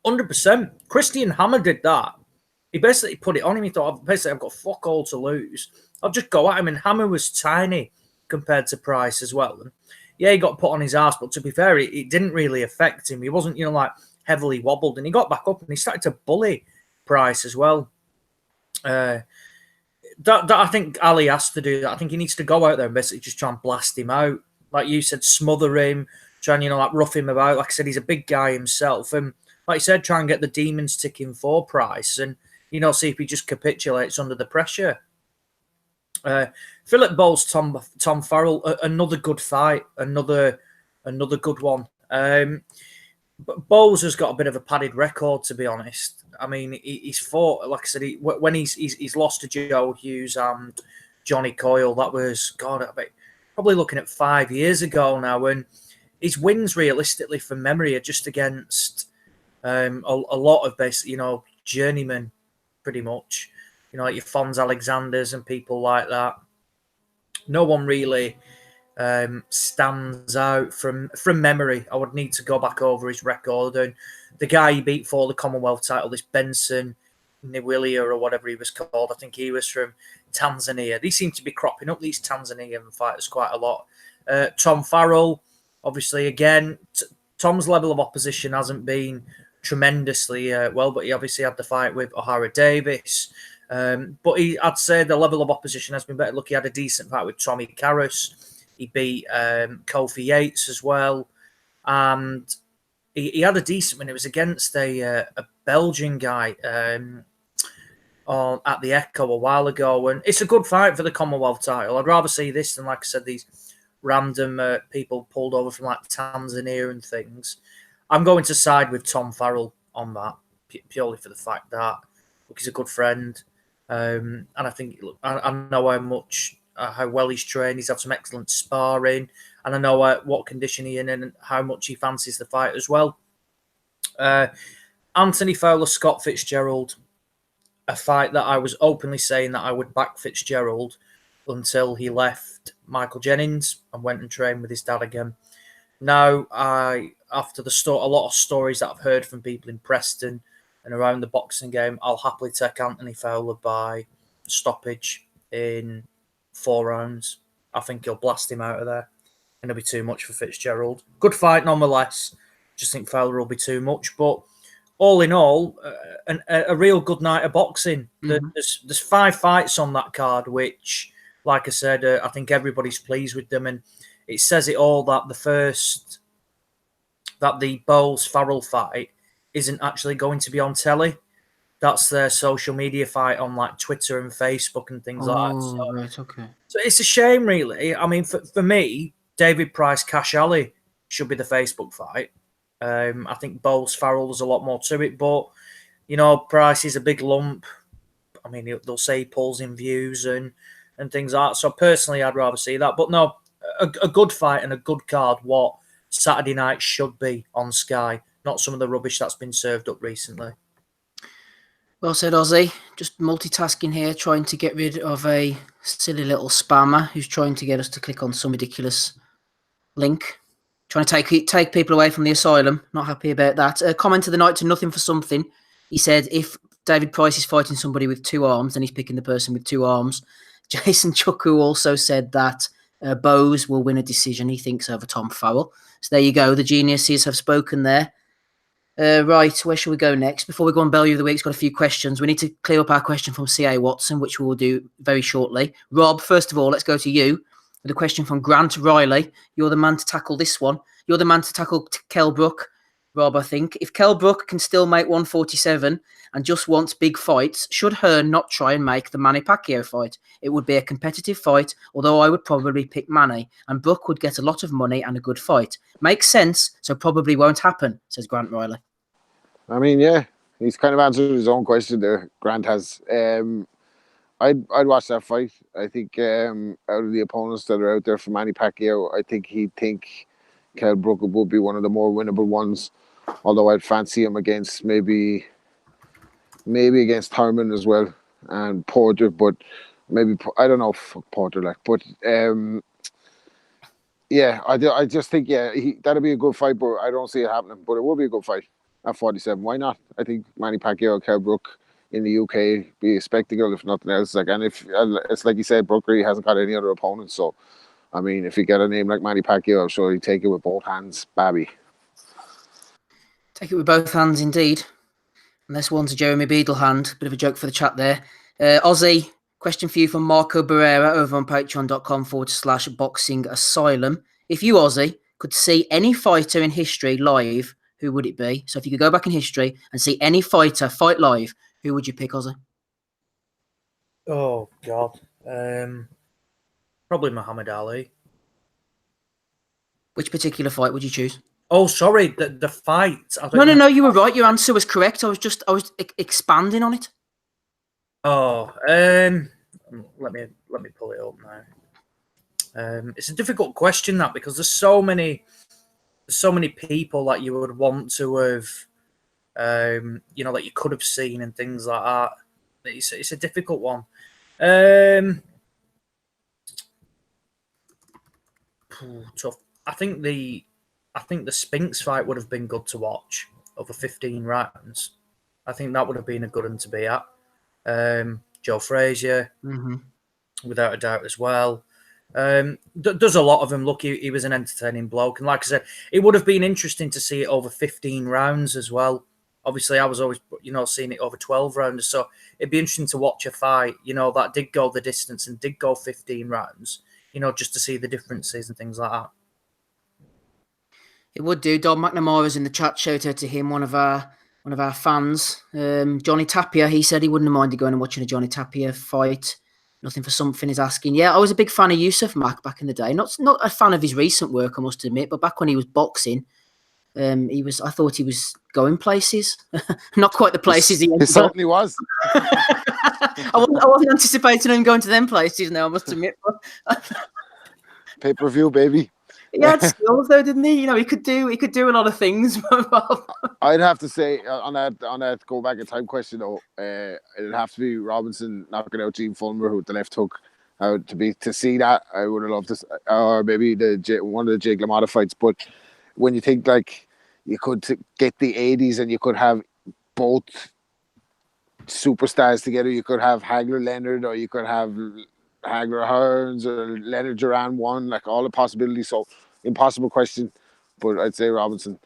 100%. Christian Hammer did that. He basically put it on him. He thought, I've got fuck all to lose. I'll just go at him. And Hammer was tiny compared to Price as well. And yeah, he got put on his arse, but to be fair, it didn't really affect him. He wasn't, heavily wobbled, and he got back up and he started to bully Price as well. That I think Ali has to do that. I think he needs to go out there and basically just try and blast him out. Like you said, smother him, try and, rough him about. Like I said, he's a big guy himself. And like you said, try and get the demons ticking for Price and, see if he just capitulates under the pressure. Philip Bowles, Tom Farrell, another good fight, another good one. But Bowles has got a bit of a padded record, to be honest. I mean, he's fought, like I said, when he's lost to Joe Hughes and Johnny Coyle, that was, probably looking at 5 years ago now. And his wins, realistically, from memory, are just against a lot of basically, journeymen, pretty much. Like your Fons Alexanders and people like that. No one really stands out from memory. I would need to go back over his record. And the guy he beat for the Commonwealth title, this Benson Niwilia or whatever he was called, I think he was from Tanzania. These seem to be cropping up, these Tanzanian fighters, quite a lot. Tom Farrell, obviously, again, Tom's level of opposition hasn't been tremendously well, but he obviously had the fight with O'Hara Davis. But I'd say the level of opposition has been better. Look, he had a decent fight with Tommy Karras. He beat Kofi Yates as well. And he had a decent one. It was against a Belgian guy at the Echo a while ago. And it's a good fight for the Commonwealth title. I'd rather see this than, like I said, these random people pulled over from like Tanzania and things. I'm going to side with Tom Farrell on that, purely for the fact that he's a good friend. And I think, I know how well he's trained. He's had some excellent sparring, and I know what condition he's in and how much he fancies the fight as well. Anthony Fowler, Scott Fitzgerald, a fight that I was openly saying that I would back Fitzgerald until he left Michael Jennings and went and trained with his dad again. Now, after a lot of stories that I've heard from people in Preston and around the boxing game, I'll happily take Anthony Fowler by stoppage in 4 rounds. I think he'll blast him out of there, and it'll be too much for Fitzgerald. Good fight, nonetheless. Just think Fowler will be too much, but all in all, a real good night of boxing. Mm-hmm. There's 5 fights on that card, which, like I said, I think everybody's pleased with them, and it says it all that the Bowles Farrell fight isn't actually going to be on telly. That's their social media fight on like Twitter and Facebook and things like that. So, right, okay. So it's a shame, really. I mean, for me, David Price, Cash Ali should be the Facebook fight. I think Bowles Farrell, there's a lot more to it, but Price is a big lump. I mean, they'll say he pulls in views and things like that. So personally, I'd rather see that. But no, a good fight and a good card. What Saturday night should be on Sky, not some of the rubbish that's been served up recently. Well said, Ozzy. Just multitasking here, trying to get rid of a silly little spammer who's trying to get us to click on some ridiculous link. Trying to take people away from the asylum. Not happy about that. Comment of the night to Nothing for Something. He said, if David Price is fighting somebody with 2 arms, then he's picking the person with 2 arms. Jason Chuku also said that Bowes will win a decision, he thinks, over Tom Farrell. So there you go. The geniuses have spoken there. Right, where shall we go next? Before we go on Bellew of the Week's got a few questions. We need to clear up our question from C.A. Watson, which we will do very shortly. Rob, first of all, let's go to you with a question from Grant Riley. You're the man to tackle this one. You're the man to tackle Kell Brook, Rob, I think. If Kell Brook can still make 147 and just wants big fights, should Hearn not try and make the Manny Pacquiao fight? It would be a competitive fight, although I would probably pick Manny, and Brook would get a lot of money and a good fight. Makes sense, so probably won't happen, says Grant Riley. I mean, yeah, he's kind of answered his own question there. Grant has. I'd watch that fight. I think out of the opponents that are out there for Manny Pacquiao, I think he'd think Kell Brook would be one of the more winnable ones. Although I'd fancy him against maybe against Thurman as well and Porter, but maybe I don't know Porter like, but yeah, I just think that'd be a good fight, but I don't see it happening. But it will be a good fight at 47. Why not? I think Manny Pacquiao, Kell Brook in the UK be a spectacle if nothing else. Like, and if it's like you said, Brook really hasn't got any other opponents. So, I mean, if you get a name like Manny Pacquiao, I'm sure he'd take it with both hands, Babby. Take it with both hands, indeed. Unless one's a Jeremy Beadle hand. Bit of a joke for the chat there. Ozzy, question for you from Marco Barrera over on patreon.com/boxing asylum. If you, Ozzy, could see any fighter in history live, who would it be? So if you could go back in history and see any fighter fight live, who would you pick, Ozzy? Oh, God. Probably Muhammad Ali. Which particular fight would you choose? Oh, sorry, the fight. No, you were right. Your answer was correct. I was expanding on it. Oh, let me pull it up now. It's a difficult question, that, because there's so many people that you would want to have, that you could have seen and things like that. It's a difficult one. Tough. I think the Spinks fight would have been good to watch over 15 rounds. I think that would have been a good one to be at. Joe Frazier, without a doubt as well. There's a lot of them. Look, he was an entertaining bloke. And like I said, it would have been interesting to see it over 15 rounds as well. Obviously, I was always, seeing it over 12 rounds. So it'd be interesting to watch a fight, that did go the distance and did go 15 rounds, just to see the differences and things like that. It would do. Don McNamara's in the chat. Shout out to him, one of our fans. Johnny Tapia, he said he wouldn't have minded going and watching a Johnny Tapia fight. Nothing for something is asking. Yeah, I was a big fan of Yusuf Mack back in the day. Not a fan of his recent work, I must admit, but back when he was boxing, I thought he was going places. Not quite the places he ended up. He certainly was. I wasn't anticipating him going to them places now, I must admit. Pay-per-view, baby. He had skills though, didn't he? He could do a lot of things. I'd have to say on that go back in time question though, it'd have to be Robinson knocking out Gene Fulmer with the left hook. To see that, I would have loved this, or maybe one of the Jake LaMotta fights. But when you think like you could get the 80s and you could have both superstars together, you could have Hagler Leonard, or you could have Hagler Hearns, or Leonard Duran one, like all the possibilities. So impossible question, but I'd say Robinson.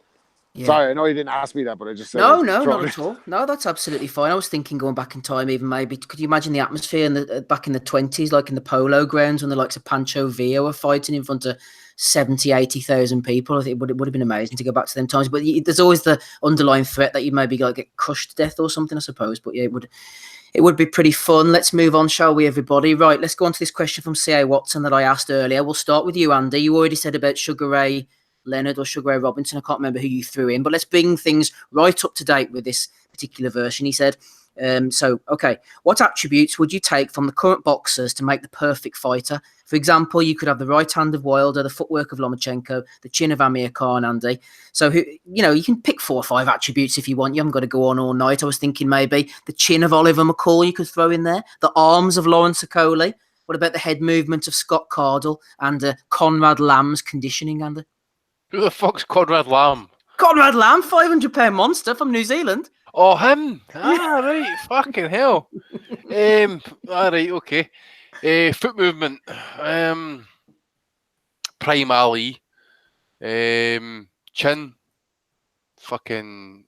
Yeah. Sorry, I know you didn't ask me that, but I just said no, not at all. No, that's absolutely fine. I was thinking going back in time, even maybe could you imagine the atmosphere back in the 20s, like in the polo grounds when the likes of Pancho Villa were fighting in front of 70, 80,000 people? I think it would have been amazing to go back to them times. But there's always the underlying threat that you maybe get crushed to death or something, I suppose. But yeah, it would be pretty fun. Let's move on, shall we, everybody? Right, let's go on to this question from C.A. Watson that I asked earlier. We'll start with you, Andy. You already said about Sugar Ray Leonard or Sugar Ray Robinson. I can't remember who you threw in, but let's bring things right up to date with this particular version. He said, what attributes would you take from the current boxers to make the perfect fighter? For example, you could have the right hand of Wilder, the footwork of Lomachenko, the chin of Amir Khan, Andy. So, you can pick 4 or 5 attributes if you want. You haven't got to go on all night. I was thinking maybe the chin of Oliver McCall you could throw in there, the arms of Lawrence Okoli. What about the head movement of Scott Cardle and Conrad Lamb's conditioning, Andy? Who the fuck's Conrad Lamb? Conrad Lamb, 500-pound monster from New Zealand. Oh, him. Right. Fucking hell. All right, okay. Foot movement. Prime Ali. Chin. Fucking.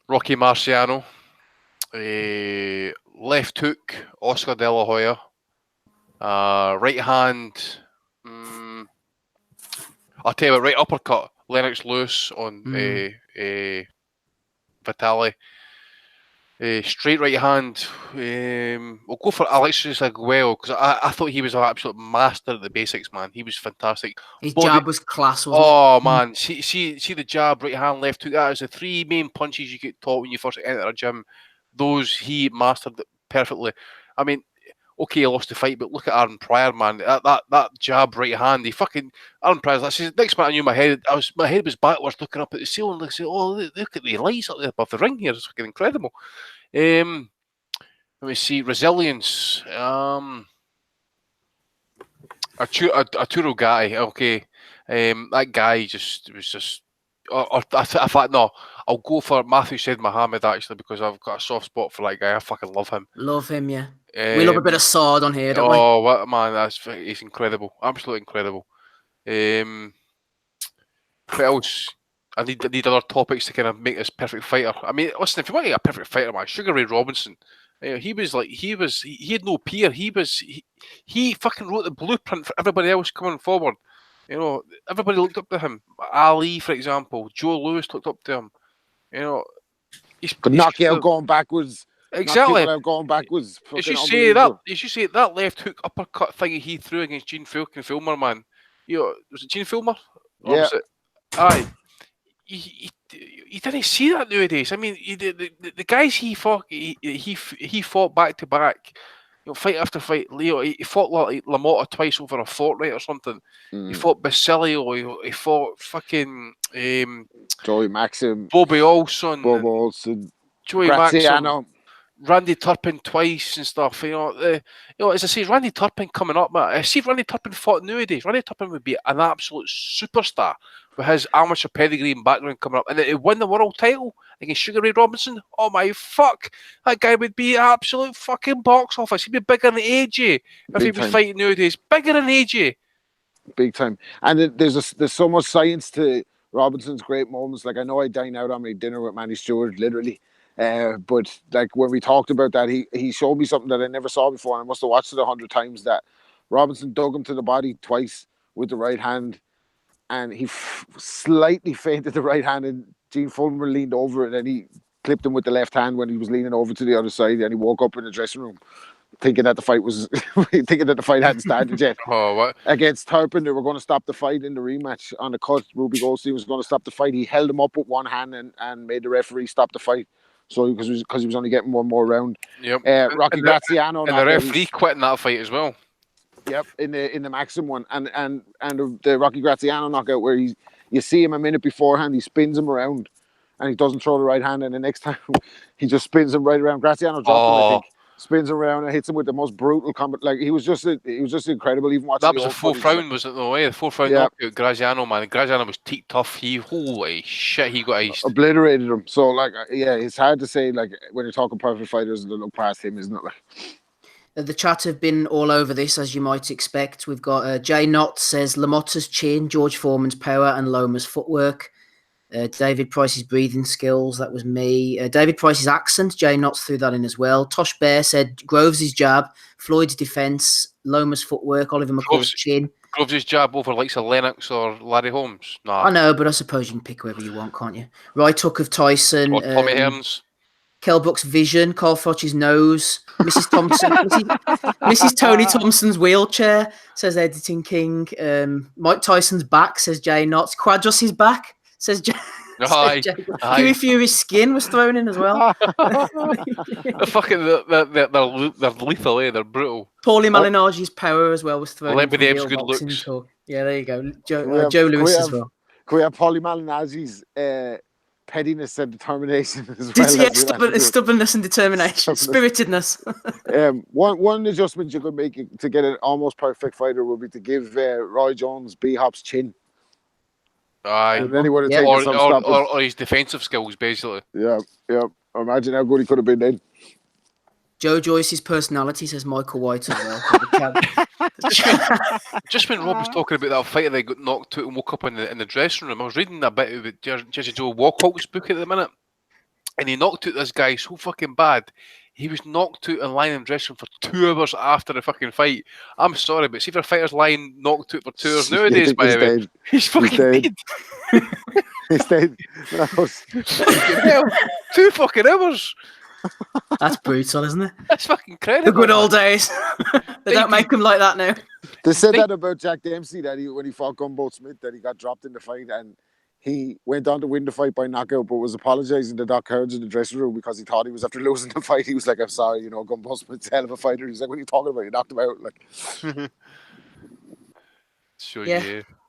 Rocky Marciano. Left hook. Oscar De La Hoya. Right hand. I'll tell you what, right uppercut, Lennox Lewis on Vitali. Straight right hand, we'll go for Alexis Aguero, because I thought he was an absolute master at the basics, man. He was fantastic. His jab was class, wasn't it? Man, see the jab, right hand, left hook. That is the 3 main punches you get taught when you first enter a gym. those he mastered perfectly. I mean, okay, he lost the fight, but look at Aaron Pryor, man. That jab right hand, Aaron Pryor. That's the next minute I knew my head was backwards, looking up at the ceiling, like saying, "Oh, look at the lights up there above the ring here. It's fucking incredible." Let me see, resilience. Arturo guy, okay. That guy was just. In fact, no. I'll go for Matthew Said Mohammed actually because I've got a soft spot for that guy. I fucking love him. Love him, yeah. We love a bit of sword on here, don't we? Oh, what man! He's incredible, absolutely incredible. What else? I need other topics to kind of make this perfect fighter. I mean, listen, if you want to get a perfect fighter, man, Sugar Ray Robinson. He had no peer. He fucking wrote the blueprint for everybody else coming forward. You know, everybody looked up to him. Ali, for example, Joe Louis looked up to him. You know, Could knock you out going backwards. Exactly. Going backwards. You should say that left hook uppercut thing he threw against Gene Filmer, man. You know, was it Gene Filmer? Or yeah. Was it? Aye. You didn't see that nowadays. I mean, the guys he fought back to back, you know, fight after fight. Leo, he fought like LaMotta twice over a fortnight or something. He fought Basilio. He fought fucking Joey Maxim, Bobby Olson, Joey Graziano. Maxim, Randy Turpin twice and stuff. You know, as I say, Randy Turpin coming up, man. I see if Randy Turpin fought nowadays. Randy Turpin would be an absolute superstar with his amateur pedigree and background coming up, and then he'd win the world title against Sugar Ray Robinson. Oh my fuck, that guy would be absolute fucking box office. He'd be bigger than AJ if he was fighting nowadays. Bigger than AJ. Big time. And there's so much science to Robinson's great moments. Like I know I dine out on my dinner with Manny Stewart, literally. But like when we talked about that, he showed me something that I never saw before, and I must have watched it 100 times. That Robinson dug him to the body twice with the right hand, and he slightly feinted the right hand, and Gene Fulmer leaned over it, and he clipped him with the left hand when he was leaning over to the other side, and he woke up in the dressing room thinking that the fight hadn't started yet. Oh, what? Against Turpin, they were going to stop the fight in the rematch on the cut. Ruby Goldstein was going to stop the fight. He held him up with one hand and made the referee stop the fight. So because he was only getting one more round. Yep. Rocky Graziano and the referee quit in that fight as well. Yep, in the Maxim one, and the Rocky Graziano knockout where you see him a minute beforehand, he spins him around, and he doesn't throw the right hand, and the next time he just spins him right around. Graziano dropped him, I think. Spins around and hits him with the most brutal combat. Like he was just incredible. Even watching that was the fourth round, was it? No way, the fourth round knockout. Graziano, man, Graziano was teak tough. Holy shit, he got iced. Obliterated him. So like, yeah, it's hard to say like when you're talking perfect fighters to look past him, isn't it? Like the chat have been all over this, as you might expect. We've got Jay Knott says Lamotta's chin, George Foreman's power, and Loma's footwork. David Price's breathing skills, that was me. David Price's accent, Jay Knott threw that in as well. Tosh Bear said Groves' jab, Floyd's defence, Loma's footwork, Oliver McCall's chin. Groves' jab over likes of Lennox or Larry Holmes? Nah. I know, but I suppose you can pick whoever you want, can't you? Right hook of Tyson. Or Tommy Hearns. Kelbuck's vision, Carl Froch's nose, Mrs. Thompson, Mrs. Tony Thompson's wheelchair, says Editing King. Mike Tyson's back, says Jay Knott. Quadros' back, says Jay. Huey Fury's skin was thrown in as well. They're fucking, they're lethal, they're brutal. Paulie Malignaggi's power as well was thrown in. Lembedeev's good looks. Talk. Yeah, there you go. Joe Lewis as well. Can we have Paulie Malignaggi's pettiness and determination as well? Stubbornness and determination. Spiritedness. One adjustment you could make to get an almost perfect fighter would be to give Roy Jones B-Hop's chin. Aye. And then he would have taken or his defensive skills, basically. Yeah. Imagine how good he could have been then. Joe Joyce's personality, says Michael White as well. Just when Rob was talking about that fighter that got knocked out and woke up in the dressing room, I was reading a bit about Jesse Joe Walkout's book at the minute, and he knocked out this guy so fucking bad. He was knocked out and lying in the dressing room for 2 hours after the fucking fight. I'm sorry, but see if your fighter's lying knocked out for 2 hours nowadays, by the way, he's fucking dead. He's dead. 2 fucking hours. That's brutal, isn't it? That's fucking incredible. The good old days. They don't make them like that now. They said that about Jack Dempsey, that when he fought Gumbo Smith, that he got dropped in the fight and he went on to win the fight by knockout, but was apologising to Doc Kearns in the dressing room because he thought he was after losing the fight. He was like, "I'm sorry, Gumbos was a hell of a fighter." He's like, "What are you talking about? You knocked him out." Like, So Yeah.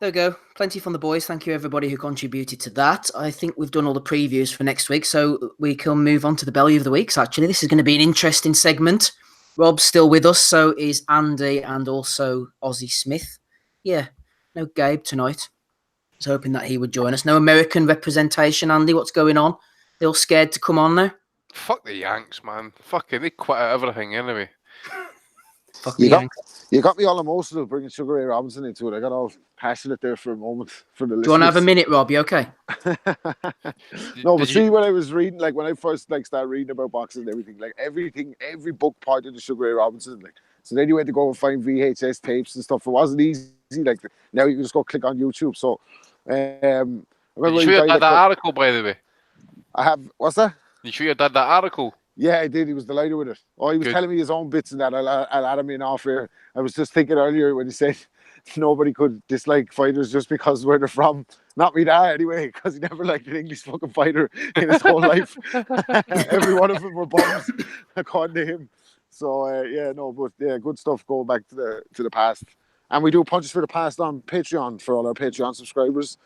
There we go. Plenty from the boys. Thank you, everybody who contributed to that. I think we've done all the previews for next week, so we can move on to the Bellew of the Weeks. Actually, this is going to be an interesting segment. Rob's still with us, so is Andy and also Ozzy Smith. Yeah, no Gabe tonight. I was hoping that he would join us. No American representation, Andy. What's going on? They all scared to come on now? Fuck the Yanks, man. Fucking, they quit everything anyway. Fuck the Yanks. You got me all emotional bringing Sugar Ray Robinson into it. I got all passionate there for a moment for the listeners. Do you want to have a minute, Rob? You okay? No, but see, when I was reading, like when I first started reading about boxing and everything, every book pointed to Sugar Ray Robinson. Like, so then you had to go and find VHS tapes and stuff. It wasn't easy. Like now you can just go click on YouTube. So, Did you sure you did that article, by the way? I have. What's that? You sure you did that article? Yeah, I did. He was delighted with it. Oh, he was telling me his own bits and that. I'll add him in off here. I was just thinking earlier when he said nobody could dislike fighters just because where they're from. Not me that anyway, because he never liked an English fucking fighter in his whole life. Every one of them were bums, according to him. So good stuff going back to the past. And we do Punches for the Past on Patreon for all our Patreon subscribers.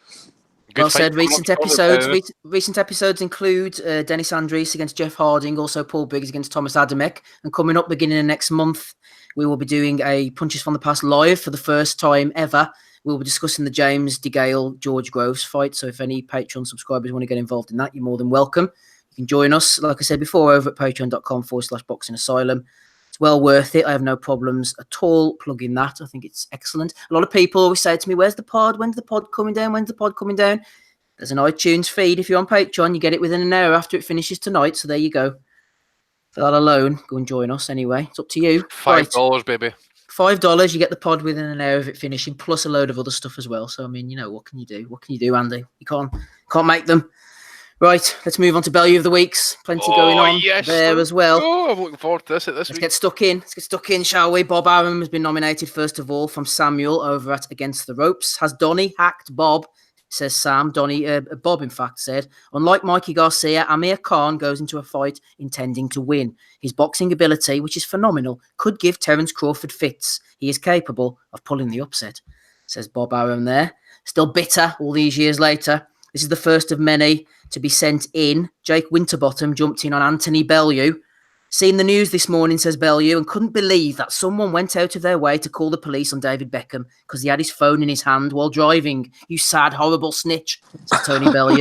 Well said. Recent episodes include Dennis Andries against Jeff Harding, also Paul Briggs against Thomas Adamek. And coming up beginning of next month, we will be doing a Punches from the Past live for the first time ever. We'll be discussing the James DeGale George Groves fight. So if any Patreon subscribers want to get involved in that, you're more than welcome. You can join us, like I said before, over at patreon.com/Boxing Asylum. It's well worth it. I have no problems at all plugging that. I think it's excellent. A lot of people always say to me, "Where's the pod? When's the pod coming down? When's the pod coming down?" There's an iTunes feed. If you're on Patreon, you get it within an hour after it finishes tonight. So there you go. For that alone, go and join us anyway. It's up to you. $5, baby. $5. You get the pod within an hour of it finishing, plus a load of other stuff as well. So I mean, what can you do? What can you do, Andy? You can't make them. Right, let's move on to Bellew of the Weeks. Plenty going on there as well. Oh, I'm looking forward to this week. Let's get stuck in, shall we? Bob Arum has been nominated, first of all, from Samuel over at Against the Ropes. Has Donny hacked Bob? Says Sam. Bob, in fact, said, unlike Mikey Garcia, Amir Khan goes into a fight intending to win. His boxing ability, which is phenomenal, could give Terence Crawford fits. He is capable of pulling the upset, says Bob Arum there. Still bitter all these years later. This is the first of many to be sent in. Jake Winterbottom jumped in on Anthony Bellew. Seen the news this morning, says Bellew, and couldn't believe that someone went out of their way to call the police on David Beckham because he had his phone in his hand while driving. You sad, horrible snitch, says Tony Bellew.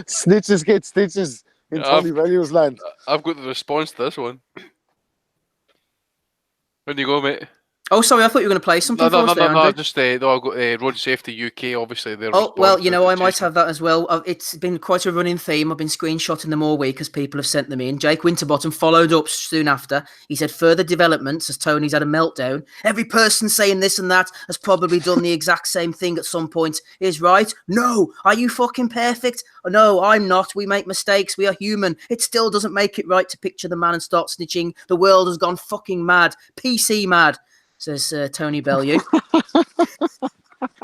Snitches get stitches in Tony Bellew's land. I've got the response to this one. Where do you go, mate? Oh, sorry, I thought you were going to play something. No. I've got Road Safety UK, obviously. Oh, well, I might have that as well. It's been quite a running theme. I've been screenshotting them all week as people have sent them in. Jake Winterbottom followed up soon after. He said, further developments as Tony's had a meltdown. Every person saying this and that has probably done the exact same thing at some point. Is right? No. Are you fucking perfect? No, I'm not. We make mistakes. We are human. It still doesn't make it right to picture the man and start snitching. The world has gone fucking mad. PC mad, says Tony Bellew.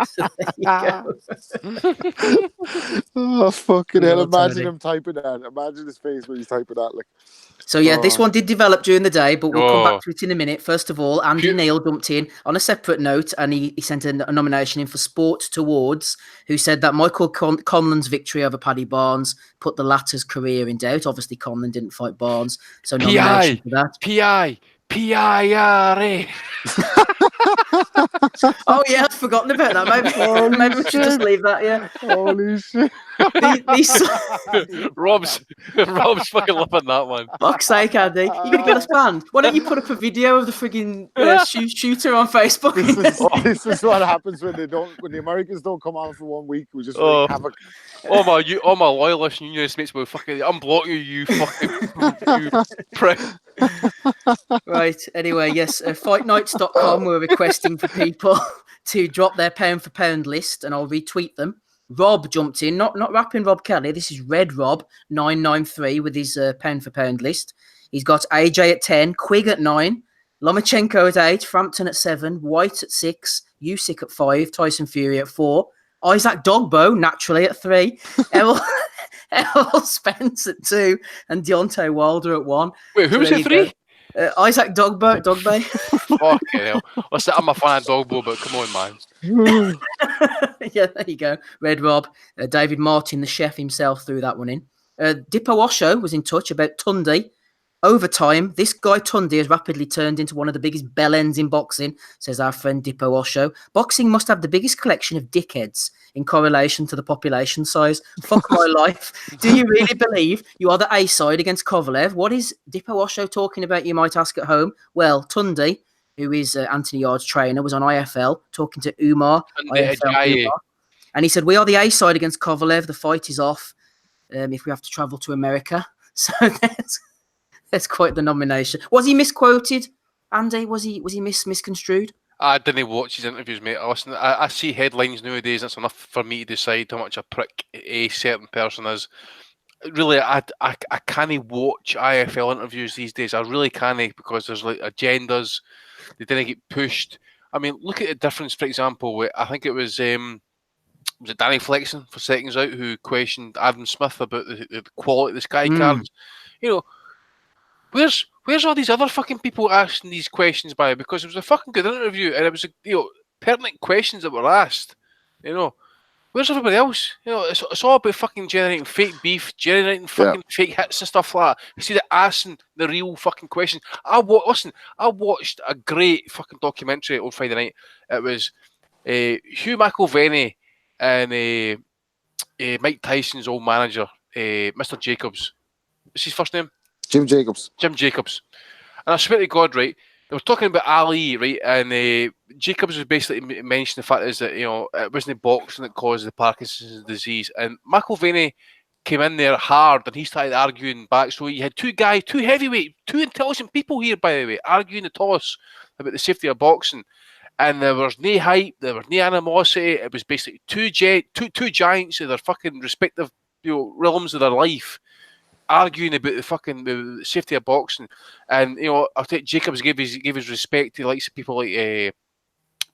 So there you go. Oh, fucking hell. Imagine him typing that. Imagine his face when he's typing that. So, this one did develop during the day, but we'll come back to it in a minute. First of all, Andy Neal jumped in on a separate note, and he sent a nomination in for Sport Towards, who said that Michael Conlan's victory over Paddy Barnes put the latter's career in doubt. Obviously, Conlan didn't fight Barnes, so nomination for that. P-I-R-A. Oh yeah, I'd forgotten about that. Maybe we should just leave that. Yeah. Holy shit. Rob's fucking loving that one. Fuck's sake, Andy, you're gonna get us banned. Why don't you put up a video of the frigging shooter on Facebook? This is what happens when the Americans don't come on for 1 week. We just wreak havoc. All my loyalists and unionists mates will fucking unblock you fucking you prick. Right, anyway, yes, fightnights.com were requesting for people to drop their pound for pound list, and I'll retweet them. Rob jumped in, not rapping Rob Kelly. This is Red Rob 993 with his pound for pound list. He's got AJ at 10, Quigg at 9, Lomachenko at 8, Frampton at 7, White at 6, Usyk at 5, Tyson Fury at 4, Isaac Dogbo, naturally, at 3. Errol Spence at 2. And Deontay Wilder at 1. Wait, who was at 3? Isaac Dogbo. Fucking hell. Listen, I'm a fan of Dogbo, but come on, man. Yeah, there you go. Red Rob. David Martin, the chef himself, threw that one in. Dippo Osho was in touch about Tundi. Over time, this guy Tundi has rapidly turned into one of the biggest bellends in boxing, says our friend Dippo Osho. Boxing must have the biggest collection of dickheads in correlation to the population size. Fuck my life. Do you really believe you are the A side against Kovalev? What is Dippo Osho talking about, you might ask at home? Well, Tundi, who is Anthony Yard's trainer, was on IFL talking to Umar. IFL Umar, and he said, we are the A side against Kovalev. The fight is off if we have to travel to America. So that's quite the nomination. Was he misquoted, Andy? Was he misconstrued? I didn't watch his interviews, mate. I see headlines nowadays. That's enough for me to decide how much a prick a certain person is. Really, I can't watch IFL interviews these days. I really can't, because there's like agendas. They didn't get pushed. I mean, look at the difference, for example. I think it was it Danny Flexen for seconds out who questioned Adam Smith about the quality of the Sky cards. You know, where's all these other fucking people asking these questions by? Because it was a fucking good interview and it was pertinent questions that were asked. You know, where's everybody else? You know, it's all about fucking generating fake beef, generating fucking fake hits and stuff like that. Instead of asking the real fucking questions. I watched a great fucking documentary on Friday night. It was Hugh McIlvanney and Mike Tyson's old manager, Mr. Jacobs. What's his first name? Jim Jacobs. Jim Jacobs. And I swear to God, right, they were talking about Ali, right, and Jacobs was basically mentioning the fact is that, it wasn't boxing that caused the Parkinson's disease. And McIlvanney came in there hard and he started arguing back. So you had two heavyweight, two intelligent people here, by the way, arguing the toss about the safety of boxing. And there was no hype, there was no animosity. It was basically two giants in their fucking respective realms of their life arguing about the safety of boxing. And I'll take Jacobs gave his respect to likes of people like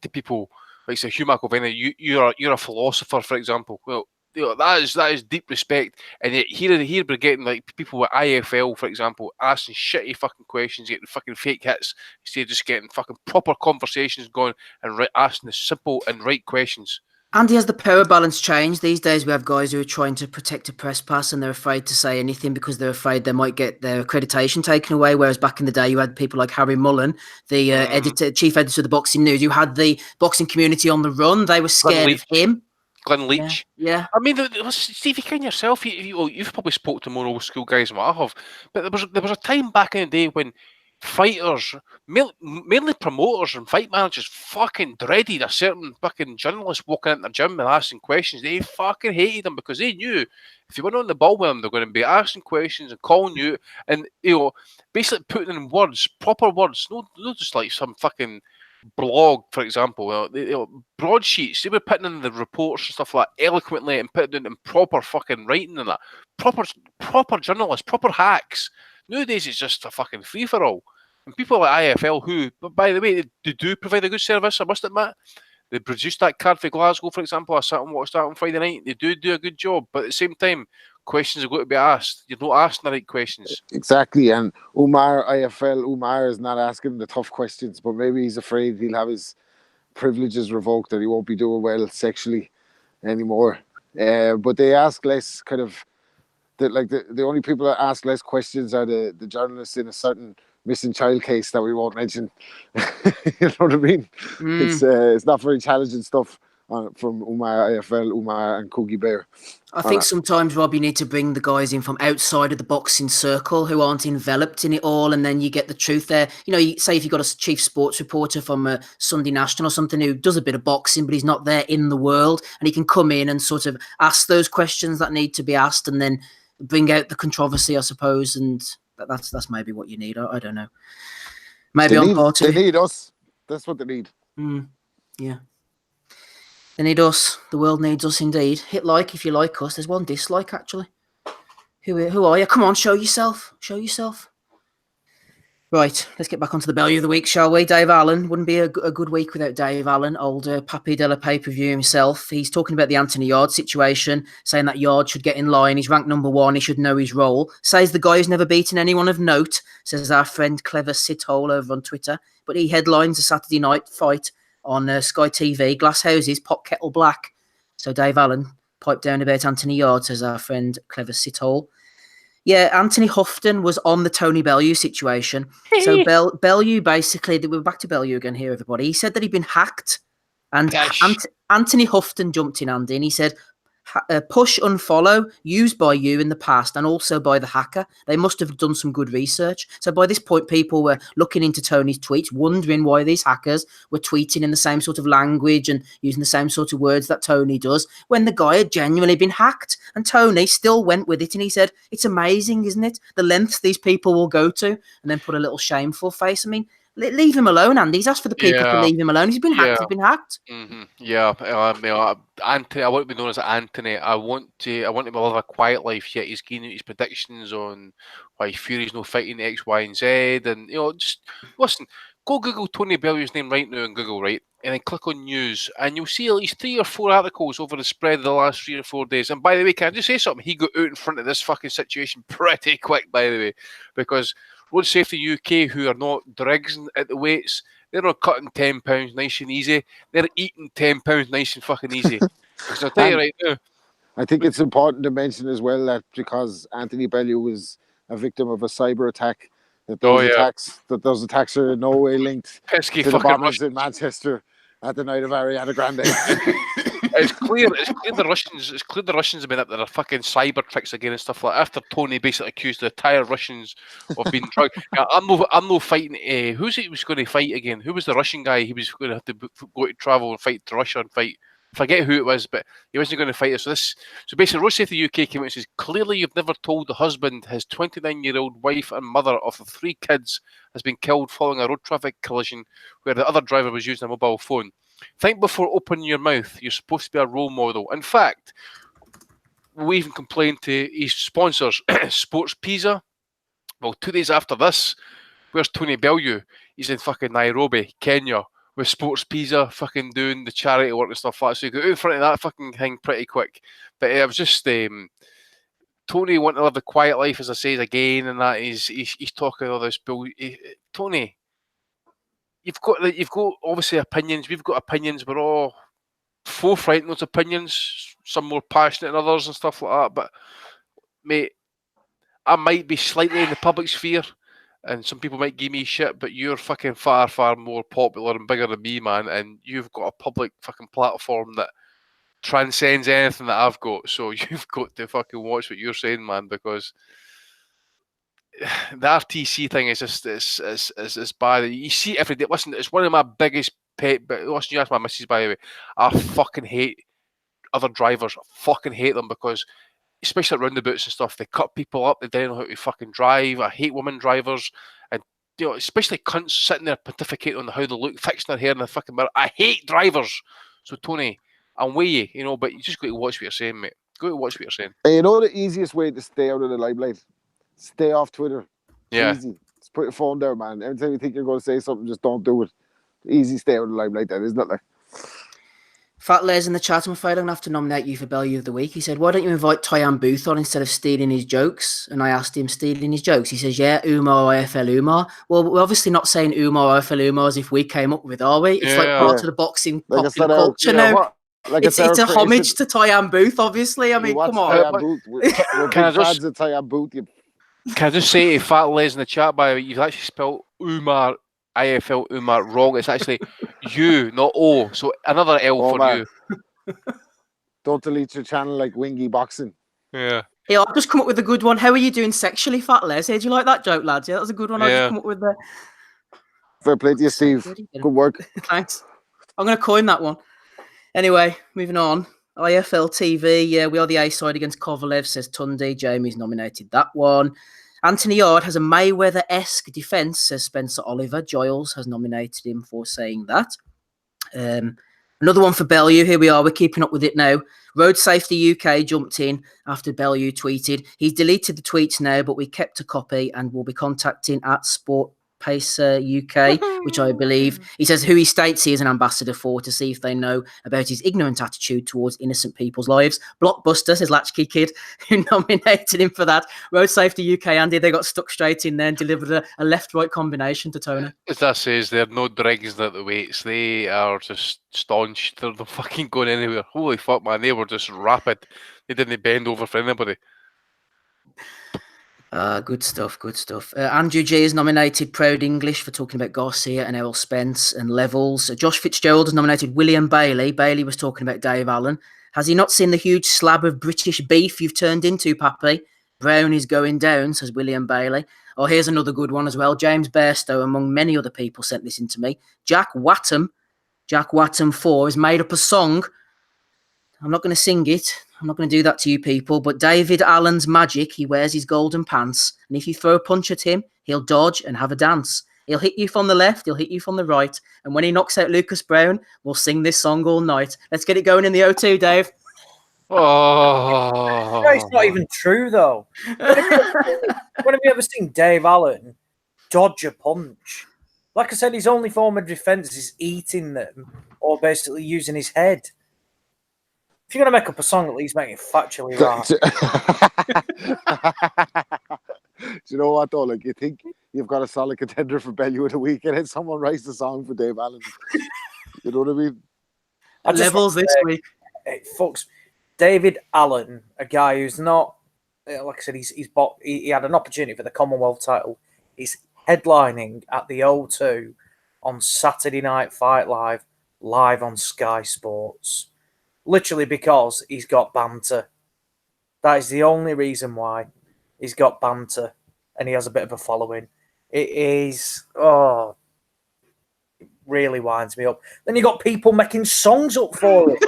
to people like say Hugh McIlvanney. You're a philosopher, for example. Well, that is deep respect. And yet here we're getting like people with IFL, for example, asking shitty fucking questions, getting fucking fake hits instead of just getting fucking proper conversations going and asking the simple and right questions. Andy, has the power balance changed? These days we have guys who are trying to protect a press pass and they're afraid to say anything because they're afraid they might get their accreditation taken away, whereas back in the day you had people like Harry Mullen, the chief editor of the Boxing News, who had the boxing community on the run. They were scared of him. Glenn Leach. Yeah. I mean, Steve, you can yourself, you've probably spoke to more old school guys than what I have, but there was a time back in the day when fighters, mainly promoters and fight managers, fucking dreaded a certain fucking journalist walking into the gym and asking questions. They fucking hated them because they knew if you went on the ball with them, they're going to be asking questions and calling you and, basically putting in words, proper words, not just like some fucking blog, for example. Broadsheets, they were putting in the reports and stuff like that eloquently and putting it in proper fucking writing and that. Proper journalists, proper hacks. Nowadays, it's just a fucking free-for-all. And people like IFL, who, by the way, they do provide a good service, I must admit. They produced that card for Glasgow, for example. I sat and watched that on Friday night. They do a good job. But at the same time, questions are going to be asked. You're not asking the right questions. Exactly. And Umar is not asking the tough questions, but maybe he's afraid he'll have his privileges revoked and he won't be doing well sexually anymore. But they ask less kind of... The only people that ask less questions are the journalists in a certain missing child case that we won't mention. You know what I mean? It's not very challenging stuff from Umar and Coogie Bear. I think sometimes, Rob, you need to bring the guys in from outside of the boxing circle who aren't enveloped in it all, and then you get the truth there. You say if you've got a chief sports reporter from a Sunday National or something who does a bit of boxing, but he's not there in the world, and he can come in and sort of ask those questions that need to be asked and then bring out the controversy, I suppose, and that's maybe what you need. I don't know. Maybe on party. They need us. That's what they need. Yeah. They need us. The world needs us indeed. Hit like if you like us. There's one dislike, actually. Who are you? Come on, show yourself. Show yourself. Right, let's get back onto the Bellew of the week, shall we? Dave Allen. Wouldn't be a good week without Dave Allen, old Papi de la pay-per-view himself. He's talking about the Anthony Yard situation, saying that Yard should get in line. He's ranked number 1. He should know his role. Says the guy who's never beaten anyone of note, says our friend Clever Sithole over on Twitter. But he headlines a Saturday night fight on Sky TV, Glass Houses, Pot Kettle Black. So Dave Allen piped down about Anthony Yard, says our friend Clever Sithole. Yeah, Anthony Houghton was on the Tony Bellew situation. So Bellew basically, we're back to Bellew again here, everybody. He said that he'd been hacked, and Anthony Houghton jumped in, Andy, and he said, push unfollow used by you in the past and also by the hacker. They must have done some good research. So by this point, people were looking into Tony's tweets, wondering why these hackers were tweeting in the same sort of language and using the same sort of words that Tony does, when the guy had genuinely been hacked. And Tony still went with it, and he said, it's amazing, isn't it? The lengths these people will go to, and then put a little shameful face. I mean, leave him alone, Andy. He's asked for the people to leave him alone. He's been hacked. He's been hacked. Mm-hmm. Yeah, Anthony. I want to be known as Anthony. I want to live a quiet life. Yet he's giving his predictions on why Fury's no fighting X, Y, and Z. And just listen. Go Google Tony Bellew's name right now on Google, right, and then click on news, and you'll see at least 3 or 4 articles over the spread of the last 3 or 4 days. And by the way, can I just say something? He got out in front of this fucking situation pretty quick, by the way, because Road Safety UK, who are not dregs at the weights, they're not cutting £10 nice and easy. They're eating £10 nice and fucking easy. Because I'll tell you right now. I think it's important to mention as well that because Anthony Bellew was a victim of a cyber attack, that those attacks are in no way linked Pesky to the fucking bombers in Manchester at the night of Ariana Grande. It's clear the Russians have been up there fucking cyber tricks again and stuff like that. After Tony basically accused the entire Russians of being drugged. I'm no fighting. Who's he was going to fight again? Who was the Russian guy? He was going to have to go to travel and fight to Russia and fight. Forget who it was, but he wasn't going to fight us. So basically, Road Safety UK came out and says, clearly you've never told the husband his 29-year-old wife and mother of the 3 kids has been killed following a road traffic collision where the other driver was using a mobile phone. Think before opening your mouth. You're supposed to be a role model. In fact, we even complained to his sponsors, Sports Pizza. Well, 2 days after this, where's Tony Bellew? He's in fucking Nairobi, Kenya, with Sports Pizza, fucking doing the charity work and stuff like that. So you got out in front of that fucking thing pretty quick. But it was just Tony wanting to live a quiet life, as I say again, and that he's talking all this bull. Tony, you've got obviously opinions. We've got opinions. We're all forthright in those opinions. Some more passionate than others and stuff like that. But mate, I might be slightly in the public sphere, and some people might give me shit, but you're fucking far, far more popular and bigger than me, man. And you've got a public fucking platform that transcends anything that I've got. So you've got to fucking watch what you're saying, man, because the RTC thing is just it's bad. You see every day. Listen, it's one of my biggest pet. But listen, you ask my missus, by the way. I fucking hate other drivers. I fucking hate them because, especially at roundabouts and stuff, they cut people up. They don't know how to fucking drive. I hate women drivers, and especially cunts sitting there pontificating on how they look, fixing their hair in the fucking mirror. I hate drivers. So Tony, I'm with you, but you just got to watch what you're saying, mate. Go to watch what you're saying. And you know the easiest way to stay out of the limelight? Stay off Twitter. Yeah. Easy. Just put your phone down, man. Every time you think you're going to say something, just don't do it. Easy stay out of the limelight, that isn't it? Like. Fat Les in the chat, I'm afraid I'm going to have to nominate you for Bellew of the Week. He said, why don't you invite Tyan Booth on instead of stealing his jokes? And I asked him, stealing his jokes? He says, yeah, Umar, IFL Umar. Well, we're obviously not saying Umar, IFL Umar as if we came up with, are we? It's like part of the boxing popular culture now. It's a homage to Tyan Booth, obviously. I mean, come on. Can I just say to Fat Les in the chat, by the way, you've actually spelled Umar, IFL Umar wrong. It's actually U, not O. So another L for you. Don't delete your channel like Wingy Boxing. Yeah. Hey, I've just come up with a good one. How are you doing sexually, Fat Les? Hey, do you like that joke, lads? Yeah, that was a good one. I just come up with the. Fair play to you, Steve. Good work. Thanks. I'm going to coin that one. Anyway, moving on. IFL TV. Yeah, we are the A side against Kovalev, says Tundi. Jamie's nominated that one. Anthony Yard has a Mayweather-esque defence, says Spencer Oliver. Giles has nominated him for saying that. Another one for Bellew. Here we are. We're keeping up with it now. Road Safety UK jumped in after Bellew tweeted. He's deleted the tweets now, but we kept a copy and will be contacting at Sport Pacer UK, which I believe he says who he states he is an ambassador for to see if they know about his ignorant attitude towards innocent people's lives. Blockbuster, says Latchkey Kid, who nominated him for that. Road Safety UK, Andy, they got stuck straight in there and delivered a left-right combination to Tony. As that says, they're no dregs at the weights. They are just staunch. They're not fucking going anywhere. Holy fuck, man. They were just rapid. They didn't bend over for anybody. Good stuff, good stuff. Andrew G is nominated Proud English for talking about Garcia and Errol Spence and levels. Josh Fitzgerald has nominated William Bailey. Bailey was talking about Dave Allen. Has he not seen the huge slab of British beef you've turned into, Pappy? Brown is going down, says William Bailey. Oh, here's another good one as well. James Bairstow, among many other people, sent this in to me. Jack Wattham 4, has made up a song. I'm not going to sing it. I'm not going to do that to you people. But David Allen's magic, he wears his golden pants. And if you throw a punch at him, he'll dodge and have a dance. He'll hit you from the left, he'll hit you from the right. And when he knocks out Lucas Brown, we'll sing this song all night. Let's get it going in the O2, Dave. Oh, It's not even true, though. When have you ever seen Dave Allen dodge a punch? Like I said, his only form of defense is eating them or basically using his head. If you're going to make up a song, at least make it factually right. Do you know what, though? Like, you think you've got a solid contender for Bellew of the Week, and then someone writes a song for Dave Allen. You know what I mean? Levels this week. It fucks David Allen, a guy who's not, like I said, he had an opportunity for the Commonwealth title. He's headlining at the O2 on Saturday Night Fight Live on Sky Sports. Literally because he's got banter. That is the only reason why he's got banter and he has a bit of a following. It is, it really winds me up. Then you got people making songs up for it.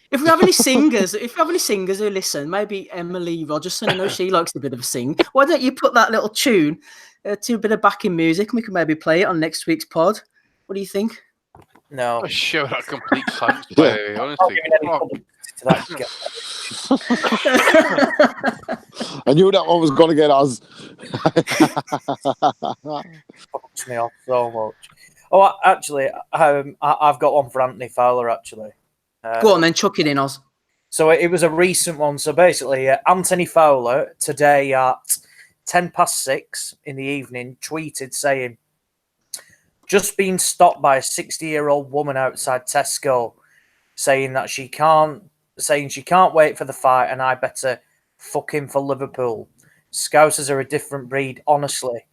If we have any singers, who listen, maybe Emily Rogerson, I know she likes a bit of a sing. Why don't you put that little tune to a bit of backing music and we can maybe play it on next week's pod? What do you think? No. a shout out complete cunt, by the way, honestly. I knew that one was going to get us. Fucks me off so much. Oh, actually, I've got one for Anthony Fowler, actually. Go on then, chuck it in, Oz. So it was a recent one. So basically, Anthony Fowler today at 6:10 in the evening tweeted saying, "Just been stopped by a 60-year-old woman outside Tesco, saying she can't wait for the fight, and I better fuck him for Liverpool. Scousers are a different breed, honestly."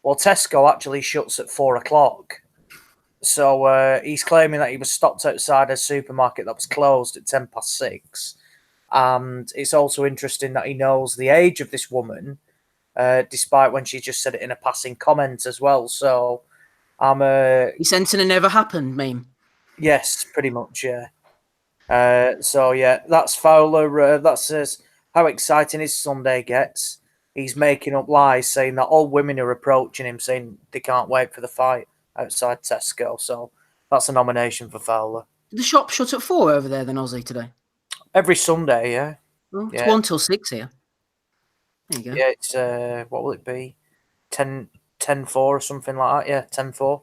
Well, Tesco actually shuts at 4:00. So he's claiming that he was stopped outside a supermarket that was closed at 6:10. And it's also interesting that he knows the age of this woman, despite when she just said it in a passing comment as well. So He sent in a never happened meme. Yes, pretty much, yeah. So yeah, that's Fowler. That says how exciting his Sunday gets. He's making up lies, saying that all women are approaching him, saying they can't wait for the fight outside Tesco. So that's a nomination for Fowler. The shop shut at 4 over there then, Aussie, today? Every Sunday, yeah. Well, it's 1 till 6 here. There you go. Yeah, it's, what will it be? 10-4 or something like that. Yeah, 10-4.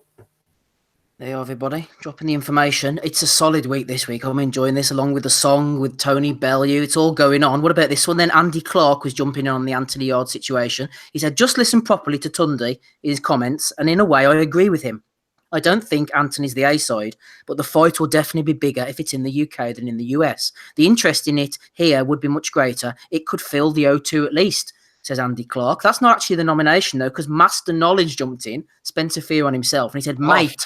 There you are, everybody. Dropping the information. It's a solid week this week. I'm enjoying this, along with the song with Tony Bellew. It's all going on. What about this one then? Andy Clark was jumping in on the Anthony Yard situation. He said, just listen properly to Tunde in his comments, and in a way, I agree with him. I don't think Anthony's the A-side, but the fight will definitely be bigger if it's in the UK than in the US. The interest in it here would be much greater. It could fill the O2 at least, says Andy Clark. That's not actually the nomination, though, because Master Knowledge jumped in, Spencer Fear on himself, and he said, mate,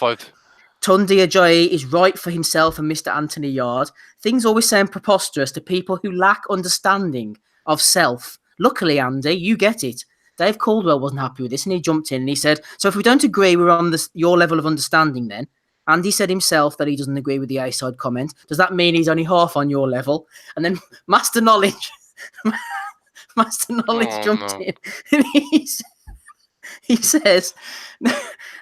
Tunde Ajayi is right for himself and Mr. Anthony Yard. Things always sound preposterous to people who lack understanding of self. Luckily, Andy, you get it. Dave Caldwell wasn't happy with this, and he jumped in and he said, so if we don't agree we're on your level of understanding then, Andy said himself that he doesn't agree with the A-side comment. Does that mean he's only half on your level? And then Master Knowledge jumped in and He says,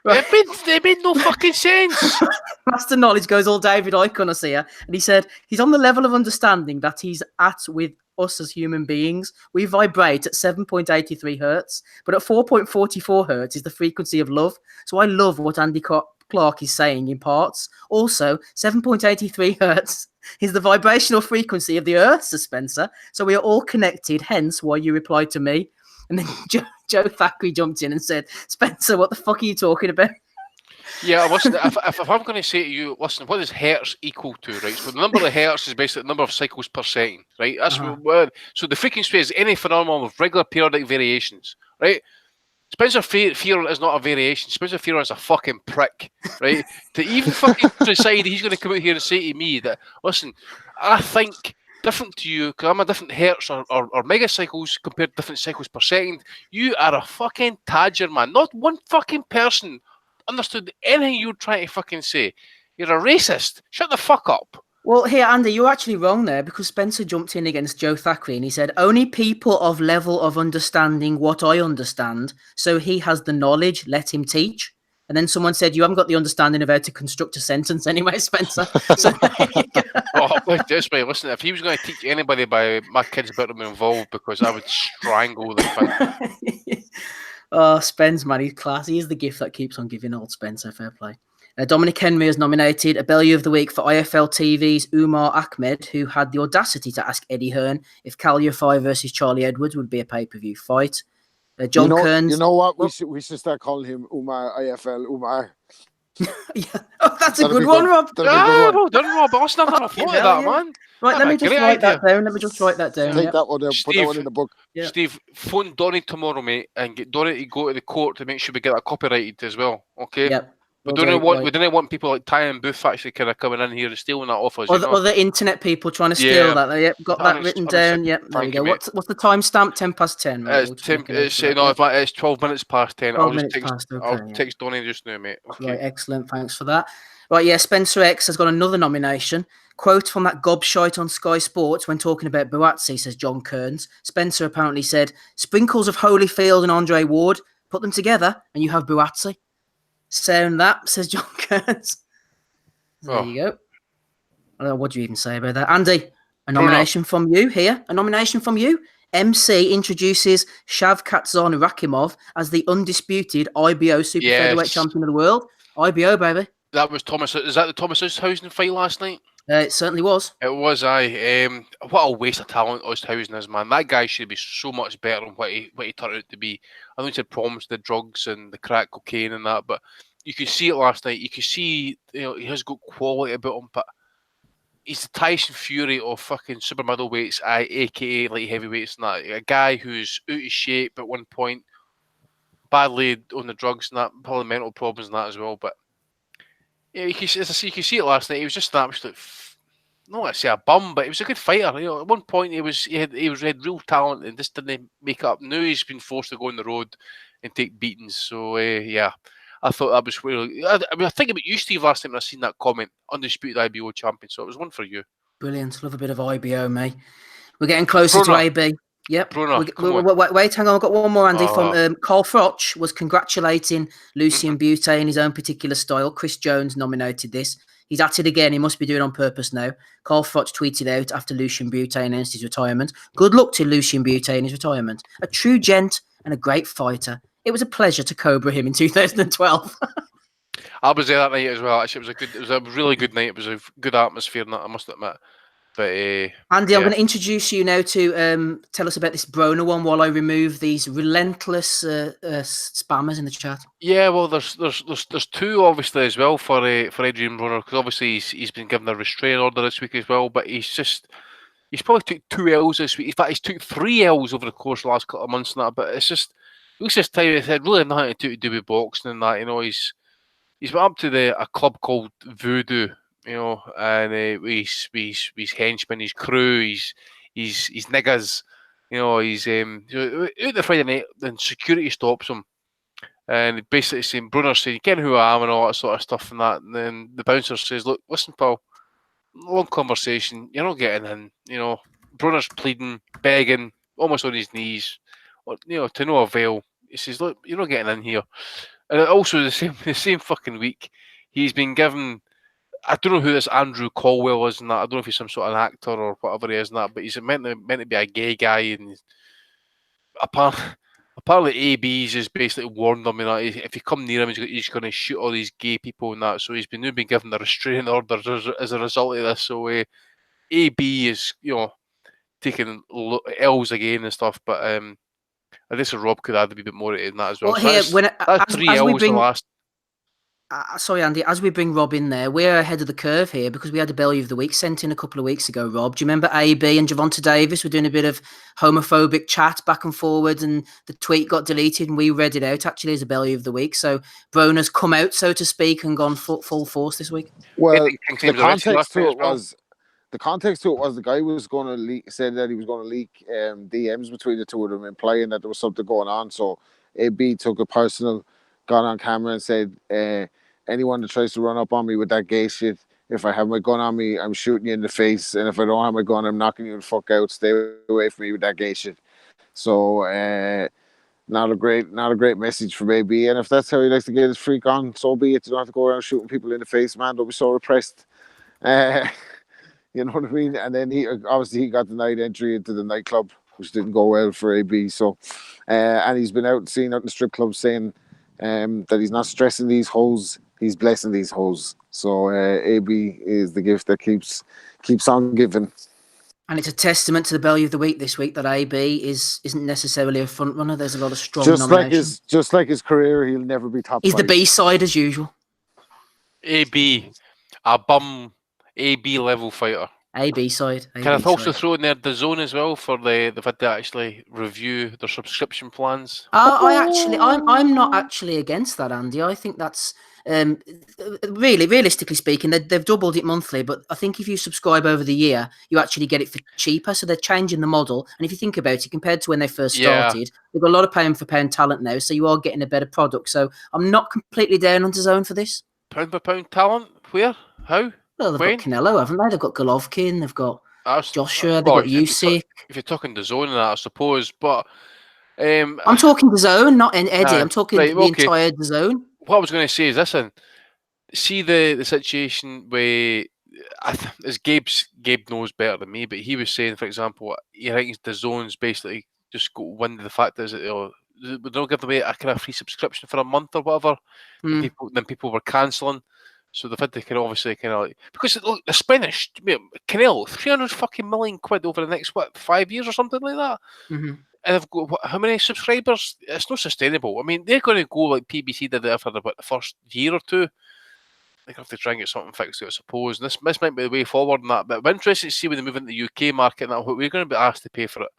right, They made no fucking sense. Master Knowledge goes all David Icke on us here, and he said he's on the level of understanding that he's at with us as human beings. We vibrate at 7.83 hertz, but at 4.44 hertz is the frequency of love. So I love what Andy Clark is saying in parts. Also, 7.83 hertz is the vibrational frequency of the Earth, Sir Spencer. So we are all connected, hence why you replied to me. And then Joe Thackeray jumped in and said, Spencer, what the fuck are you talking about? Yeah, listen, if I'm going to say to you, listen, what is hertz equal to, right? So the number of hertz is basically the number of cycles per second, right? That's so the frequency is any phenomenon with regular periodic variations, right? Spencer Fearon is not a variation. Spencer Fearon is a fucking prick, right? To even fucking decide he's going to come out here and say to me that, listen, I think different to you because I'm a different hertz or megacycles compared to different cycles per second. You are a fucking tadger, man. Not one fucking person understood anything you're trying to fucking say. You're a racist. Shut the fuck up. Well, here, Andy, you're actually wrong there because Spencer jumped in against Joe Thackeray and he said, only people of level of understanding what I understand, so he has the knowledge, let him teach. And then someone said, you haven't got the understanding of how to construct a sentence anyway, Spencer. So there you go. Oh, this way, listen, if he was going to teach anybody by my kids better be involved because I would strangle the thing. Oh, Spence, man, he's class. He is the gift that keeps on giving, old Spencer. Fair play. Dominic Henry has nominated a Bellew of the Week for IFL TV's Umar Ahmed, who had the audacity to ask Eddie Hearn if Calliophy versus Charlie Edwards would be a pay-per-view fight. John Kearns. You know what? We should start calling him Umar IFL Umar. Yeah. Oh, that's a good one, Rob. Well done, Rob. I wasn't having a thought of that, man. Right, let me just write that down. Take that one down. Put that one in the book. Yeah. Steve, phone Donny tomorrow, mate, and get Donny to go to the court to make sure we get that copyrighted as well. Okay. Yep. We don't want people like Ty and Booth actually kind of coming in here and stealing that off us. Or the internet people trying to steal that. Yep, got that written down. Yep, there we go. What's the timestamp? 10:10. Right? It's 12 minutes past 10. I'll just text Donny just now, mate. Okay. Right, excellent. Thanks for that. Right, yeah, Spencer X has got another nomination. Quote from that gobshite on Sky Sports when talking about Buatsi, says John Kearns. Spencer apparently said, sprinkles of Holyfield and Andre Ward, put them together and you have Buatsi. Sound that, says John Kearns. There you go. What do you even say about that? Andy, a nomination from you here. A nomination from you. MC introduces Shavkat Rakhimov as the undisputed IBO Super Featherweight Champion of the world. IBO, baby. That was Thomas. Is that the Thomas Oosthausen fight last night? It certainly was. It was. What a waste of talent Oosthausen is, man. That guy should be so much better than what he turned out to be. I think he had problems with the drugs and the crack cocaine and that, but you could see it last night. You could see, he has got quality about him, but he's the Tyson Fury of fucking super middleweights, aka light heavyweights and that. A guy who's out of shape at one point, badly on the drugs and that, probably mental problems and that as well, but yeah, you can see it last night. He was just an absolute, not to say a bum, but he was a good fighter. At one point he had real talent and just didn't make up. Now he's been forced to go on the road and take beatings. So yeah, I thought that was really. I think about you, Steve, last time when I seen that comment, undisputed IBO champion. So it was one for you. Brilliant. Love a bit of IBO, mate. We're getting closer to AB. Yep. Wait, hang on. I've got one more, Andy. From Carl Froch was congratulating Lucien Butte in his own particular style. Chris Jones nominated this. He's at it again. He must be doing it on purpose now. Carl Froch tweeted out after Lucien Butte announced his retirement. Good luck to Lucien Butte in his retirement. A true gent and a great fighter. It was a pleasure to Cobra him in 2012. I was there that night as well. Actually, it was a really good night. It was a good atmosphere, and that I must admit. But Andy, I'm going to introduce you now to tell us about this Broner one while I remove these relentless spammers in the chat. Yeah, well, there's two obviously as well for Adrian Broner because obviously he's been given a restraining order this week as well. But he's probably took 2 L's this week. In fact, he's took 3 L's over the course of the last couple of months and that. But it's just at least this time it had really nothing to do with boxing and that. He's went up to a club called Voodoo. And his henchmen, his crew, his niggers, he's out the Friday night, then security stops him, and basically saying, Brunner's saying, you ken who I am and all that sort of stuff and that, and then the bouncer says, look, listen, pal, long conversation, you're not getting in, Brunner's pleading, begging, almost on his knees, to no avail, He says, "Look, you're not getting in here." And also the same fucking week, he's been given. I don't know who this Andrew Caldwell is, and that I don't know if he's some sort of actor or whatever he is, and that. But he's meant to be a gay guy, and apparently AB's just basically warned him, if you come near him, he's going to shoot all these gay people and that. So he's been given a restraining order as a result of this. So AB is taking L's again and stuff, but I guess Rob could add a bit more in that as well. Well, So here, that's 3 L's in the last. Sorry, Andy, as we bring Rob in there, we're ahead of the curve here because we had a Bellew of the Week sent in a couple of weeks ago, Rob. Do you remember AB and Javonta Davis were doing a bit of homophobic chat back and forward, and the tweet got deleted and we read it out actually as a Bellew of the Week. So Broner's come out, so to speak, and gone full force this week. Well, the context to it was the guy was going to leak, said that he was going to leak DMs between the two of them, implying that there was something going on. So AB took it personal, got on camera and said, anyone that tries to run up on me with that gay shit, if I have my gun on me, I'm shooting you in the face. And if I don't have my gun, I'm knocking you the fuck out. Stay away from me with that gay shit. So not a great message from AB. And if that's how he likes to get his freak on, so be it. You don't have to go around shooting people in the face, man. Don't be so repressed. You know what I mean? And then he got denied entry into the nightclub, which didn't go well for AB. So and he's been seen out in the strip club saying that he's not stressing these hoes, he's blessing these hoes. So AB is the gift that keeps on giving. And it's a testament to the Bellew of the Week this week that AB isn't necessarily a front runner. There's a lot of strong nominations. Just like his career, he'll never be top. He's the B side as usual. AB, a bum AB level fighter. AB side. Can I also throw in there the Zone as well for they've had to actually review their subscription plans? I'm not actually against that, Andy. I think that's really, realistically speaking, they've doubled it monthly. But I think if you subscribe over the year, you actually get it for cheaper. So they're changing the model. And if you think about it, compared to when they first started, they've got a lot of pound for pound talent now. So you are getting a better product. So I'm not completely down on DAZN for this. Pound for pound talent? Where? How? Well, they've got Canelo, haven't they? They've got Golovkin, they've got Joshua, they've got Usyk. If you're talking DAZN and that, I suppose, but I'm talking DAZN, not Eddie. I'm talking the entire DAZN. What I was going to say is listen, see the situation where as Gabe knows better than me, but he was saying, for example, he thinks DAZN's basically just got wind of the fact is that we don't give away a kind of free subscription for a month or whatever. Then people were cancelling. So they've had to because look, they're Spanish. Canelo, 300 fucking million quid over the next 5 years or something like that. Mm-hmm. And they've got how many subscribers? It's not sustainable. I mean, they're going to go like PBC did it for the first year or two. They're going to have to try and get something fixed, I suppose. And this might be the way forward in that. But I'm interested to see when they move into the UK market and that what we're going to be asked to pay for it.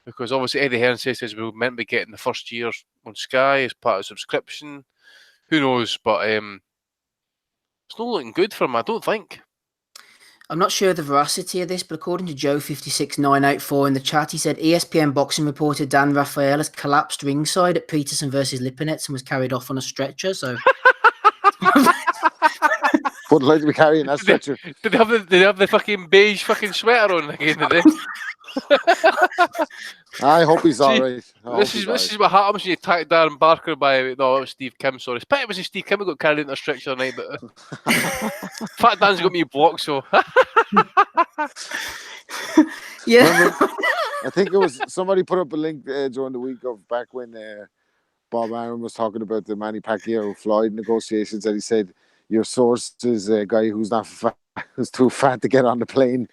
Because obviously Eddie Hearn says we're meant to be getting the first year on Sky as part of subscription. Who knows? But it's not looking good for him, I don't think. I'm not sure the veracity of this, but according to Joe56984 in the chat, he said ESPN Boxing reported Dan Rafael has collapsed ringside at Peterson versus Lipinets and was carried off on a stretcher. So, would like to be carrying that stretcher. Did they have the fucking beige fucking sweater on again today? I hope he's all right. This is what happens when you attack Darren Barker by... No, it was Steve Kim, sorry. It's pity it wasn't Steve Kim who got carried into a stretcher tonight, but... Fat Dan's got me blocked, so... Yeah. Remember, I think it was... Somebody put up a link during the week of back when Bob Arum was talking about the Manny Pacquiao-Floyd negotiations, and he said, your source is a guy who's not fat, who's too fat to get on the plane.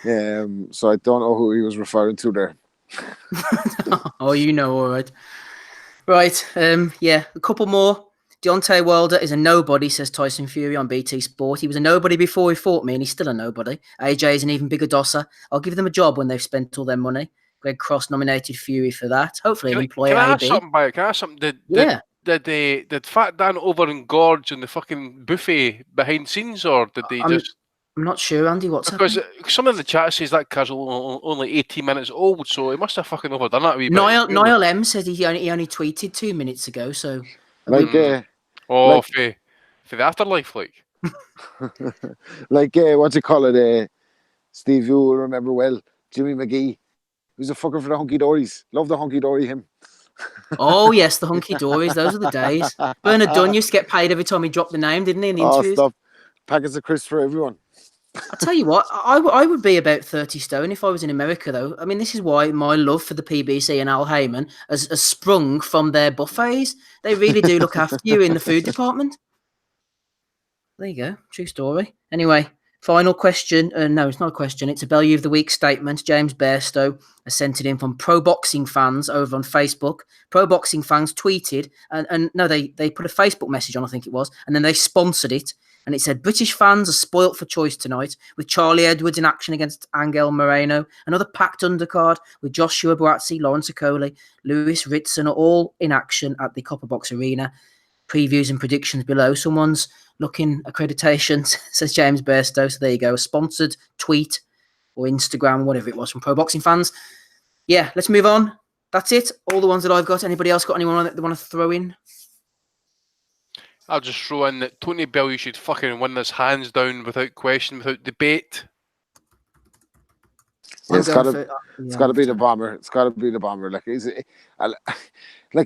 So I don't know who he was referring to there. Oh, you know, all right. Right, a couple more. Deontay Wilder is a nobody, says Tyson Fury on BT Sport. He was a nobody before he fought me, and he's still a nobody. AJ is an even bigger dosser. I'll give them a job when they've spent all their money. Greg Cross nominated Fury for that. Hopefully he'll employ Can I AB. ask something, Mike? Can I ask something? Did Fat Dan over engorge in the fucking buffet behind scenes, or did they just... I'm not sure, Andy, what's because happening? Some of the chat says that car's only 18 minutes old, so he must have fucking overdone that a wee bit. Niall M said he only tweeted 2 minutes ago, so... for the afterlife, like. What's it called? Steve, you will remember well, Jimmy McGee. He was a fucker for the hunky dories. Love the hunky dory him. Oh, yes, the hunky dories. Those are the days. Bernard Dunn used to get paid every time he dropped the name, didn't he, in the Oh, interviews? stop. Packets of crisps for everyone. I'll tell you what, I would be about 30 stone if I was in America, though. I mean, this is why my love for the PBC and Al Heyman has sprung from their buffets. They really do look after you in the food department. There you go. True story. Anyway, final question. No, it's not a question. It's a Value of the Week statement. James Bairstow has sent it in from Pro Boxing Fans over on Facebook. Pro Boxing Fans tweeted, and no, they put a Facebook message on, I think it was, and then they sponsored it. And it said, British fans are spoilt for choice tonight with Charlie Edwards in action against Angel Moreno, another packed undercard with Joshua Buatsi, Lawrence Okoli, Lewis Ritson are all in action at the Copper Box Arena. Previews and predictions below. Someone's looking accreditation, says James Bairstow. So there you go. A sponsored tweet or Instagram, whatever it was, from Pro Boxing Fans. Yeah, let's move on. That's it. All the ones that I've got. Anybody else got anyone that they want to throw in? I'll just throw in that Tony Bellew should fucking win this hands down without question, without debate. Yeah, it's got to be the bomber. It's got to be the bomber. Like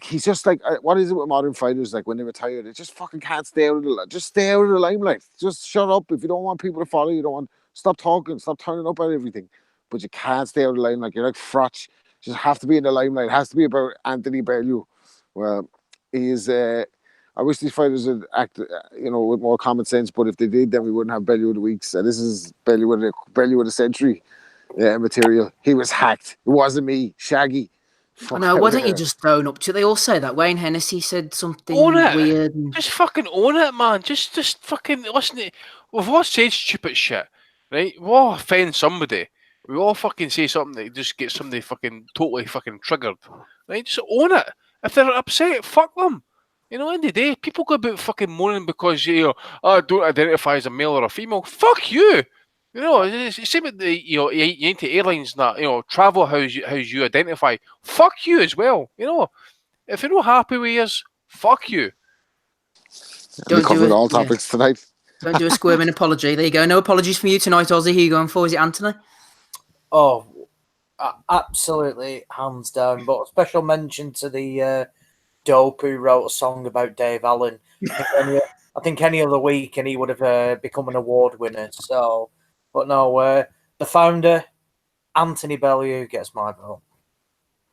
he's just like, what is it with modern fighters? Like when they retire, they just fucking can't stay out of the limelight. Just shut up. If you don't want people to follow you, stop talking, stop turning up at everything. But you can't stay out of the limelight. You're like Frotch. You just have to be in the limelight. It has to be about Anthony Bellew. Well, he is. I wish these fighters would act, with more common sense. But if they did, then we wouldn't have Bellew of the week. So this is Bellew with a century. Material. He was hacked. It wasn't me. Shaggy. I know. Why don't you just own up to it? They all say that. Wayne Hennessy said something own it. Weird. Just fucking own it, man. Just fucking listen to. We've all said stupid shit, right? We all offend somebody. We all fucking say something that just gets somebody fucking totally fucking triggered, right? Just own it. If they're upset, fuck them. End of the day, people go about fucking moaning because I don't identify as a male or a female. Fuck you. It's same with the United Airlines and that, travel how you identify. Fuck you as well. If you're not happy with yours, fuck you. We covered all topics tonight. Don't do a squirming apology. There you go. No apologies from you tonight, Ozzy. Who are you going for? Is it Anthony? Oh, absolutely, hands down. But a special mention to the dope who wrote a song about Dave Allen. I think any other week and he would have become an award winner. So, but no, the founder, Anthony Bellew, gets my vote.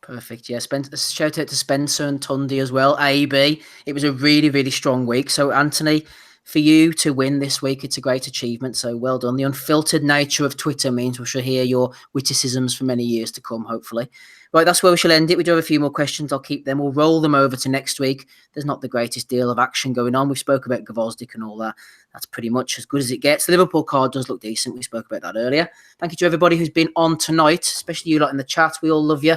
Perfect. Yeah, shout out to Spencer and Tundi as well. AB. It was a really, really strong week. So, Anthony, for you to win this week, it's a great achievement. So, well done. The unfiltered nature of Twitter means we shall hear your witticisms for many years to come, hopefully. Right, that's where we shall end it. We do have a few more questions. I'll keep them. We'll roll them over to next week. There's not the greatest deal of action going on. We spoke about Gvozdyk and all that. That's pretty much as good as it gets. The Liverpool card does look decent. We spoke about that earlier. Thank you to everybody who's been on tonight, especially you lot in the chat. We all love you.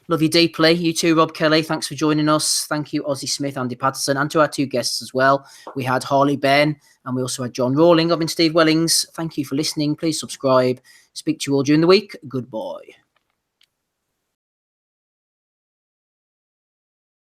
Love you deeply. You too, Rob Kelly. Thanks for joining us. Thank you, Ozzy Smith, Andy Patterson, and to our two guests as well. We had Harley Ben and we also had John Rawling. I've been Steve Wellings. Thank you for listening. Please subscribe. Speak to you all during the week. Goodbye.